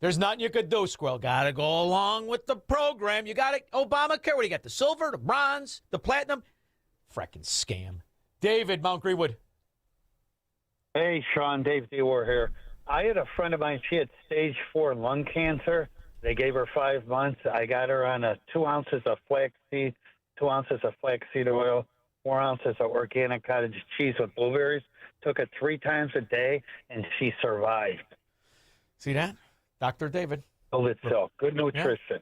There's nothing you could do, Squirrel. Got to go along with the program. You got it. Obamacare. What do you got? The silver, the bronze, the platinum? Frickin' scam. David, Mount Greenwood. Hey, Shaun, Dave Dewar here. I had a friend of mine, she had stage 4 lung cancer, They gave her 5 months. I got her on 2 ounces of flaxseed, 2 ounces of flaxseed oil, 4 ounces of organic cottage cheese with blueberries. Took it 3 times a day, and she survived. See that? Dr. David. Good nutrition.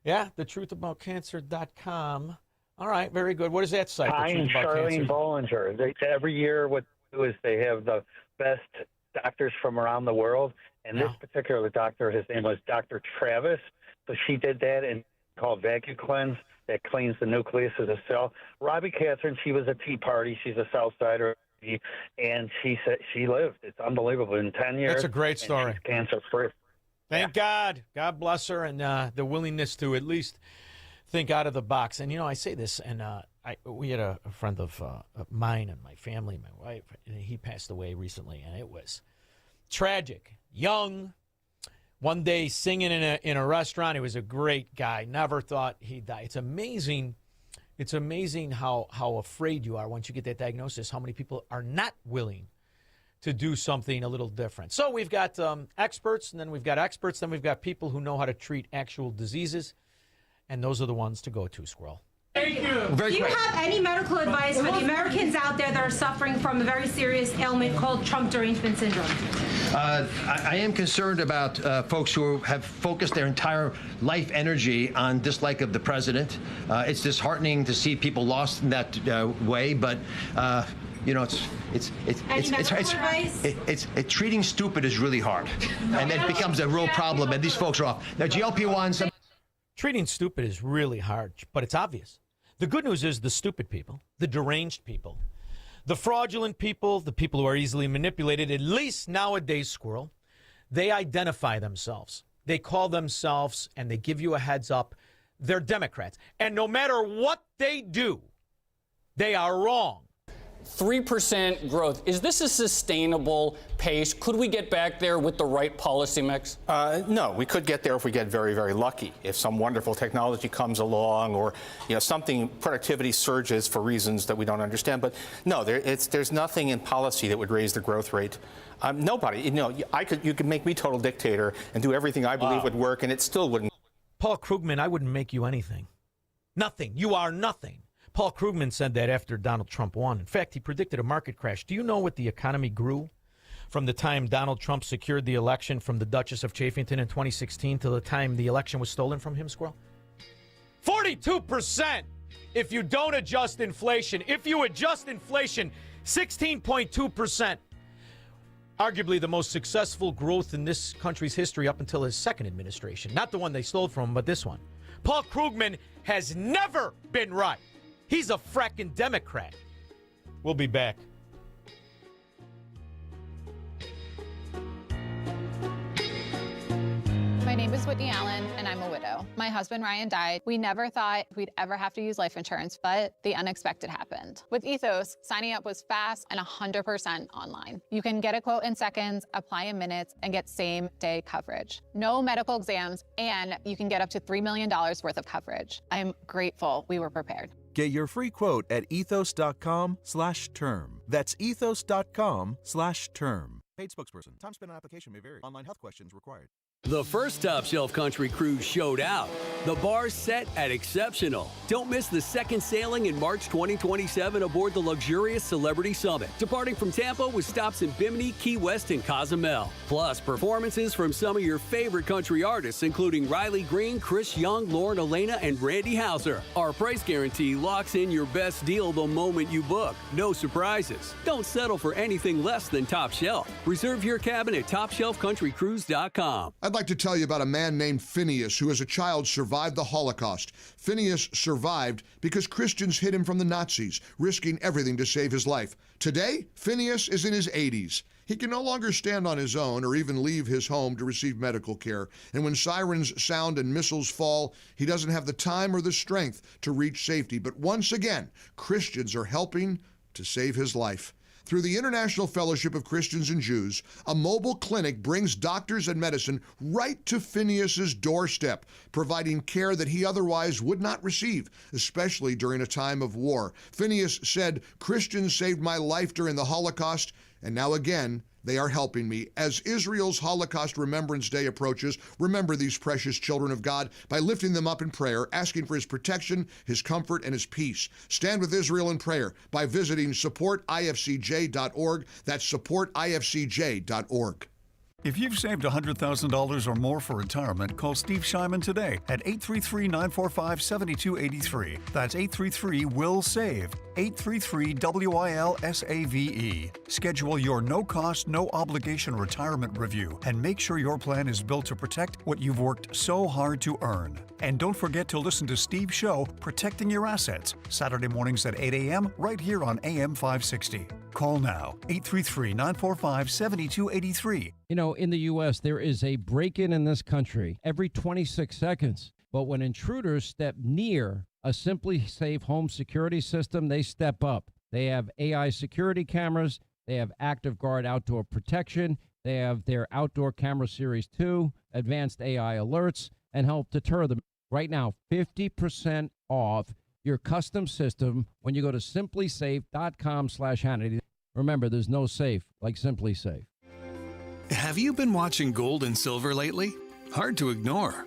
Yeah, thetruthaboutcancer.com. All right, very good. What is that site? Ty and Charlene Bollinger. Every year what they do is they have the best doctors from around the world. And this particular doctor, his name was Dr. Travis. So she did that and called Vacuum Cleanse that cleans the nucleus of the cell. Robbie Catherine, she was a Tea Party. She's a Southsider. And she said she lived. It's unbelievable. In 10 years. That's a great story. She's cancer-free. Thank God. God bless her and the willingness to at least think out of the box. And, I say this, and we had a friend of mine and my family, my wife, and he passed away recently, and it was tragic. Young, one day singing in a restaurant. He was a great guy. Never thought he'd die. It's amazing. It's amazing how afraid you are once you get that diagnosis, how many people are not willing to do something a little different. So we've got experts, and then we've got experts, then we've got people who know how to treat actual diseases, and those are the ones to go to, Squirrel. Thank you. Do you have any medical advice for the Americans out there that are suffering from a very serious ailment called Trump derangement syndrome? I am concerned about folks who have focused their entire life energy on dislike of the president. It's disheartening to see people lost in that way, but treating stupid is really hard, and it becomes a real problem. And these folks are off. Now, GLP-1s. Treating stupid is really hard, but it's obvious. The good news is the stupid people, the deranged people, the fraudulent people, the people who are easily manipulated, at least nowadays, Squirrel, they identify themselves. They call themselves, and they give you a heads up, they're Democrats. And no matter what they do, they are wrong. 3% growth. Is this a sustainable pace? Could we get back there with the right policy mix? No, we could get there if we get very, very lucky. If some wonderful technology comes along, or something, productivity surges for reasons that we don't understand. But no, there's nothing in policy that would raise the growth rate. Nobody. You could make me total dictator and do everything I believe would work, and it still wouldn't. Paul Krugman, I wouldn't make you anything. Nothing. You are nothing. Paul Krugman said that after Donald Trump won. In fact, he predicted a market crash. Do you know what the economy grew from the time Donald Trump secured the election from the Duchess of Chaffington in 2016 to the time the election was stolen from him, Squirrel? 42% if you don't adjust inflation. If you adjust inflation, 16.2%. Arguably the most successful growth in this country's history up until his second administration. Not the one they stole from him, but this one. Paul Krugman has never been right. He's a fracking Democrat. We'll be back. My name is Whitney Allen, and I'm a widow. My husband, Ryan, died. We never thought we'd ever have to use life insurance, but the unexpected happened. With Ethos, signing up was fast and 100% online. You can get a quote in seconds, apply in minutes, and get same-day coverage. No medical exams, and you can get up to $3 million worth of coverage. I'm grateful we were prepared. Get your free quote at ethos.com/term. That's ethos.com/term. Paid spokesperson. Time spent on application may vary. Online health questions required. The first Top Shelf Country Cruise showed out. The bar's set at exceptional. Don't miss the second sailing in March 2027 aboard the luxurious Celebrity Summit, departing from Tampa with stops in Bimini, Key West, and Cozumel. Plus, performances from some of your favorite country artists, including Riley Green, Chris Young, Lauren Elena, and Randy Houser. Our price guarantee locks in your best deal the moment you book. No surprises. Don't settle for anything less than Top Shelf. Reserve your cabin at TopShelfCountryCruise.com. I'd like to tell you about a man named Phineas who as a child survived the Holocaust. Phineas survived because Christians hid him from the Nazis, risking everything to save his life. Today, Phineas is in his 80s. He can no longer stand on his own or even leave his home to receive medical care. And when sirens sound and missiles fall, he doesn't have the time or the strength to reach safety. But once again, Christians are helping to save his life. Through the International Fellowship of Christians and Jews, a mobile clinic brings doctors and medicine right to Phineas's doorstep, providing care that he otherwise would not receive, especially during a time of war. Phineas said, "Christians saved my life during the Holocaust, and now again, They are helping me. As Israel's Holocaust Remembrance Day approaches, remember these precious children of God by lifting them up in prayer, asking for his protection, his comfort, and his peace. Stand with Israel in prayer by visiting supportifcj.org. That's supportifcj.org. If you've saved $100,000 or more for retirement, call Steve Shyman today at 833-945-7283. That's 833-WILL-SAVE, 833-WILSAVE. Schedule your no-cost, no-obligation retirement review and make sure your plan is built to protect what you've worked so hard to earn. And don't forget to listen to Steve's show, Protecting Your Assets, Saturday mornings at 8 a.m. right here on AM 560. Call now, 833-945-7283. You know, in the U.S., there is a break-in in this country every 26 seconds. But when intruders step near a Simply Safe home security system, they step up. They have AI security cameras. They have Active Guard outdoor protection. They have their Outdoor Camera Series 2, advanced AI alerts, and help deter them. Right now, 50% off your custom system when you go to simplysafe.com/Hannity. Remember, there's no safe like Simply Safe. Have you been watching gold and silver lately? Hard to ignore.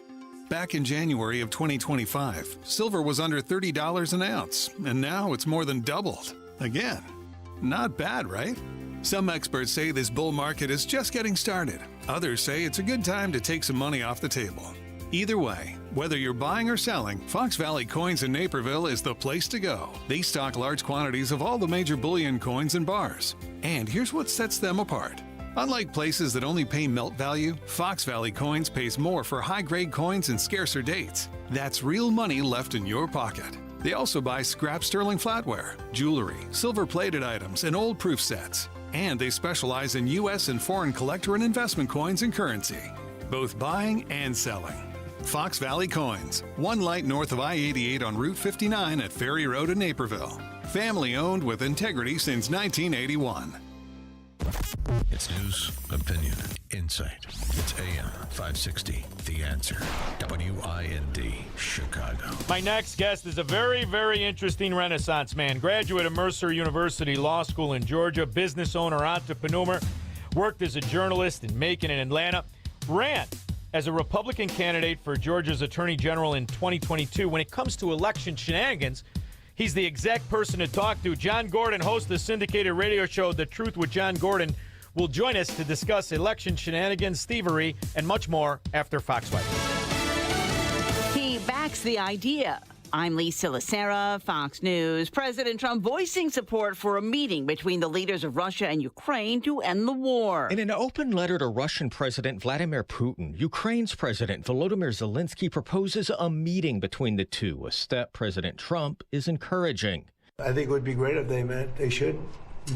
Back in January of 2025, silver was under $30 an ounce, and now it's more than doubled. Again, not bad, right? Some experts say this bull market is just getting started. Others say it's a good time to take some money off the table. Either way, whether you're buying or selling, Fox Valley Coins in Naperville is the place to go. They stock large quantities of all the major bullion coins and bars. And here's what sets them apart. Unlike places that only pay melt value, Fox Valley Coins pays more for high-grade coins and scarcer dates. That's real money left in your pocket. They also buy scrap sterling flatware, jewelry, silver-plated items, and old proof sets. And they specialize in U.S. and foreign collector and investment coins and currency, both buying and selling. Fox Valley Coins, one light north of I-88 on Route 59 at Ferry Road in Naperville. Family owned with integrity since 1981. It's news, opinion, insight. It's AM 560, The Answer. WIND, Chicago. My next guest is a very, very interesting Renaissance man. Graduate of Mercer University Law School in Georgia, business owner, entrepreneur, worked as a journalist in Macon and Atlanta, ran as a Republican candidate for Georgia's Attorney General in 2022. When it comes to election shenanigans, he's the exact person to talk to. John Gordon, host of the syndicated radio show The Truth with John Gordon, will join us to discuss election shenanigans, thievery, and much more after Fox White. He backs the idea. I'm Lisa Lacera, Fox News. President Trump voicing support for a meeting between the leaders of Russia and Ukraine to end the war. In an open letter to Russian President Vladimir Putin, Ukraine's President Volodymyr Zelensky proposes a meeting between the two, a step President Trump is encouraging. I think it would be great if they met. They should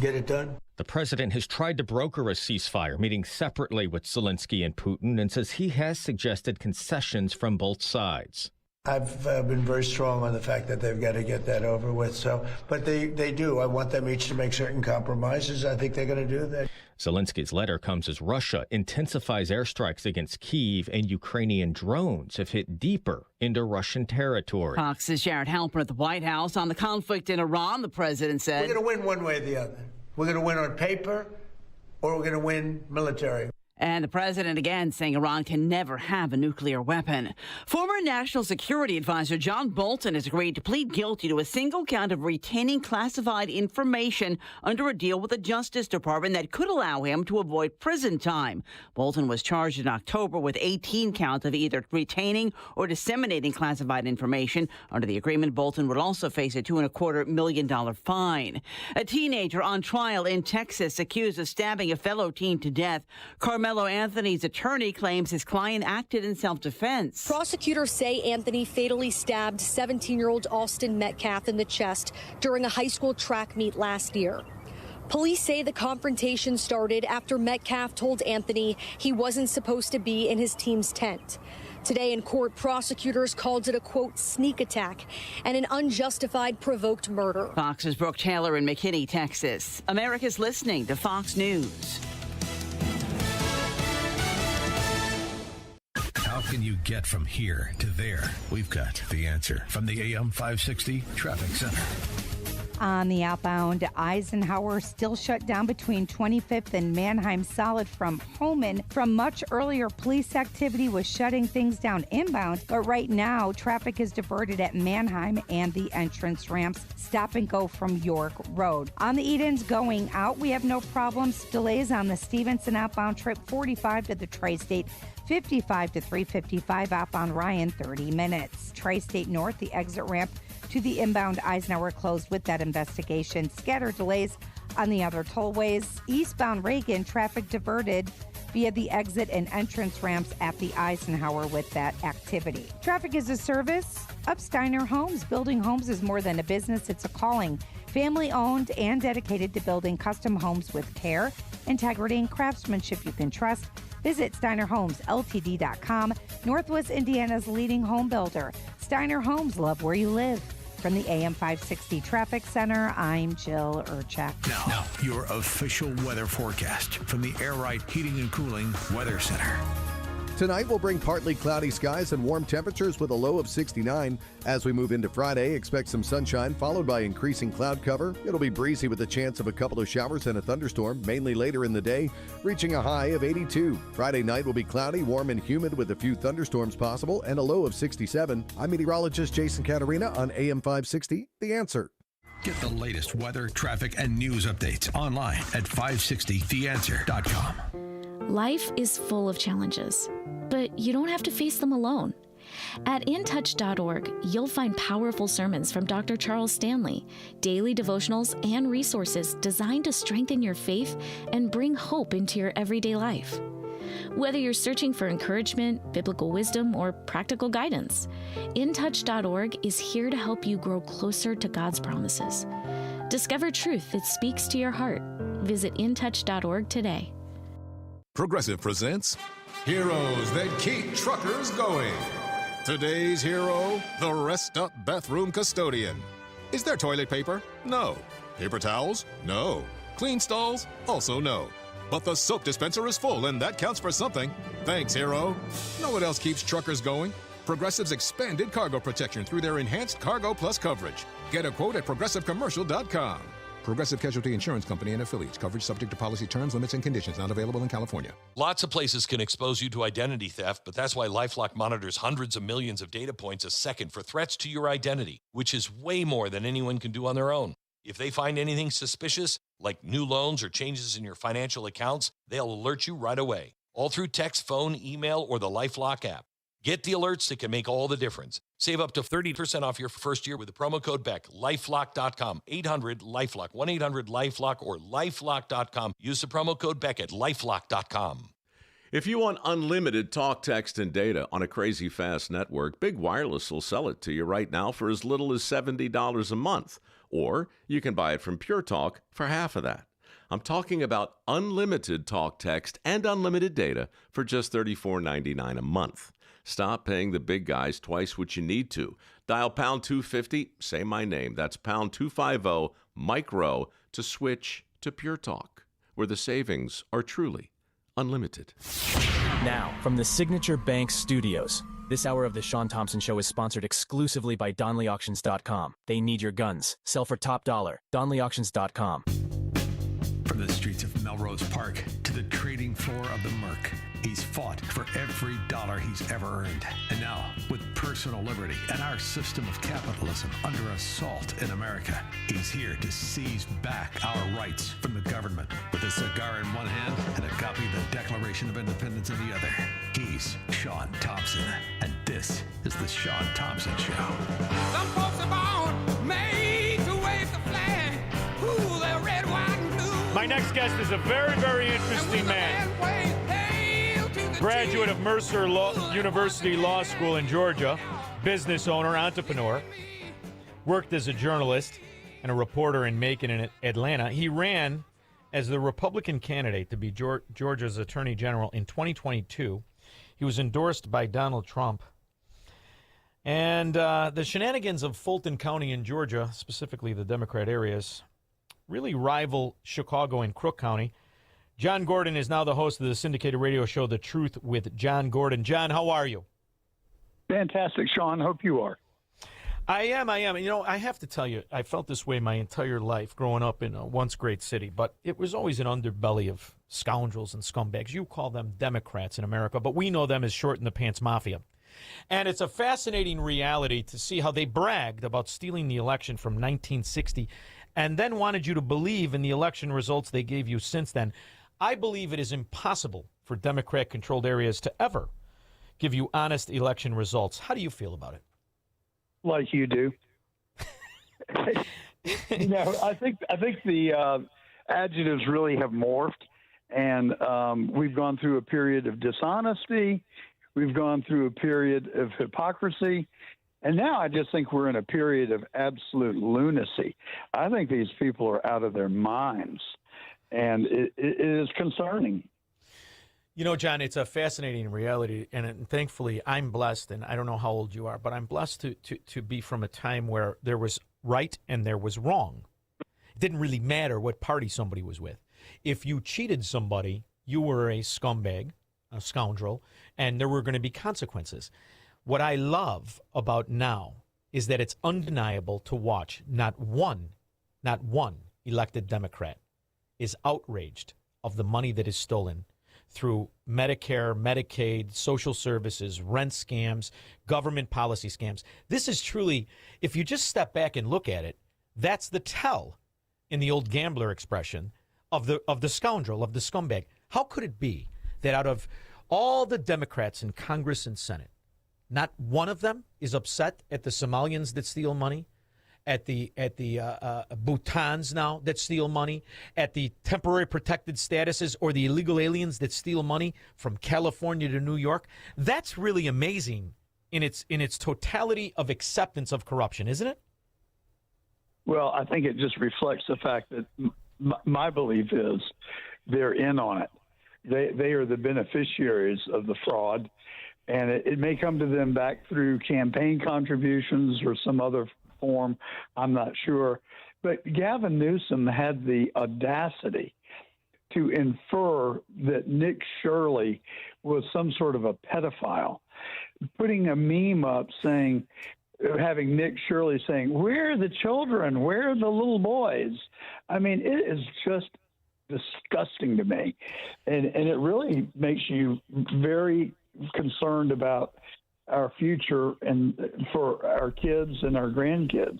get it done. The president has tried to broker a ceasefire, meeting separately with Zelensky and Putin, and says he has suggested concessions from both sides. I've been very strong on the fact that they've got to get that over with. But they do. I want them each to make certain compromises. I think they're going to do that. Zelensky's letter comes as Russia intensifies airstrikes against Kyiv, and Ukrainian drones have hit deeper into Russian territory. Fox's Jared Halpern at the White House on the conflict in Iran. The president said, "We're going to win one way or the other. We're going to win on paper, or we're going to win military." And the president again saying Iran can never have a nuclear weapon. Former National Security Advisor John Bolton has agreed to plead guilty to a single count of retaining classified information under a deal with the Justice Department that could allow him to avoid prison time. Bolton was charged in October with 18 counts of either retaining or disseminating classified information. Under the agreement, Bolton would also face a $2.25 million fine. A teenager on trial in Texas accused of stabbing a fellow teen to death. Carmelo Anthony's attorney claims his client acted in self-defense. Prosecutors say Anthony fatally stabbed 17-year-old Austin Metcalf in the chest during a high school track meet last year. Police say the confrontation started after Metcalf told Anthony he wasn't supposed to be in his team's tent. Today in court, prosecutors called it a, quote, sneak attack and an unjustified provoked murder. Fox's Brooke Taylor in McKinney, Texas. America's listening to Fox News. How can you get from here to there? We've got the answer from the AM 560 Traffic Center. On the outbound, Eisenhower still shut down between 25th and Mannheim solid from Homan. From much earlier, police activity was shutting things down inbound, but right now, traffic is diverted at Mannheim and the entrance ramps. Stop and go from York Road. On the Edens going out, we have no problems. Delays on the Stevenson outbound trip, 45 to the Tri-State, 55 to 355 outbound Ryan, 30 minutes. Tri-State North, the exit ramp to the inbound Eisenhower closed with that investigation. Scattered delays on the other tollways. Eastbound Reagan, traffic diverted via the exit and entrance ramps at the Eisenhower with that activity. Traffic is a service of Steiner Homes. Building homes is more than a business, it's a calling. Family owned and dedicated to building custom homes with care, integrity, and craftsmanship you can trust. Visit SteinerHomesLTD.com, Northwest Indiana's leading home builder. Steiner Homes, love where you live. From the AM 560 Traffic Center, I'm Jill Urchak. Now, your official weather forecast from the Air Right Heating and Cooling Weather Center. Tonight will bring partly cloudy skies and warm temperatures with a low of 69. As we move into Friday, expect some sunshine followed by increasing cloud cover. It'll be breezy with a chance of a couple of showers and a thunderstorm, mainly later in the day, reaching a high of 82. Friday night will be cloudy, warm, and humid with a few thunderstorms possible and a low of 67. I'm meteorologist Jason Caterina on AM 560, The Answer. Get the latest weather, traffic, and news updates online at 560theanswer.com. Life is full of challenges, but you don't have to face them alone. At intouch.org, you'll find powerful sermons from Dr. Charles Stanley, daily devotionals, and resources designed to strengthen your faith and bring hope into your everyday life. Whether you're searching for encouragement, biblical wisdom, or practical guidance, intouch.org is here to help you grow closer to God's promises. Discover truth that speaks to your heart. Visit intouch.org today. Progressive presents Heroes That Keep Truckers Going. Today's hero, the Rest Up Bathroom Custodian. Is there toilet paper? No. Paper towels? No. Clean stalls? Also no. But the soap dispenser is full, and that counts for something. Thanks, hero. Know what else keeps truckers going? Progressive's expanded cargo protection through their enhanced Cargo Plus coverage. Get a quote at progressivecommercial.com. Progressive Casualty Insurance Company and affiliates. Coverage subject to policy terms, limits, and conditions. Not available in California. Lots of places can expose you to identity theft, but that's why LifeLock monitors hundreds of millions of data points a second for threats to your identity, which is way more than anyone can do on their own. If they find anything suspicious, like new loans or changes in your financial accounts, they'll alert you right away, all through text, phone, email, or the LifeLock app. Get the alerts that can make all the difference. Save up to 30% off your first year with the promo code BECK. LifeLock.com, 800-LifeLock, 1-800-LifeLock, or LifeLock.com. Use the promo code BECK at LifeLock.com. If you want unlimited talk, text, and data on a crazy fast network, Big Wireless will sell it to you right now for as little as $70 a month. Or you can buy it from Pure Talk for half of that. I'm talking about unlimited talk, text, and unlimited data for just $34.99 a month. Stop paying the big guys twice what you need to. Dial pound 250, say my name. That's pound 250 micro to switch to Pure Talk, where the savings are truly unlimited. Now, from the Signature Bank Studios, this hour of the Shaun Thompson Show is sponsored exclusively by DonleyAuctions.com. They need your guns. Sell for top dollar. DonleyAuctions.com. From the streets of Melrose Park to the trading floor of the Merc, he's fought for every dollar he's ever earned. And now, with personal liberty and our system of capitalism under assault in America, he's here to seize back our rights from the government. With a cigar in one hand and a copy of the Declaration of Independence in the other, he's Shaun Thompson. And this is the Shaun Thompson Show. Some folks are born made to wave the flag. Ooh, they're red, white, and blue. My next guest is a very, very interesting man. Graduate of Mercer University Law School in Georgia, business owner, entrepreneur, worked as a journalist and a reporter in Macon and Atlanta. He ran as the Republican candidate to be Georgia's Attorney General in 2022. He was endorsed by Donald Trump. And the shenanigans of Fulton County in Georgia, specifically the Democrat areas, really rival Chicago and Crook County. John Gordon is now the host of the syndicated radio show, The Truth with John Gordon. John, how are you? Fantastic, Shaun. Hope you are. I am. You know, I have to tell you, I felt this way my entire life growing up in a once great city, but it was always an underbelly of scoundrels and scumbags. You call them Democrats in America, but we know them as short in the pants mafia. And it's a fascinating reality to see how they bragged about stealing the election from 1960 and then wanted you to believe in the election results they gave you since then. I believe it is impossible for Democrat-controlled areas to ever give you honest election results. How do you feel about it? Like you do. I think the adjectives really have morphed, and we've gone through a period of dishonesty. We've gone through a period of hypocrisy. And now I just think we're in a period of absolute lunacy. I think these people are out of their minds, and it is concerning. You know, John, it's a fascinating reality, and thankfully I'm blessed, and I don't know how old you are, but I'm blessed to be from a time where there was right and there was wrong. It didn't really matter what party somebody was with. If you cheated somebody, you were a scumbag, a scoundrel, and there were going to be consequences. What I love about now is that it's undeniable to watch not one elected Democrat is outraged of the money that is stolen through Medicare, Medicaid, social services, rent scams, government policy scams. This is truly, if you just step back and look at it, that's the tell, in the old gambler expression, of the scoundrel, of the scumbag. How could it be that out of all the Democrats in Congress and Senate, not one of them is upset at the Somalians that steal money, at the Bhutans now that steal money, at the temporary protected statuses or the illegal aliens that steal money from California to New York? That's really amazing in its totality of acceptance of corruption, isn't it? Well, I think it just reflects the fact that my belief is they're in on it. They are the beneficiaries of the fraud, and it may come to them back through campaign contributions or some other form. I'm not sure. But Gavin Newsom had the audacity to infer that Nick Shirley was some sort of a pedophile, putting a meme up saying, having Nick Shirley saying, "Where are the children? Where are the little boys?" I mean, it is just disgusting to me. And it really makes you very concerned about our future and for our kids and our grandkids.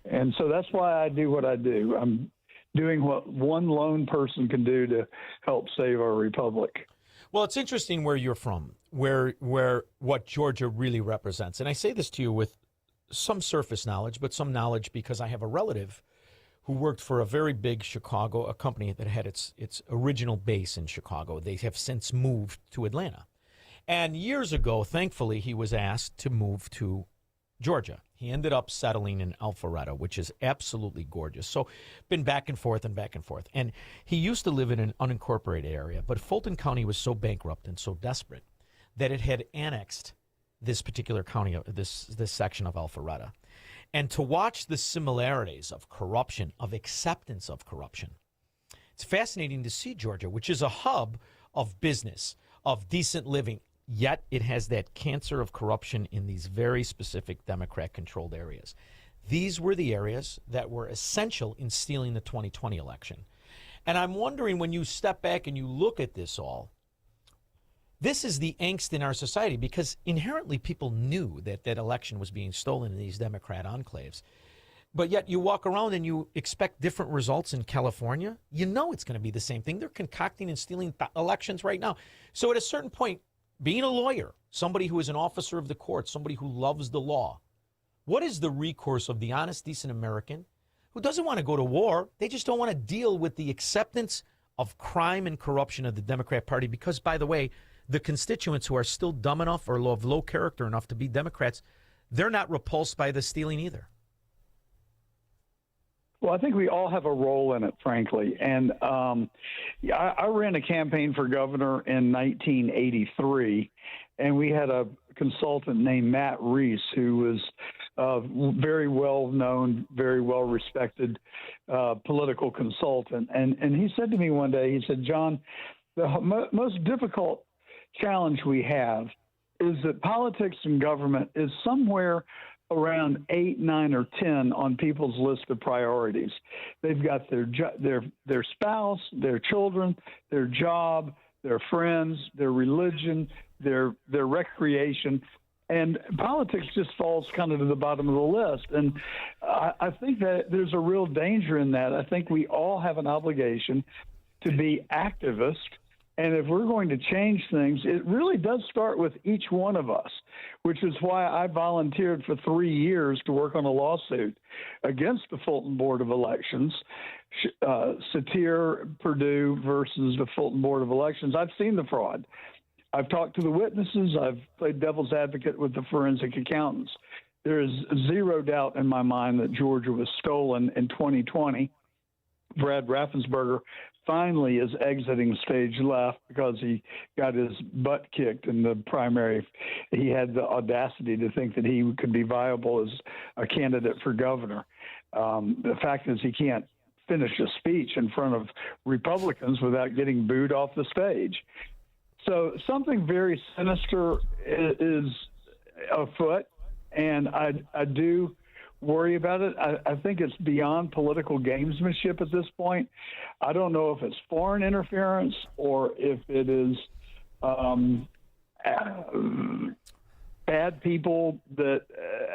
And so that's why I do what I do. I'm doing what one lone person can do to help save our republic. Well, it's interesting where you're from, where what Georgia really represents. And I say this to you with some surface knowledge, but some knowledge because I have a relative who worked for a very big Chicago, a company that had its original base in Chicago. They have since moved to Atlanta. And years ago, thankfully, he was asked to move to Georgia. He ended up settling in Alpharetta, which is absolutely gorgeous. So been back and forth and back and forth. And he used to live in an unincorporated area, but Fulton County was so bankrupt and so desperate that it had annexed this particular county, this section of Alpharetta. And to watch the similarities of corruption, of acceptance of corruption, it's fascinating to see Georgia, which is a hub of business, of decent living, yet it has that cancer of corruption in these very specific Democrat-controlled areas. These were the areas that were essential in stealing the 2020 election. And I'm wondering, when you step back and you look at this all, this is the angst in our society, because inherently people knew that that election was being stolen in these Democrat enclaves. But yet you walk around and you expect different results in California. You know it's going to be the same thing. They're concocting and stealing elections right now. So at a certain point, being a lawyer, somebody who is an officer of the court, somebody who loves the law, what is the recourse of the honest, decent American who doesn't want to go to war? They just don't want to deal with the acceptance of crime and corruption of the Democrat Party because, by the way, the constituents who are still dumb enough or of low character enough to be Democrats, they're not repulsed by the stealing either. Well, I think we all have a role in it, frankly. And I ran a campaign for governor in 1983, and we had a consultant named Matt Reese, who was very well-known, very well-respected political consultant. And he said to me one day, he said, "John, the most difficult challenge we have is that politics and government is somewhere around 8, 9, or 10 on people's list of priorities. They've got their spouse, their children, their job, their friends, their religion, their recreation, and politics just falls kind of to the bottom of the list. And I think that there's a real danger in that. I think we all have an obligation to be activists. And if we're going to change things, it really does start with each one of us, which is why I volunteered for 3 years to work on a lawsuit against the Fulton Board of Elections, Satir Purdue versus the Fulton Board of Elections. I've seen the fraud. I've talked to the witnesses. I've played devil's advocate with the forensic accountants. There is zero doubt in my mind that Georgia was stolen in 2020. Brad Raffensperger finally is exiting stage left because he got his butt kicked in the primary. He had the audacity to think that he could be viable as a candidate for governor. The fact is he can't finish a speech in front of Republicans without getting booed off the stage. So something very sinister is afoot, and I do worry about it. I think it's beyond political gamesmanship at this point. I don't know if it's foreign interference or if it is bad people that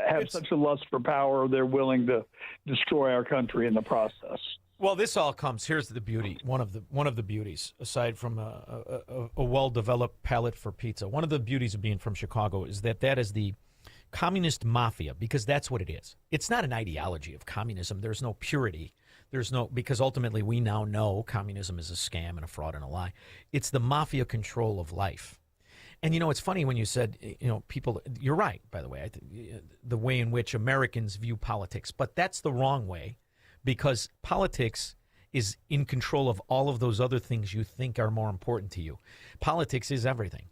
have such a lust for power, they're willing to destroy our country in the process. Well, this all comes. Here's the beauty. One of the beauties, aside from a well-developed palate for pizza, one of the beauties of being from Chicago is that is the communist mafia, because that's what it is. It's not an ideology of communism. There's no purity. Because ultimately we now know communism is a scam and a fraud and a lie. It's the mafia control of life. And, it's funny when you said, people, you're right, by the way, the way in which Americans view politics, but that's the wrong way. Because politics is in control of all of those other things you think are more important to you. Politics is everything.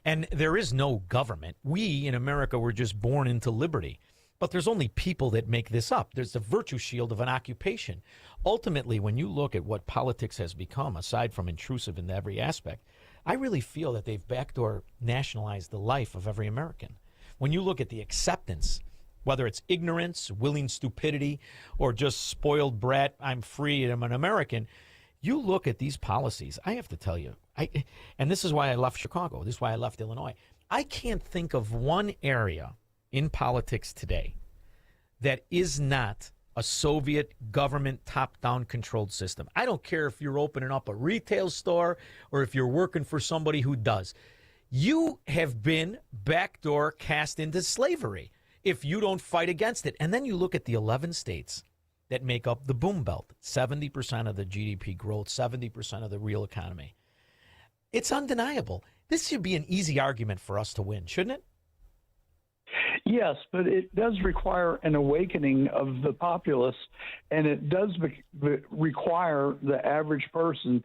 And there is no government. We in America were just born into liberty. But there's only people that make this up. There's the virtue shield of an occupation. Ultimately, when you look at what politics has become, aside from intrusive in every aspect, I really feel that they've backdoor nationalized the life of every American. When you look at the acceptance, whether it's ignorance, willing stupidity, or just spoiled brat, I'm free and I'm an American, you look at these policies, I have to tell you, and this is why I left Chicago, this is why I left Illinois, I can't think of one area in politics today that is not a Soviet government top-down controlled system. I don't care if you're opening up a retail store or if you're working for somebody who does. You have been backdoor cast into slavery if you don't fight against it. And then you look at the 11 states that make up the boom belt, 70% of the GDP growth, 70% of the real economy. It's undeniable. This should be an easy argument for us to win, shouldn't it? Yes, but it does require an awakening of the populace, and it does require the average person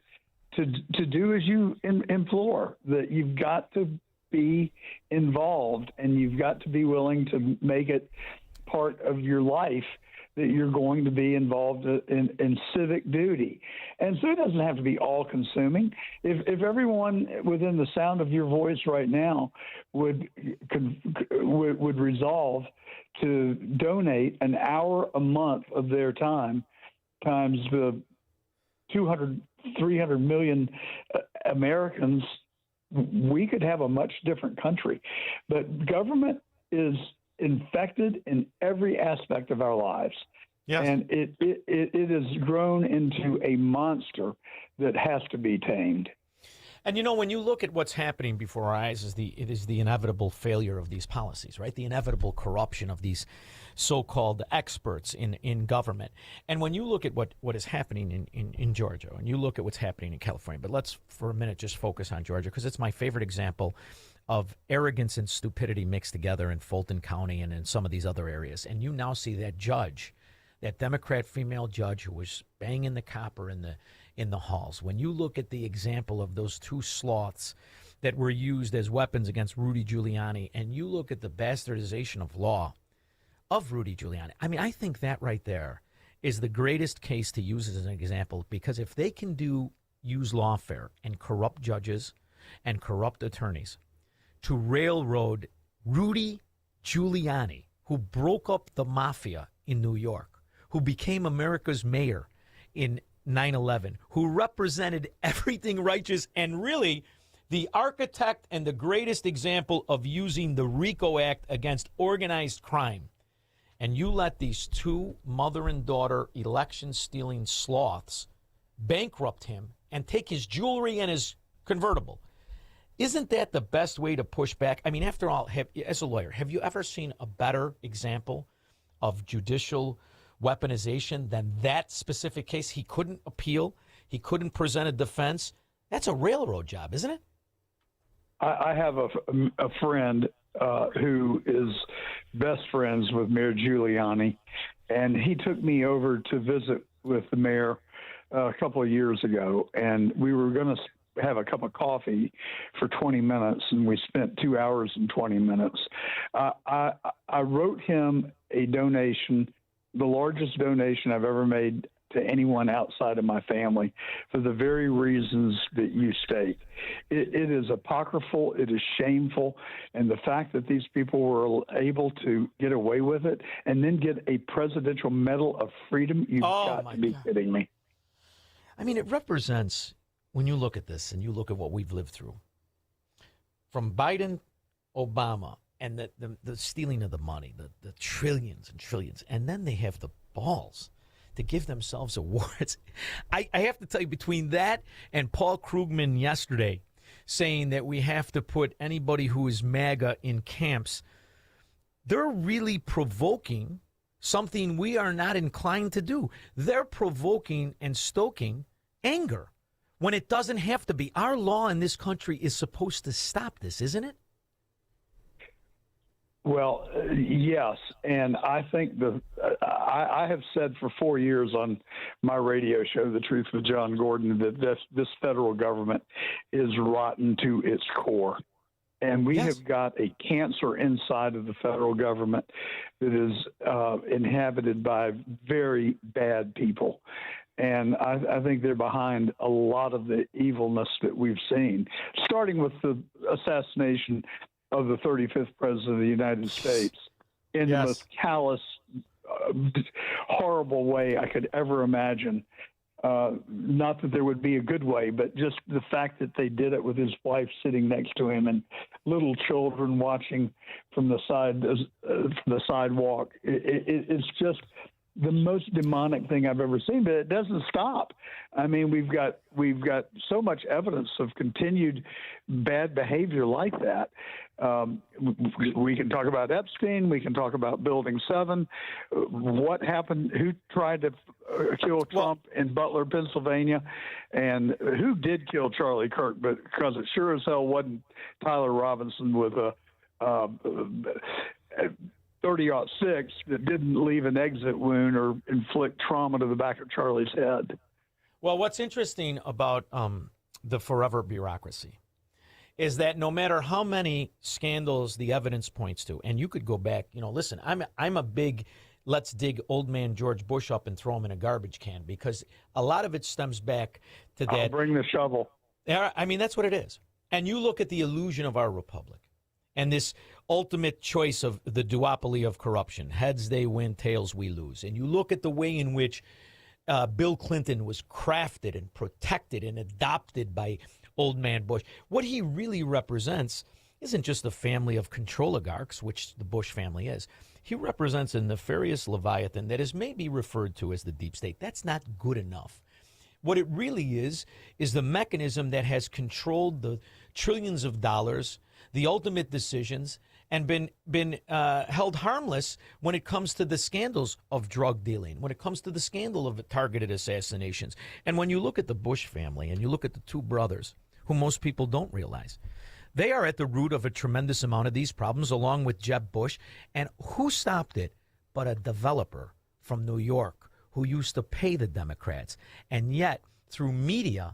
to do as you implore, that you've got to be involved and you've got to be willing to make it part of your life, that you're going to be involved in civic duty. And so it doesn't have to be all-consuming. If everyone within the sound of your voice right now would resolve to donate an hour a month of their time times the 200, 300 million Americans, we could have a much different country. But government is infected in every aspect of our lives. Yes. And it has grown into a monster that has to be tamed. And, when you look at what's happening before our eyes, it is the inevitable failure of these policies, right? The inevitable corruption of these so-called experts in government. And when you look at what is happening in Georgia, and you look at what's happening in California, but let's for a minute just focus on Georgia, because it's my favorite example of arrogance and stupidity mixed together in Fulton County and in some of these other areas. And you now see that judge, that Democrat female judge who was banging the copper in the halls. When you look at the example of those two sloths that were used as weapons against Rudy Giuliani, and you look at the bastardization of law of Rudy Giuliani, I mean, I think that right there is the greatest case to use as an example, because if they can use lawfare and corrupt judges and corrupt attorneys to railroad Rudy Giuliani who broke up the mafia in New York, who became America's mayor in 9/11, who represented everything righteous and really the architect and the greatest example of using the RICO Act against organized crime. And you let these two mother and daughter election-stealing sloths bankrupt him and take his jewelry and his convertible. Isn't that the best way to push back? I mean, after all, as a lawyer, have you ever seen a better example of judicial weaponization than that specific case? He couldn't appeal. He couldn't present a defense. That's a railroad job, isn't it? I have a friend who is best friends with Mayor Giuliani, and he took me over to visit with the mayor a couple of years ago, and we were going to have a cup of coffee for 20 minutes, and we spent 2 hours and 20 minutes. I wrote him a donation, the largest donation I've ever made to anyone outside of my family, for the very reasons that you state. It is apocryphal, it is shameful, and the fact that these people were able to get away with it and then get a Presidential Medal of Freedom, you've got to be kidding me. I mean, it represents, when you look at this and you look at what we've lived through, from Biden, Obama, and the stealing of the money, the trillions and trillions, and then they have the balls to give themselves awards. I have to tell you, between that and Paul Krugman yesterday saying that we have to put anybody who is MAGA in camps, they're really provoking something we are not inclined to do. They're provoking and stoking anger when it doesn't have to be. Our law in this country is supposed to stop this, isn't it? Well, yes, and I think I have said for 4 years on my radio show, The Truth with John Gordon, that this federal government is rotten to its core. And we have got a cancer inside of the federal government that is inhabited by very bad people. And I think they're behind a lot of the evilness that we've seen, starting with the assassination of the 35th president of the United States in the most callous, horrible way I could ever imagine. Not that there would be a good way, but just the fact that they did it with his wife sitting next to him and little children watching from the sidewalk. It's just the most demonic thing I've ever seen, but it doesn't stop. I mean, we've got so much evidence of continued bad behavior like that. We can talk about Epstein. We can talk about Building 7. What happened? Who tried to kill Trump in Butler, Pennsylvania? And who did kill Charlie Kirk? But because it sure as hell wasn't Tyler Robinson with a 30-06 that didn't leave an exit wound or inflict trauma to the back of Charlie's head. Well, what's interesting about the forever bureaucracy is that no matter how many scandals the evidence points to, and you could go back, listen, I'm a big let's dig old man George Bush up and throw him in a garbage can, because a lot of it stems back to that. I'll bring the shovel. I mean, that's what it is. And you look at the illusion of our republic and this ultimate choice of the duopoly of corruption. Heads they win, tails we lose. And you look at the way in which Bill Clinton was crafted and protected and adopted by old man Bush. What he really represents isn't just the family of control oligarchs, which the Bush family is. He represents a nefarious leviathan that is maybe referred to as the deep state. That's not good enough. What it really is the mechanism that has controlled the trillions of dollars, the ultimate decisions, and been held harmless when it comes to the scandals of drug dealing, when it comes to the scandal of targeted assassinations. And when you look at the Bush family and you look at the two brothers, who most people don't realize, they are at the root of a tremendous amount of these problems, along with Jeb Bush. And who stopped it but a developer from New York who used to pay the Democrats? And yet, through media,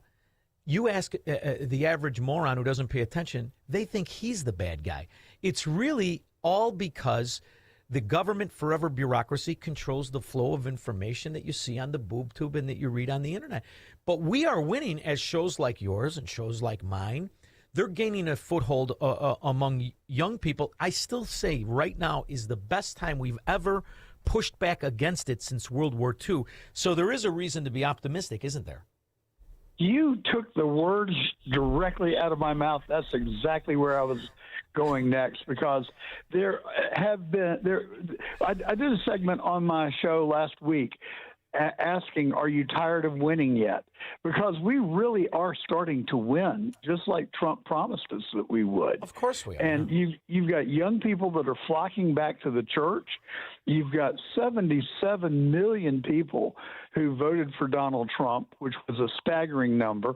you ask the average moron who doesn't pay attention, they think he's the bad guy. It's really all because the government forever bureaucracy controls the flow of information that you see on the boob tube and that you read on the internet. But we are winning as shows like yours and shows like mine they're gaining a foothold among young people. I still say right now is the best time we've ever pushed back against it since World War II. So there is a reason to be optimistic, isn't there? You took the words directly out of my mouth. That's exactly where I was going next, because there have been I did a segment on my show last week asking, are you tired of winning yet? Because we really are starting to win, just like Trump promised us that we would. Of course we are. And you've got young people that are flocking back to the church. You've got 77 million people who voted for Donald Trump, which was a staggering number.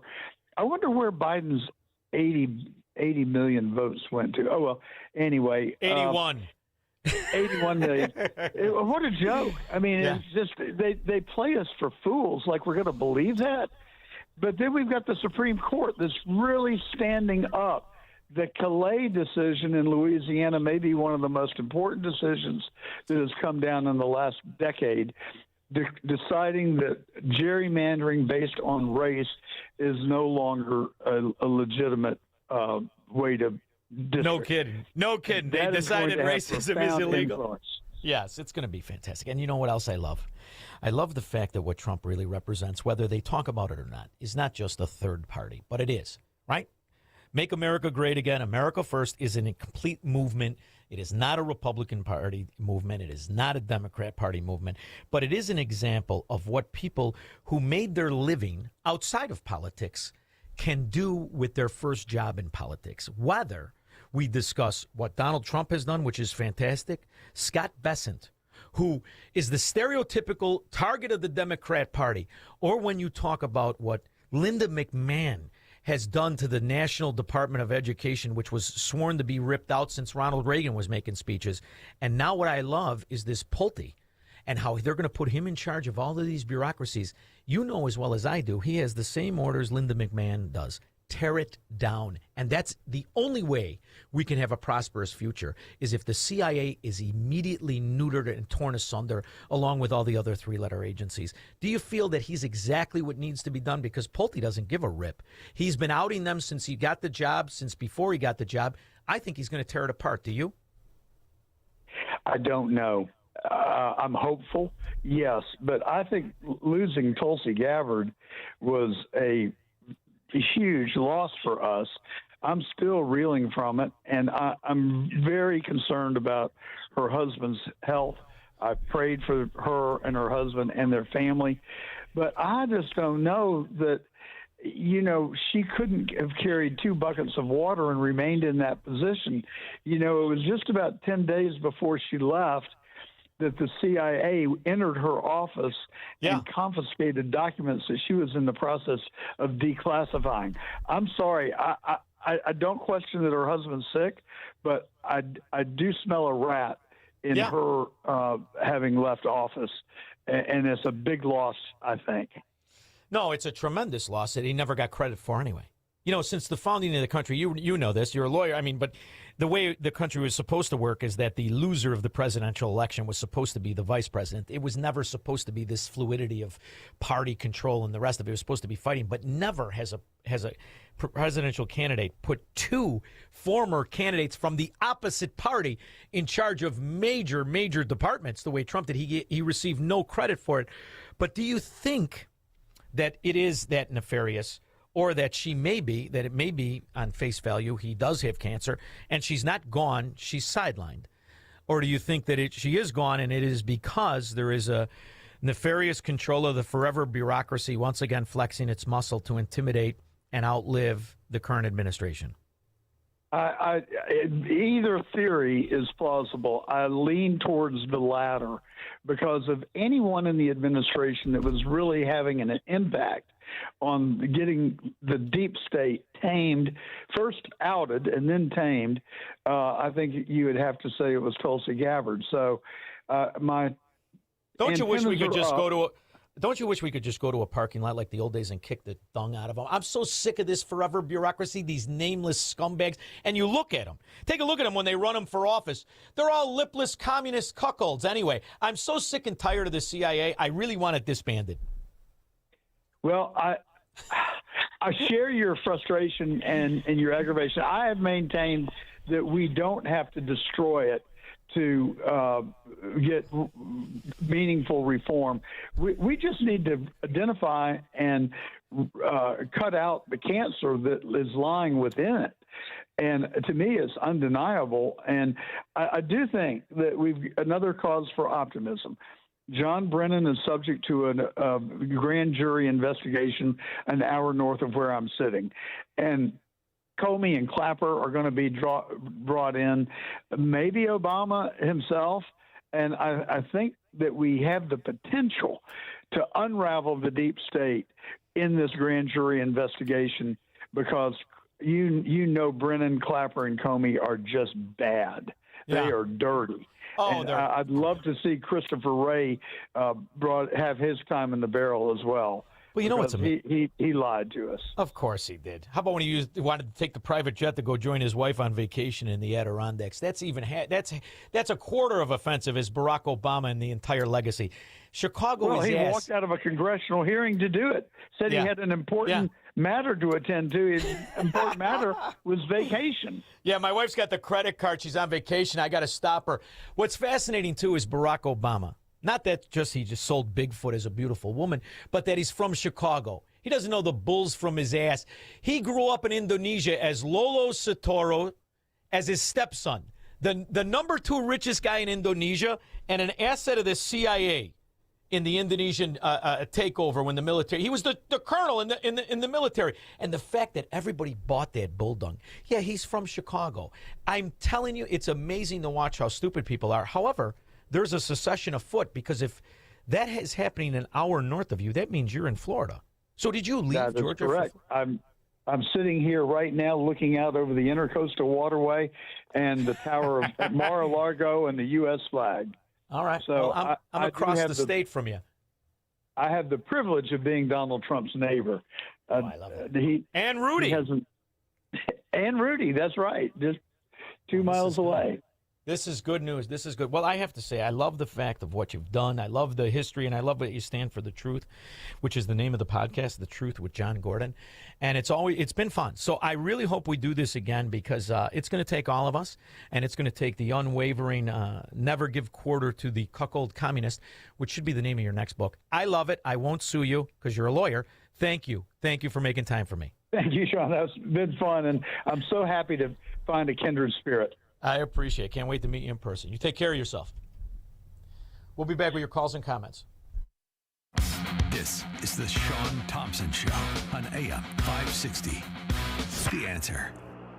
I wonder where Biden's 80 million votes went to. Oh, well, anyway. 81. 81 million. What a joke. I mean, It's just they play us for fools, like we're going to believe that. But then we've got the Supreme Court that's really standing up. The Calais decision in Louisiana may be one of the most important decisions that has come down in the last decade, deciding that gerrymandering based on race is no longer a legitimate way to district. No kidding. They decided racism is illegal. Influence. Yes, it's going to be fantastic. And you know what else I love? I love the fact that what Trump really represents, whether they talk about it or not, is not just a third party, but it is, right? Make America Great Again. America First is a complete movement. It is not a Republican Party movement. It is not a Democrat Party movement. But it is an example of what people who made their living outside of politics can do with their first job in politics. Whether we discuss what Donald Trump has done, which is fantastic, Scott Bessent, who is the stereotypical target of the Democrat Party, or when you talk about what Linda McMahon has done to the National Department of Education, which was sworn to be ripped out since Ronald Reagan was making speeches. And now what I love is this Pulte and how they're going to put him in charge of all of these bureaucracies. You know as well as I do, he has the same orders Linda McMahon does. Tear it down. And that's the only way we can have a prosperous future, is if the CIA is immediately neutered and torn asunder, along with all the other three-letter agencies. Do you feel that he's exactly what needs to be done? Because Pulte doesn't give a rip. He's been outing them since he got the job, since before he got the job. I think he's going to tear it apart. Do you? I don't know. I'm hopeful, yes. But I think losing Tulsi Gabbard was a huge loss for us. I'm still reeling from it, and I'm very concerned about her husband's health. I prayed for her and her husband and their family, but I just don't know that, you know, she couldn't have carried 2 buckets of water and remained in that position. You know, it was just about 10 days before she left that the CIA entered her office and confiscated documents that she was in the process of declassifying. I'm sorry, I don't question that her husband's sick, but I do smell a rat in her having left office, and it's a big loss, I think. No, it's a tremendous loss that he never got credit for anyway. You know, since the founding of the country, you know this, you're a lawyer, I mean, but the way the country was supposed to work is that the loser of the presidential election was supposed to be the vice president. It was never supposed to be this fluidity of party control and the rest of it. It was supposed to be fighting, but never has a presidential candidate put 2 former candidates from the opposite party in charge of major departments the way Trump did. He received no credit for it. But do you think that it is that nefarious, or that it may be on face value, he does have cancer, and she's not gone, she's sidelined? Or do you think that she is gone, and it is because there is a nefarious control of the forever bureaucracy once again flexing its muscle to intimidate and outlive the current administration? Either theory is plausible. I lean towards the latter, because of anyone in the administration that was really having an impact on getting the deep state tamed, first outed and then tamed, I think you would have to say it was Tulsi Gabbard. So Don't you wish we could just go to a parking lot like the old days and kick the dung out of them? I'm so sick of this forever bureaucracy, these nameless scumbags. And you look at them. Take a look at them when they run them for office. They're all lipless communist cuckolds. Anyway, I'm so sick and tired of the CIA. I really want it disbanded. Well, I share your frustration and your aggravation. I have maintained that we don't have to destroy it to get meaningful reform. We just need to identify and cut out the cancer that is lying within it. And to me, it's undeniable. And I do think that we've another cause for optimism. John Brennan is subject to a grand jury investigation an hour north of where I'm sitting. And Comey and Clapper are going to be brought in, maybe Obama himself. And I think that we have the potential to unravel the deep state in this grand jury investigation, because you know Brennan, Clapper, and Comey are just bad. Yeah. They are dirty. Oh, and I'd love to see Christopher Wray have his time in the barrel as well. Well, you know what's he lied to us. Of course he did. How about when he wanted to take the private jet to go join his wife on vacation in the Adirondacks? That's even that's a quarter of offensive as Barack Obama and the entire legacy. Chicago Well, is he walked out of a congressional hearing to do it. Said he had an important matter to attend to. His important matter was vacation. Yeah, my wife's got the credit card. She's on vacation. I got to stop her. What's fascinating, too, is Barack Obama. Not that he just sold Bigfoot as a beautiful woman, but that he's from Chicago. He doesn't know the bulls from his ass. He grew up in Indonesia as Lolo Sutoro, as his stepson, the number 2 richest guy in Indonesia and an asset of the CIA in the Indonesian takeover when the military. He was the colonel in the military. And the fact that everybody bought that bulldog. Yeah, he's from Chicago. I'm telling you, it's amazing to watch how stupid people are. However, there's a secession afoot, because if that is happening an hour north of you, that means you're in Florida. So did you leave Georgia? Correct. I'm sitting here right now looking out over the Intercoastal Waterway and the tower of Mar-a-Lago and the U.S. flag. All right. So well, I'm across the state from you. I have the privilege of being Donald Trump's neighbor. I love it. And Rudy. And Rudy, that's right. Just 2 miles away. This is good news. This is good. Well, I have to say, I love the fact of what you've done. I love the history, and I love that you stand for the truth, which is the name of the podcast, The Truth with John Gordon. And it's been fun. So I really hope we do this again, because it's going to take all of us, and it's going to take the unwavering, never give quarter to the cuckold communist, which should be the name of your next book. I love it. I won't sue you because you're a lawyer. Thank you. Thank you for making time for me. Thank you, Shaun. That's been fun, and I'm so happy to find a kindred spirit. I appreciate it. Can't wait to meet you in person. You take care of yourself. We'll be back with your calls and comments. This is the Shaun Thompson Show on AM 560. The Answer.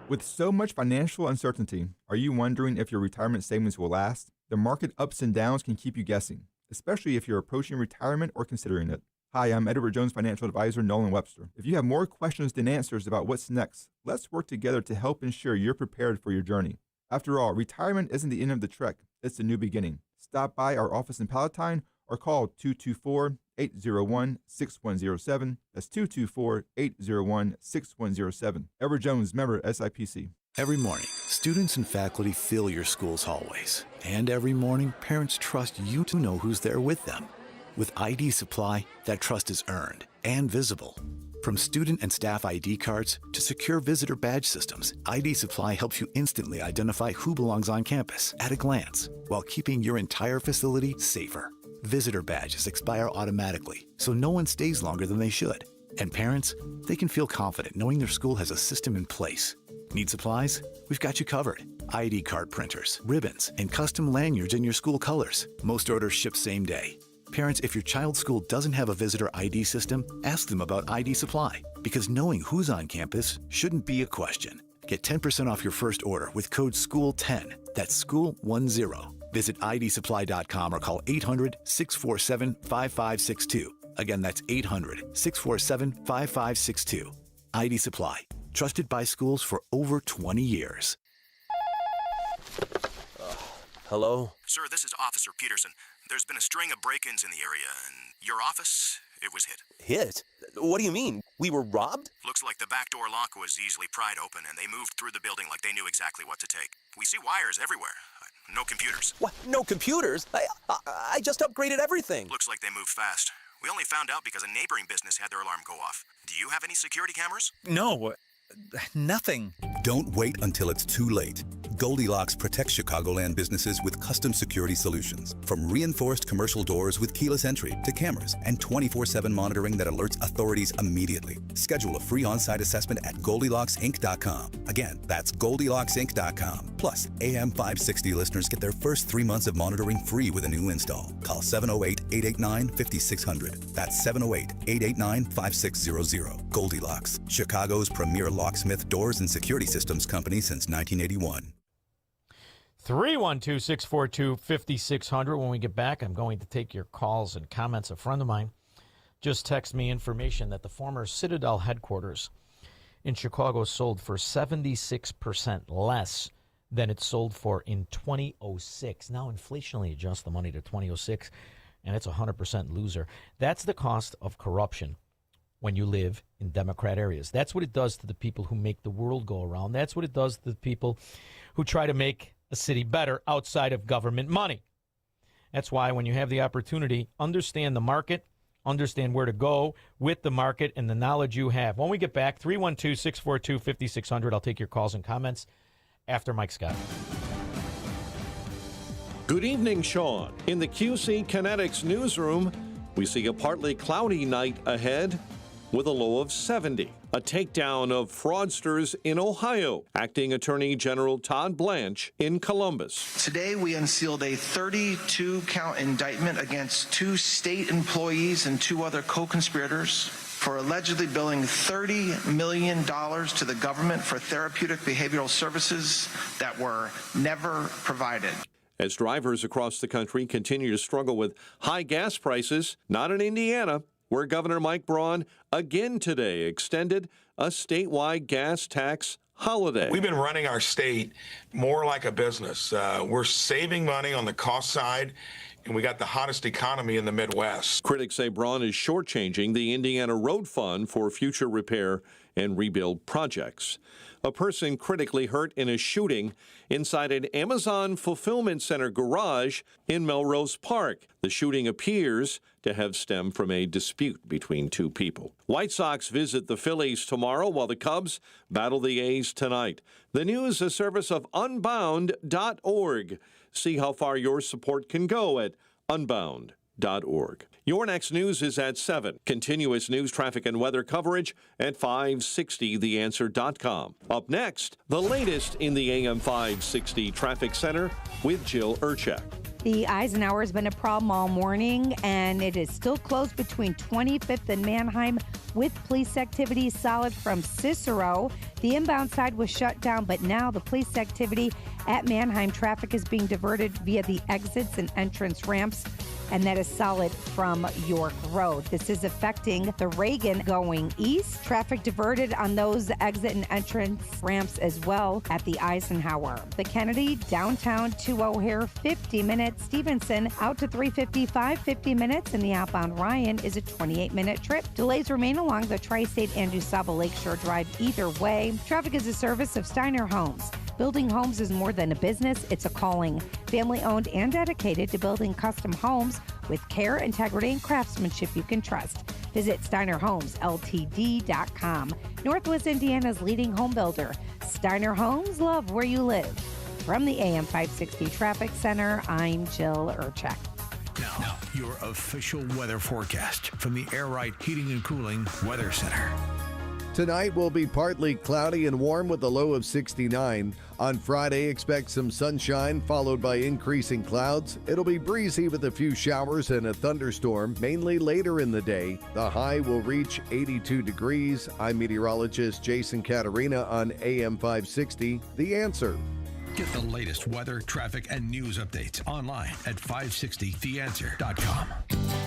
With so much financial uncertainty, are you wondering if your retirement savings will last? The market ups and downs can keep you guessing, especially if you're approaching retirement or considering it. Hi, I'm Edward Jones financial advisor Nolan Webster. If you have more questions than answers about what's next, let's work together to help ensure you're prepared for your journey. After all, retirement isn't the end of the trek, it's a new beginning. Stop by our office in Palatine or call 224-801-6107. That's 224-801-6107. Edward Jones, member SIPC. Every morning, students and faculty fill your school's hallways. And every morning, parents trust you to know who's there with them. With ID Supply, that trust is earned and visible. From student and staff ID cards to secure visitor badge systems, ID Supply helps you instantly identify who belongs on campus at a glance, while keeping your entire facility safer. Visitor badges expire automatically, so no one stays longer than they should. And parents, they can feel confident knowing their school has a system in place. Need supplies? We've got you covered. ID card printers, ribbons, and custom lanyards in your school colors. Most orders ship same day. Parents, if your child's school doesn't have a visitor ID system, ask them about ID Supply, because knowing who's on campus shouldn't be a question. Get 10% off your first order with code SCHOOL10. That's SCHOOL10. Visit idsupply.com or call 800-647-5562. Again, that's 800-647-5562. ID Supply. Trusted by schools for over 20 years. Hello? Sir, this is Officer Peterson. There's been a string of break-ins in the area, and your office, it was hit. Hit? What do you mean? We were robbed? Looks like the back door lock was easily pried open, and they moved through the building like they knew exactly what to take. We see wires everywhere. No computers. What? No computers? I just upgraded everything. Looks like they moved fast. We only found out because a neighboring business had their alarm go off. Do you have any security cameras? No, nothing. Don't wait until it's too late. Goldilocks protects Chicagoland businesses with custom security solutions. From reinforced commercial doors with keyless entry to cameras and 24/7 monitoring that alerts authorities immediately. Schedule a free on-site assessment at GoldilocksInc.com. Again, that's GoldilocksInc.com. Plus, AM 560 listeners get their first 3 months of monitoring free with a new install. Call 708-889-5600. That's 708-889-5600. Goldilocks, Chicago's premier locksmith doors and security systems company since 1981. 312-642-5600. When we get back, I'm going to take your calls and comments. A friend of mine just texted me information that the former Citadel headquarters in Chicago sold for 76% less than it sold for in 2006. Now, inflationally adjust the money to 2006, and it's a 100% loser. That's the cost of corruption when you live in Democrat areas. That's what it does to the people who make the world go around. That's what it does to the people who try to make a city better outside of government money. That's why when you have the opportunity, understand the market, understand where to go with the market and the knowledge you have. When we get back, 312-642-5600. I'll take your calls and comments after Mike Scott. Good evening, Shaun. In the QC Kinetics newsroom, we see a partly cloudy night ahead with a low of 70. A takedown of fraudsters in Ohio. Acting Attorney General Todd Blanche in Columbus. Today, we unsealed a 32-count indictment against 2 state employees and 2 other co-conspirators for allegedly billing $30 million to the government for therapeutic behavioral services that were never provided. As drivers across the country continue to struggle with high gas prices, not in Indiana, where Governor Mike Braun again today extended a statewide gas tax holiday. We've been running our state more like a business. We're saving money on the cost side, and we got the hottest economy in the Midwest. Critics say Braun is shortchanging the Indiana Road Fund for future repair and rebuild projects. A person critically hurt in a shooting inside an Amazon fulfillment center garage in Melrose Park. The shooting appears to have stemmed from a dispute between 2 people. White Sox visit the Phillies tomorrow while the Cubs battle the A's tonight. The news, a service of Unbound.org. See how far your support can go at Unbound.org. Your next news is at 7. Continuous news, traffic, and weather coverage at 560theanswer.com. Up next, the latest in the AM 560 Traffic Center with Jill Urchak. The Eisenhower has been a problem all morning, and it is still closed between 25th and Manheim with police activity solid from Cicero. The inbound side was shut down, but now the police activity at Manheim, traffic is being diverted via the exits and entrance ramps, and that is solid from York Road. This is affecting the Reagan going east. Traffic diverted on those exit and entrance ramps as well at the Eisenhower. The Kennedy downtown to O'Hare, 50 minutes. Stevenson out to 355, 50 minutes. And the outbound Ryan is a 28-minute trip. Delays remain along the Tri-State and DuSable Lakeshore Drive either way. Traffic is a service of Steiner Homes. Building homes is more than a business, it's a calling. Family-owned and dedicated to building custom homes with care, integrity, and craftsmanship you can trust. Visit SteinerHomesLTD.com. Northwest Indiana's leading home builder. Steiner Homes, love where you live. From the AM 560 Traffic Center, I'm Jill Urchak. Now, your official weather forecast from the Air Right Heating and Cooling Weather Center. Tonight will be partly cloudy and warm with a low of 69. On Friday, expect some sunshine followed by increasing clouds. It'll be breezy with a few showers and a thunderstorm, mainly later in the day. The high will reach 82 degrees. I'm meteorologist Jason Caterina on AM 560. The Answer. Get the latest weather, traffic, and news updates online at 560theanswer.com.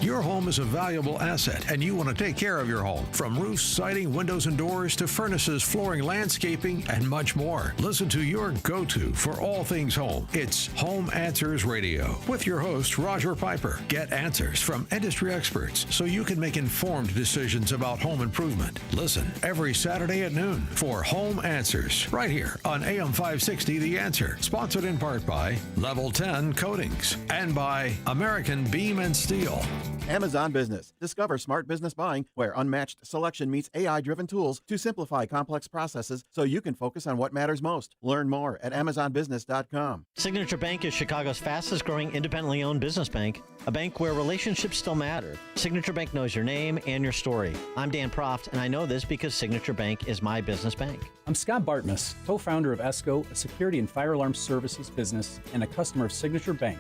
Your home is a valuable asset, and you want to take care of your home. From roofs, siding, windows, and doors to furnaces, flooring, landscaping, and much more. Listen to your go-to for all things home. It's Home Answers Radio with your host, Roger Piper. Get answers from industry experts so you can make informed decisions about home improvement. Listen every Saturday at noon for Home Answers right here on AM 560 The Answer. Sponsored in part by Level 10 Coatings and by American Beam and Steel. Amazon Business. Discover smart business buying where unmatched selection meets AI-driven tools to simplify complex processes so you can focus on what matters most. Learn more at AmazonBusiness.com. Signature Bank is Chicago's fastest growing independently owned business bank, a bank where relationships still matter. Signature Bank knows your name and your story. I'm Dan Proft, and I know this because Signature Bank is my business bank. I'm Scott Bartmus, co-founder of ESCO, a security and fire alarm services business, and a customer of Signature Bank.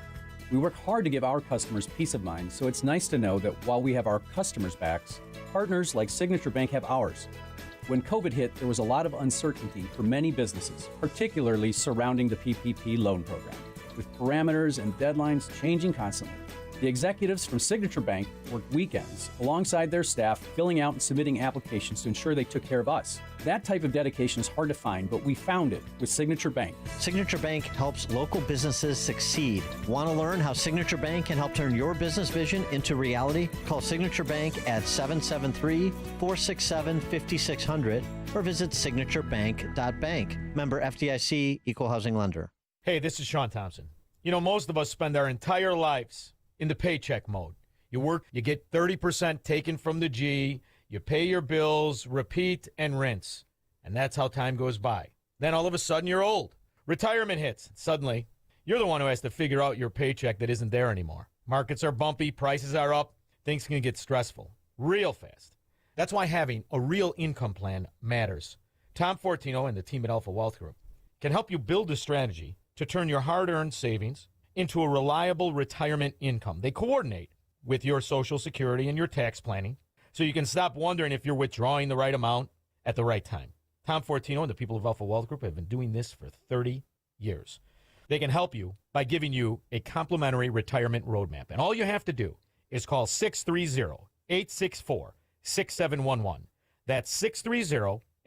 We work hard to give our customers peace of mind, so it's nice to know that while we have our customers' backs, partners like Signature Bank have ours. When COVID hit, there was a lot of uncertainty for many businesses, particularly surrounding the PPP loan program, with parameters and deadlines changing constantly. The executives from Signature Bank worked weekends alongside their staff, filling out and submitting applications to ensure they took care of us. That type of dedication is hard to find, but we found it with Signature Bank. Signature Bank helps local businesses succeed. Want to learn how Signature Bank can help turn your business vision into reality? Call Signature Bank at 773-467-5600 or visit signaturebank.bank. Member FDIC, Equal Housing Lender. Hey, this is Shaun Thompson. You know, most of us spend our entire lives in the paycheck mode. You work, you get 30% taken from the G, you pay your bills, repeat and rinse. And that's how time goes by. Then all of a sudden you're old. Retirement hits. Suddenly, you're the one who has to figure out your paycheck that isn't there anymore. Markets are bumpy, prices are up, things can get stressful real fast. That's why having a real income plan matters. Tom Fortino and the team at Alpha Wealth Group can help you build a strategy to turn your hard-earned savings into a reliable retirement income. They coordinate with your Social Security and your tax planning so you can stop wondering if you're withdrawing the right amount at the right time. Tom Fortino and the people of Alpha Wealth Group have been doing this for 30 years. They can help you by giving you a complimentary retirement roadmap. And all you have to do is call 630-864-6711. That's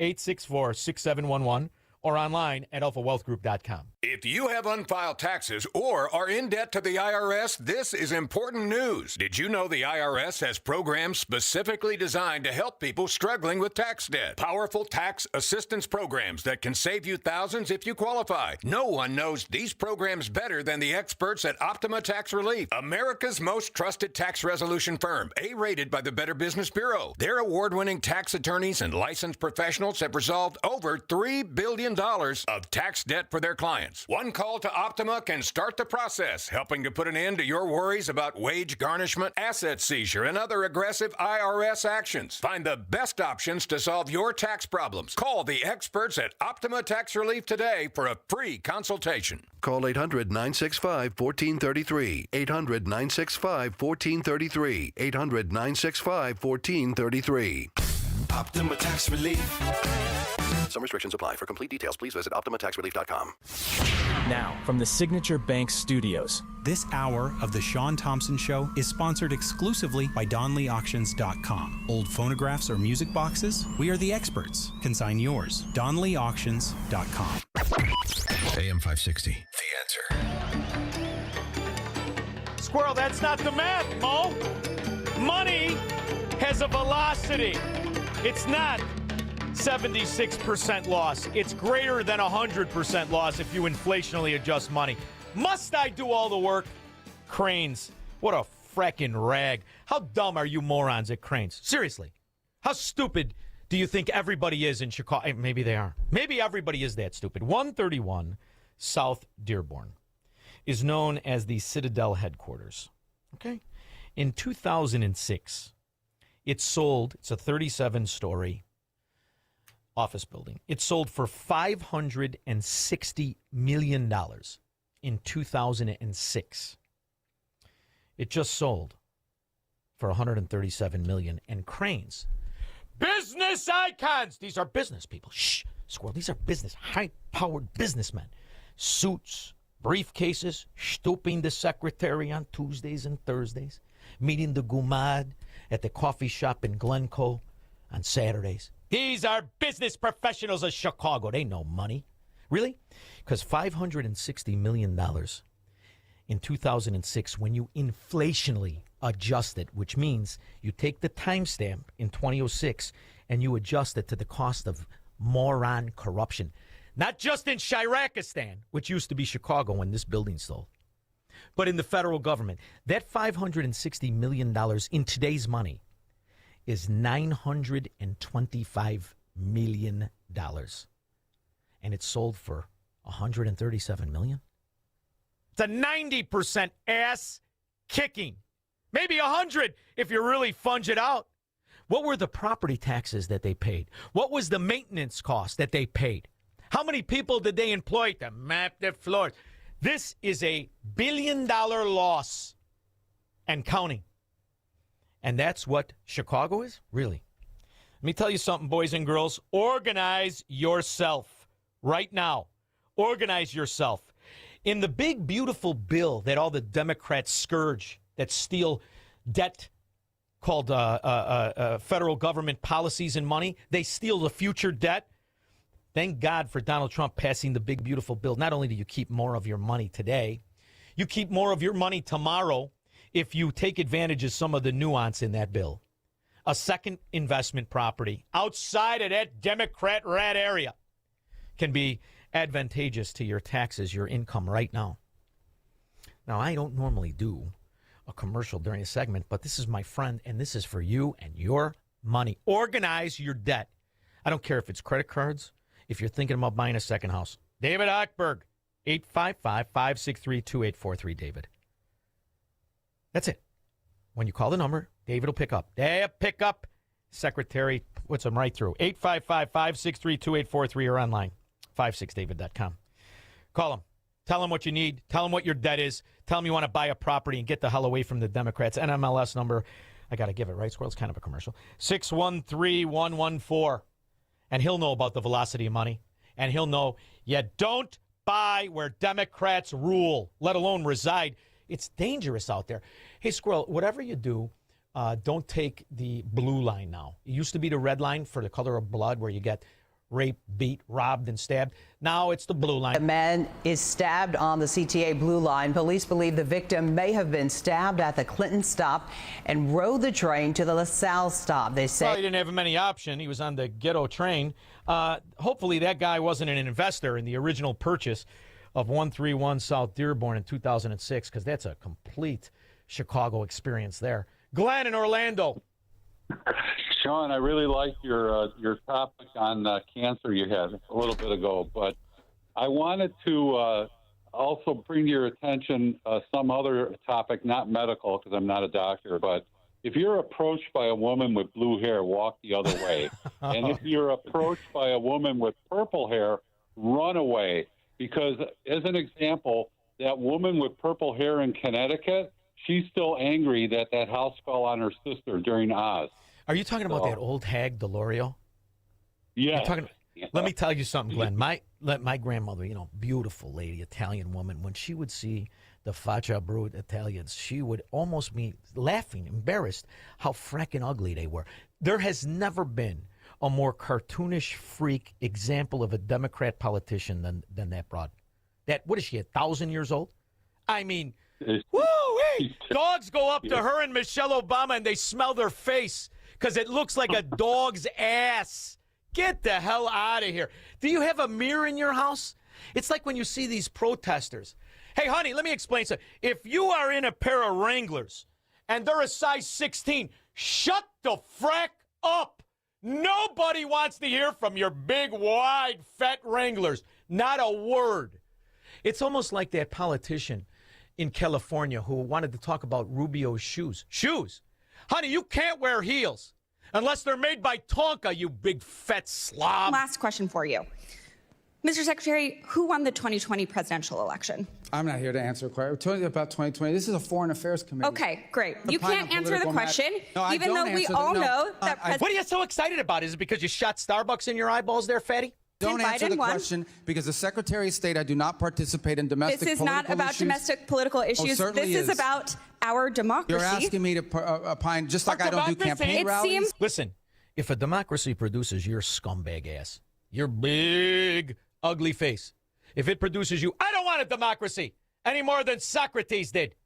630-864-6711. Or online at alphawealthgroup.com. If you have unfiled taxes or are in debt to the IRS, this is important news. Did you know the IRS has programs specifically designed to help people struggling with tax debt? Powerful tax assistance programs that can save you thousands if you qualify. No one knows these programs better than the experts at Optima Tax Relief, America's most trusted tax resolution firm, A-rated by the Better Business Bureau. Their award-winning tax attorneys and licensed professionals have resolved over $3 billion of tax debt for their clients. One call to Optima can start the process, helping to put an end to your worries about wage garnishment, asset seizure, and other aggressive IRS actions. Find the best options to solve your tax problems. Call the experts at Optima Tax Relief today for a free consultation. Call 800-965-1433. 800-965-1433. 800-965-1433. Optima Tax Relief. Some restrictions apply. For complete details, please visit OptimaTaxRelief.com. Now, from the Signature Bank Studios. This hour of The Shaun Thompson Show is sponsored exclusively by DonleyAuctions.com. Old phonographs or music boxes? We are the experts. Consign yours. DonleyAuctions.com. AM 560. The answer. Squirrel, that's not the math, Mo. Money has a velocity. It's not 76% loss. It's greater than 100% loss if you inflationally adjust money. Must I do all the work? Cranes. What a frackin' rag. How dumb are you morons at Cranes? Seriously. How stupid do you think everybody is in Chicago? Maybe they are. Maybe everybody is that stupid. 131 South Dearborn is known as the Citadel headquarters. Okay? In 2006, it sold, it's a 37-story office building. It sold for $560 million in 2006. It just sold for $137 million. And Cranes, business icons. These are business people. Shh, Squirrel. These are business, high-powered businessmen. Suits, briefcases, stooping the secretary on Tuesdays and Thursdays, meeting the Gumad at the coffee shop in Glencoe on Saturdays. These are business professionals of Chicago. They know money. Really? Because $560 million in 2006, when you inflationally adjust it, which means you take the timestamp in 2006 and you adjust it to the cost of moron corruption. Not just in Shirakistan, which used to be Chicago when this building sold. but in the federal government. That $560 million in today's money is $925 million. And it's sold for $137 million. It's a 90% ass kicking. Maybe 100 if you really funge it out. What were the property taxes that they paid? What was the maintenance cost that they paid? How many people did they employ to map their floors? This is a billion-dollar loss and counting. And that's what Chicago is? Really? Let me tell you something, boys and girls. Organize yourself right now. Organize yourself. In the big, beautiful bill that all the Democrats scourge, that steal debt called federal government policies and money, they steal the future debt. Thank God for Donald Trump passing the big, beautiful bill. Not only do you keep more of your money today, you keep more of your money tomorrow if you take advantage of some of the nuance in that bill. A second investment property outside of that Democrat rat area can be advantageous to your taxes, your income right now. Now, I don't normally do a commercial during a segment, but this is my friend, and this is for you and your money. Organize your debt. I don't care if it's credit cards, if you're thinking about buying a second house. David Hochberg, 855-563-2843, David. That's it. When you call the number, David will pick up. Pick up. Secretary puts them right through. 855-563-2843 or online, 56david.com. Call him. Tell him what you need. Tell him what your debt is. Tell him you want to buy a property and get the hell away from the Democrats. NMLS number, I got to give it, right, Squirrel? It's kind of a commercial. 613114. And he'll know about the velocity of money. And he'll know you don't buy where Democrats rule, let alone reside. It's dangerous out there. Hey, Squirrel, whatever you do, don't take the blue line now. It used to be the red line for the color of blood where you get raped, beat, robbed, and stabbed. Now it's the blue line. A man is stabbed on the CTA blue line. Police believe the victim may have been stabbed at the Clinton stop and rode the train to the LaSalle stop. They say well, he didn't have many options. He was on the ghetto train. Hopefully that guy wasn't an investor in the original purchase of 131 South Dearborn in 2006, because that's a complete Chicago experience there. Glenn in Orlando. Shaun, I really liked your topic on cancer you had a little bit ago, but I wanted to also bring to your attention some other topic, not medical, because I'm not a doctor, but if you're approached by a woman with blue hair, walk the other way. And if you're approached by a woman with purple hair, run away. Because, as an example, that woman with purple hair in Connecticut, she's still angry that that house fell on her sister during Oz. Are you talking about that old hag, Delorio? Yeah. Let me tell you something, Glenn. My grandmother, beautiful lady, Italian woman, when she would see the faccia brute Italians, she would almost be laughing, embarrassed how frickin' ugly they were. There has never been a more cartoonish freak example of a Democrat politician than that broad. What is she, 1,000 years old? I mean, woo-wee! Dogs go up to her and Michelle Obama and they smell their face because it looks like a dog's ass. Get the hell out of here. Do you have a mirror in your house? It's like when you see these protesters. Hey, honey, let me explain something. If you are in a pair of Wranglers and they're a size 16, shut the frack up. Nobody wants to hear from your big, wide, fat Wranglers. Not a word. It's almost like that politician in California who wanted to talk about Rubio's shoes. Shoes? Honey, you can't wear heels unless they're made by Tonka, you big, fat slob. Last question for you. Mr. Secretary, who won the 2020 presidential election? I'm not here to answer a question. We're talking about 2020. This is a Foreign Affairs Committee. Okay, great. You can't answer the question, No, even though we all know that What are you so excited about? Is it because you shot Starbucks in your eyeballs there, fatty? Don't answer the question because the Secretary of State, I do not participate in domestic political issues. political This is not about issues. domestic political issues. Certainly This is about our democracy. You're asking me to opine just like I don't do campaign rallies. Listen, if a democracy produces your scumbag ass, your big, ugly face, if it produces you, I don't want a democracy any more than Socrates did.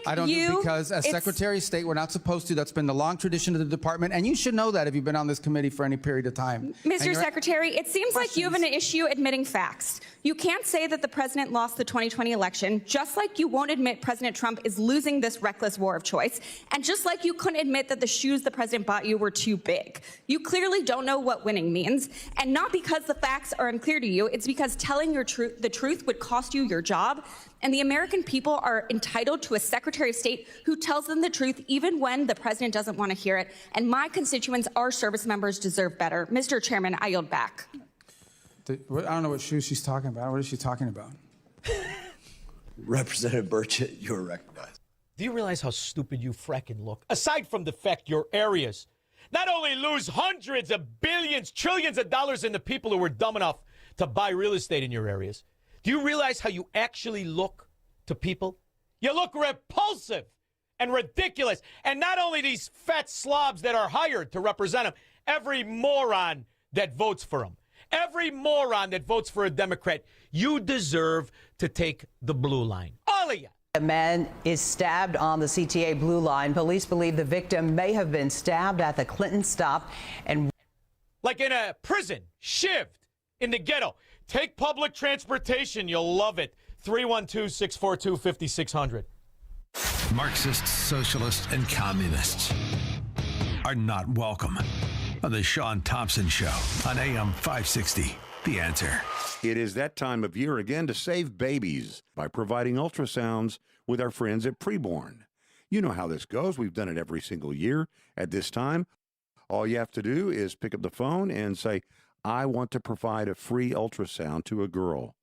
I don't do because as Secretary of State, we're not supposed to. That's been the long tradition of the department, and you should know that if you've been on this committee for any period of time. Mr. Secretary, it seems like you have an issue admitting facts. You can't say that the president lost the 2020 election, just like you won't admit President Trump is losing this reckless war of choice, and just like you couldn't admit that the shoes the president bought you were too big. You clearly don't know what winning means, and not because the facts are unclear to you, it's because telling the truth would cost you your job, and the American people are entitled to a Secretary of State who tells them the truth even when the president doesn't want to hear it, and my constituents, our service members, deserve better. Mr. Chairman, I yield back. I don't know what shoes she's talking about. What is she talking about? Representative Burchett, you're recognized. Do you realize how stupid you frickin' look? Aside from the fact your areas not only lose hundreds of billions, trillions of dollars in the people who were dumb enough to buy real estate in your areas, do you realize how you actually look to people? You look repulsive and ridiculous. And not only these fat slobs that are hired to represent them, every moron that votes for them. Every moron that votes for a Democrat, you deserve to take the blue line. All of you. A man is stabbed on the CTA Blue Line. Police believe the victim may have been stabbed at the Clinton stop and like in a prison, shivved in the ghetto. Take public transportation. You'll love it. 312-642-5600. Marxists, socialists, and communists are not welcome on the Shaun Thompson Show on AM 560. The Answer. It is that time of year again to save babies by providing ultrasounds with our friends at Preborn. You know how this goes. We've done it every single year. At this time, all you have to do is pick up the phone and say, I want to provide a free ultrasound to a girl.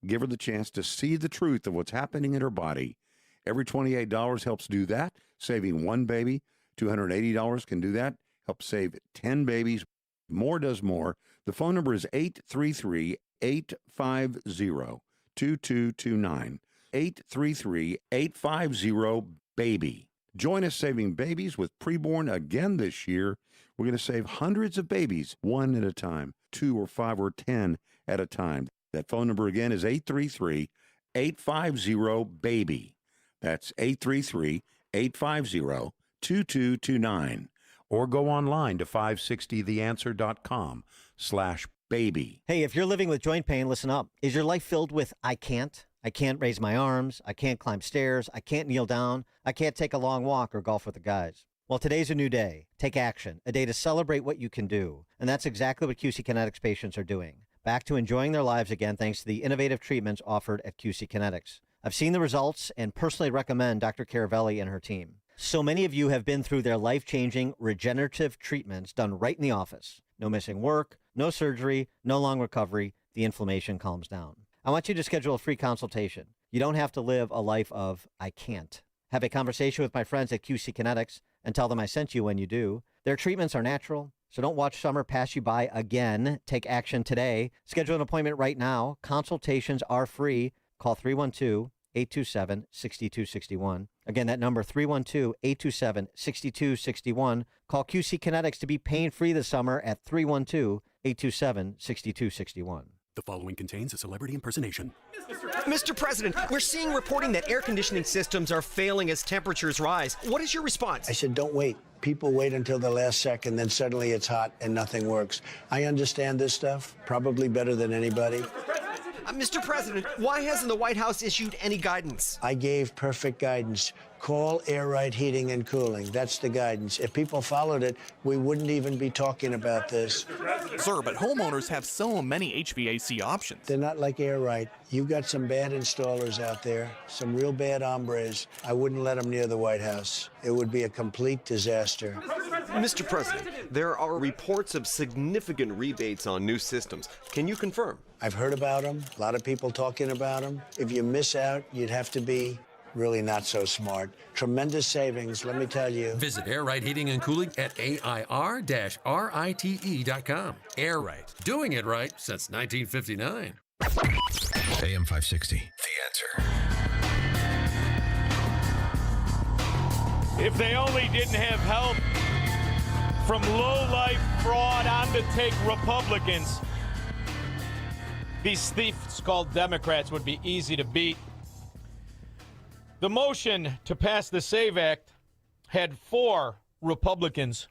Give her the chance to see the truth of what's happening in her body. Every $28 helps do that, saving one baby. $280 can do that, help save 10 babies. More does more. The phone number is 833-850-2229. 833-850-BABY. Join us saving babies with Preborn again this year. We're going to save hundreds of babies, one at a time, 2 or 5 or 10 at a time. That phone number again is 833-850-BABY. That's 833-850-2229. Or go online to 560theanswer.com/baby. Hey, if you're living with joint pain, listen up. Is your life filled with I can't? I can't raise my arms. I can't climb stairs. I can't kneel down. I can't take a long walk or golf with the guys. Well, today's a new day. Take action. A day to celebrate what you can do. And that's exactly what QC Kinetics patients are doing. Back to enjoying their lives again thanks to the innovative treatments offered at QC Kinetics. I've seen the results and personally recommend Dr. Caravelli and her team. So many of you have been through their life-changing regenerative treatments done right in the office. No missing work, no surgery, no long recovery. The inflammation calms down. I want you to schedule a free consultation. You don't have to live a life of I can't. Have a conversation with my friends at QC Kinetics and tell them I sent you when you do. Their treatments are natural, so don't watch summer pass you by again. Take action today. Schedule an appointment right now. Consultations are free. Call 312-827-6261. Again, that number, 312-827-6261. Call QC Kinetics to be pain-free this summer at 312-827-6261. The following contains a celebrity impersonation. Mr. President, we're seeing reporting that air conditioning systems are failing as temperatures rise. What is your response? I said, don't wait. People wait until the last second, then suddenly it's hot and nothing works. I understand this stuff probably better than anybody. Mr. President, why hasn't the White House issued any guidance? I gave perfect guidance. Call Air Right Heating and Cooling. That's the guidance. If people followed it, we wouldn't even be talking about this. Sir, but homeowners have so many HVAC options. They're not like Air Right. You got some bad installers out there, some real bad hombres. I wouldn't let them near the White House. It would be a complete disaster. Mr. President, there are reports of significant rebates on new systems. Can you confirm? I've heard about them. A lot of people talking about them. If you miss out, you'd have to be really not so smart. Tremendous savings, let me tell you. Visit Air Right Heating and Cooling at AIR-RITE.com. Air Right, doing it right since 1959. AM 560. The Answer. If they only didn't have help from low-life fraud on to take Republicans, these thieves called Democrats would be easy to beat. The motion to pass the SAVE Act had 4 Republicans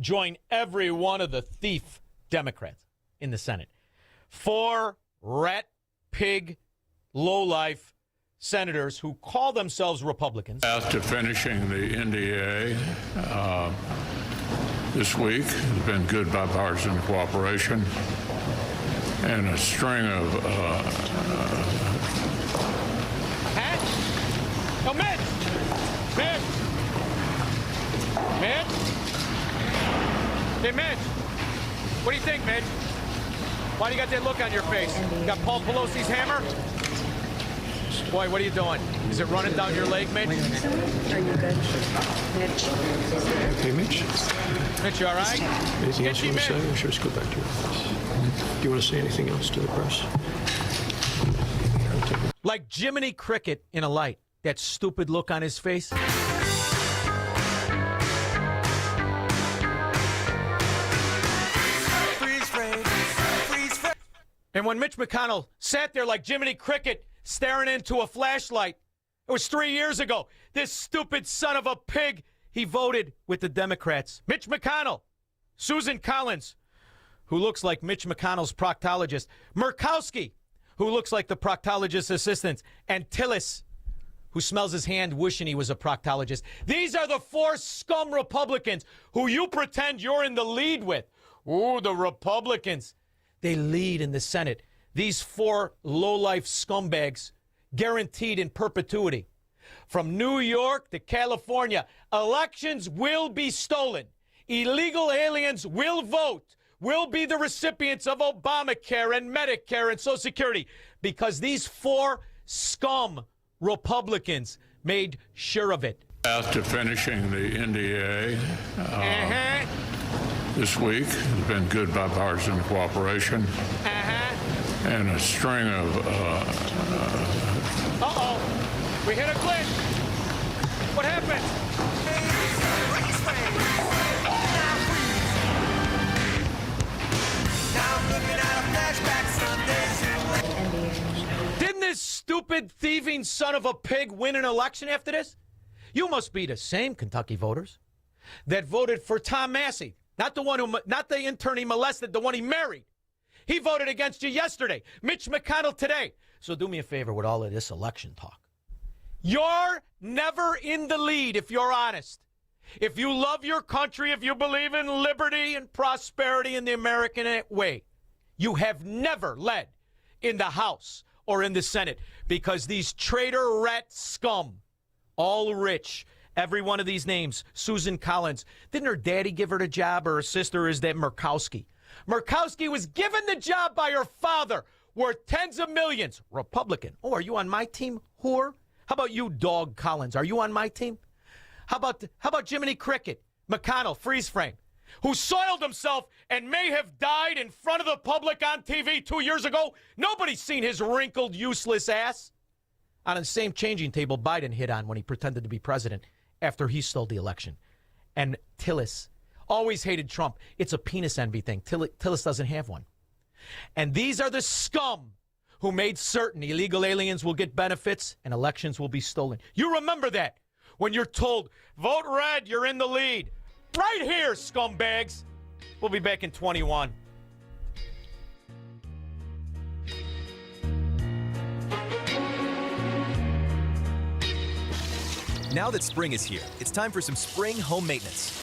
join every one of the thief Democrats in the Senate. 4 rat, pig, lowlife senators who call themselves Republicans. After finishing the NDA this week, has been good bipartisan cooperation and a string of No, Mitch! Mitch! Mitch? Hey, Mitch. What do you think, Mitch? Why do you got that look on your face? You got Paul Pelosi's hammer? Boy, what are you doing? Is it running down your leg, Mitch? Are you good? Mitch? Okay, Mitch? Mitch, you all right? Anything else you want to Mitch. say, or should we just go back to your office? Do you want to say anything else to the press? Like Jiminy Cricket in a light. That stupid look on his face. And when Mitch McConnell sat there like Jiminy Cricket staring into a flashlight, it was 3 years ago. This stupid son of a pig, he voted with the Democrats. Mitch McConnell, Susan Collins, who looks like Mitch McConnell's proctologist, Murkowski, who looks like the proctologist's assistant, and Tillis, who smells his hand wishing he was a proctologist. These are the 4 scum Republicans who you pretend you're in the lead with. Ooh, the Republicans. They lead in the Senate. These 4 lowlife scumbags, guaranteed in perpetuity. From New York to California, elections will be stolen. Illegal aliens will vote, will be the recipients of Obamacare and Medicare and Social Security, because these 4 scum Republicans made sure of it. After finishing the NDA this week, has been good bipartisan cooperation and a string of We hit a glitch. What happened? Didn't this stupid thieving son of a pig win an election after this? You must be the same Kentucky voters that voted for Tom Massey, not the intern he molested, the one he married. He voted against you yesterday. Mitch McConnell today. So do me a favor with all of this election talk. You're never in the lead if you're honest. If you love your country, if you believe in liberty and prosperity in the American way, you have never led in the House or in the Senate, because these traitor rat scum, all rich, every one of these names, Susan Collins, didn't her daddy give her the job, or her sister? Is that Murkowski? Murkowski was given the job by her father, worth tens of millions. Republican. Oh, are you on my team, whore? How about you, dog Collins? Are you on my team? How about Jiminy Cricket, McConnell, freeze frame, who soiled himself and may have died in front of the public on TV 2 years ago? Nobody's seen his wrinkled, useless ass. On the same changing table Biden hit on when he pretended to be president after he stole the election. And Tillis always hated Trump. It's a penis envy thing. Tillis doesn't have one. And these are the scum who made certain illegal aliens will get benefits and elections will be stolen. You remember that when you're told, vote red, you're in the lead. Right here, scumbags. We'll be back in 21. Now that spring is here, it's time for some spring home maintenance.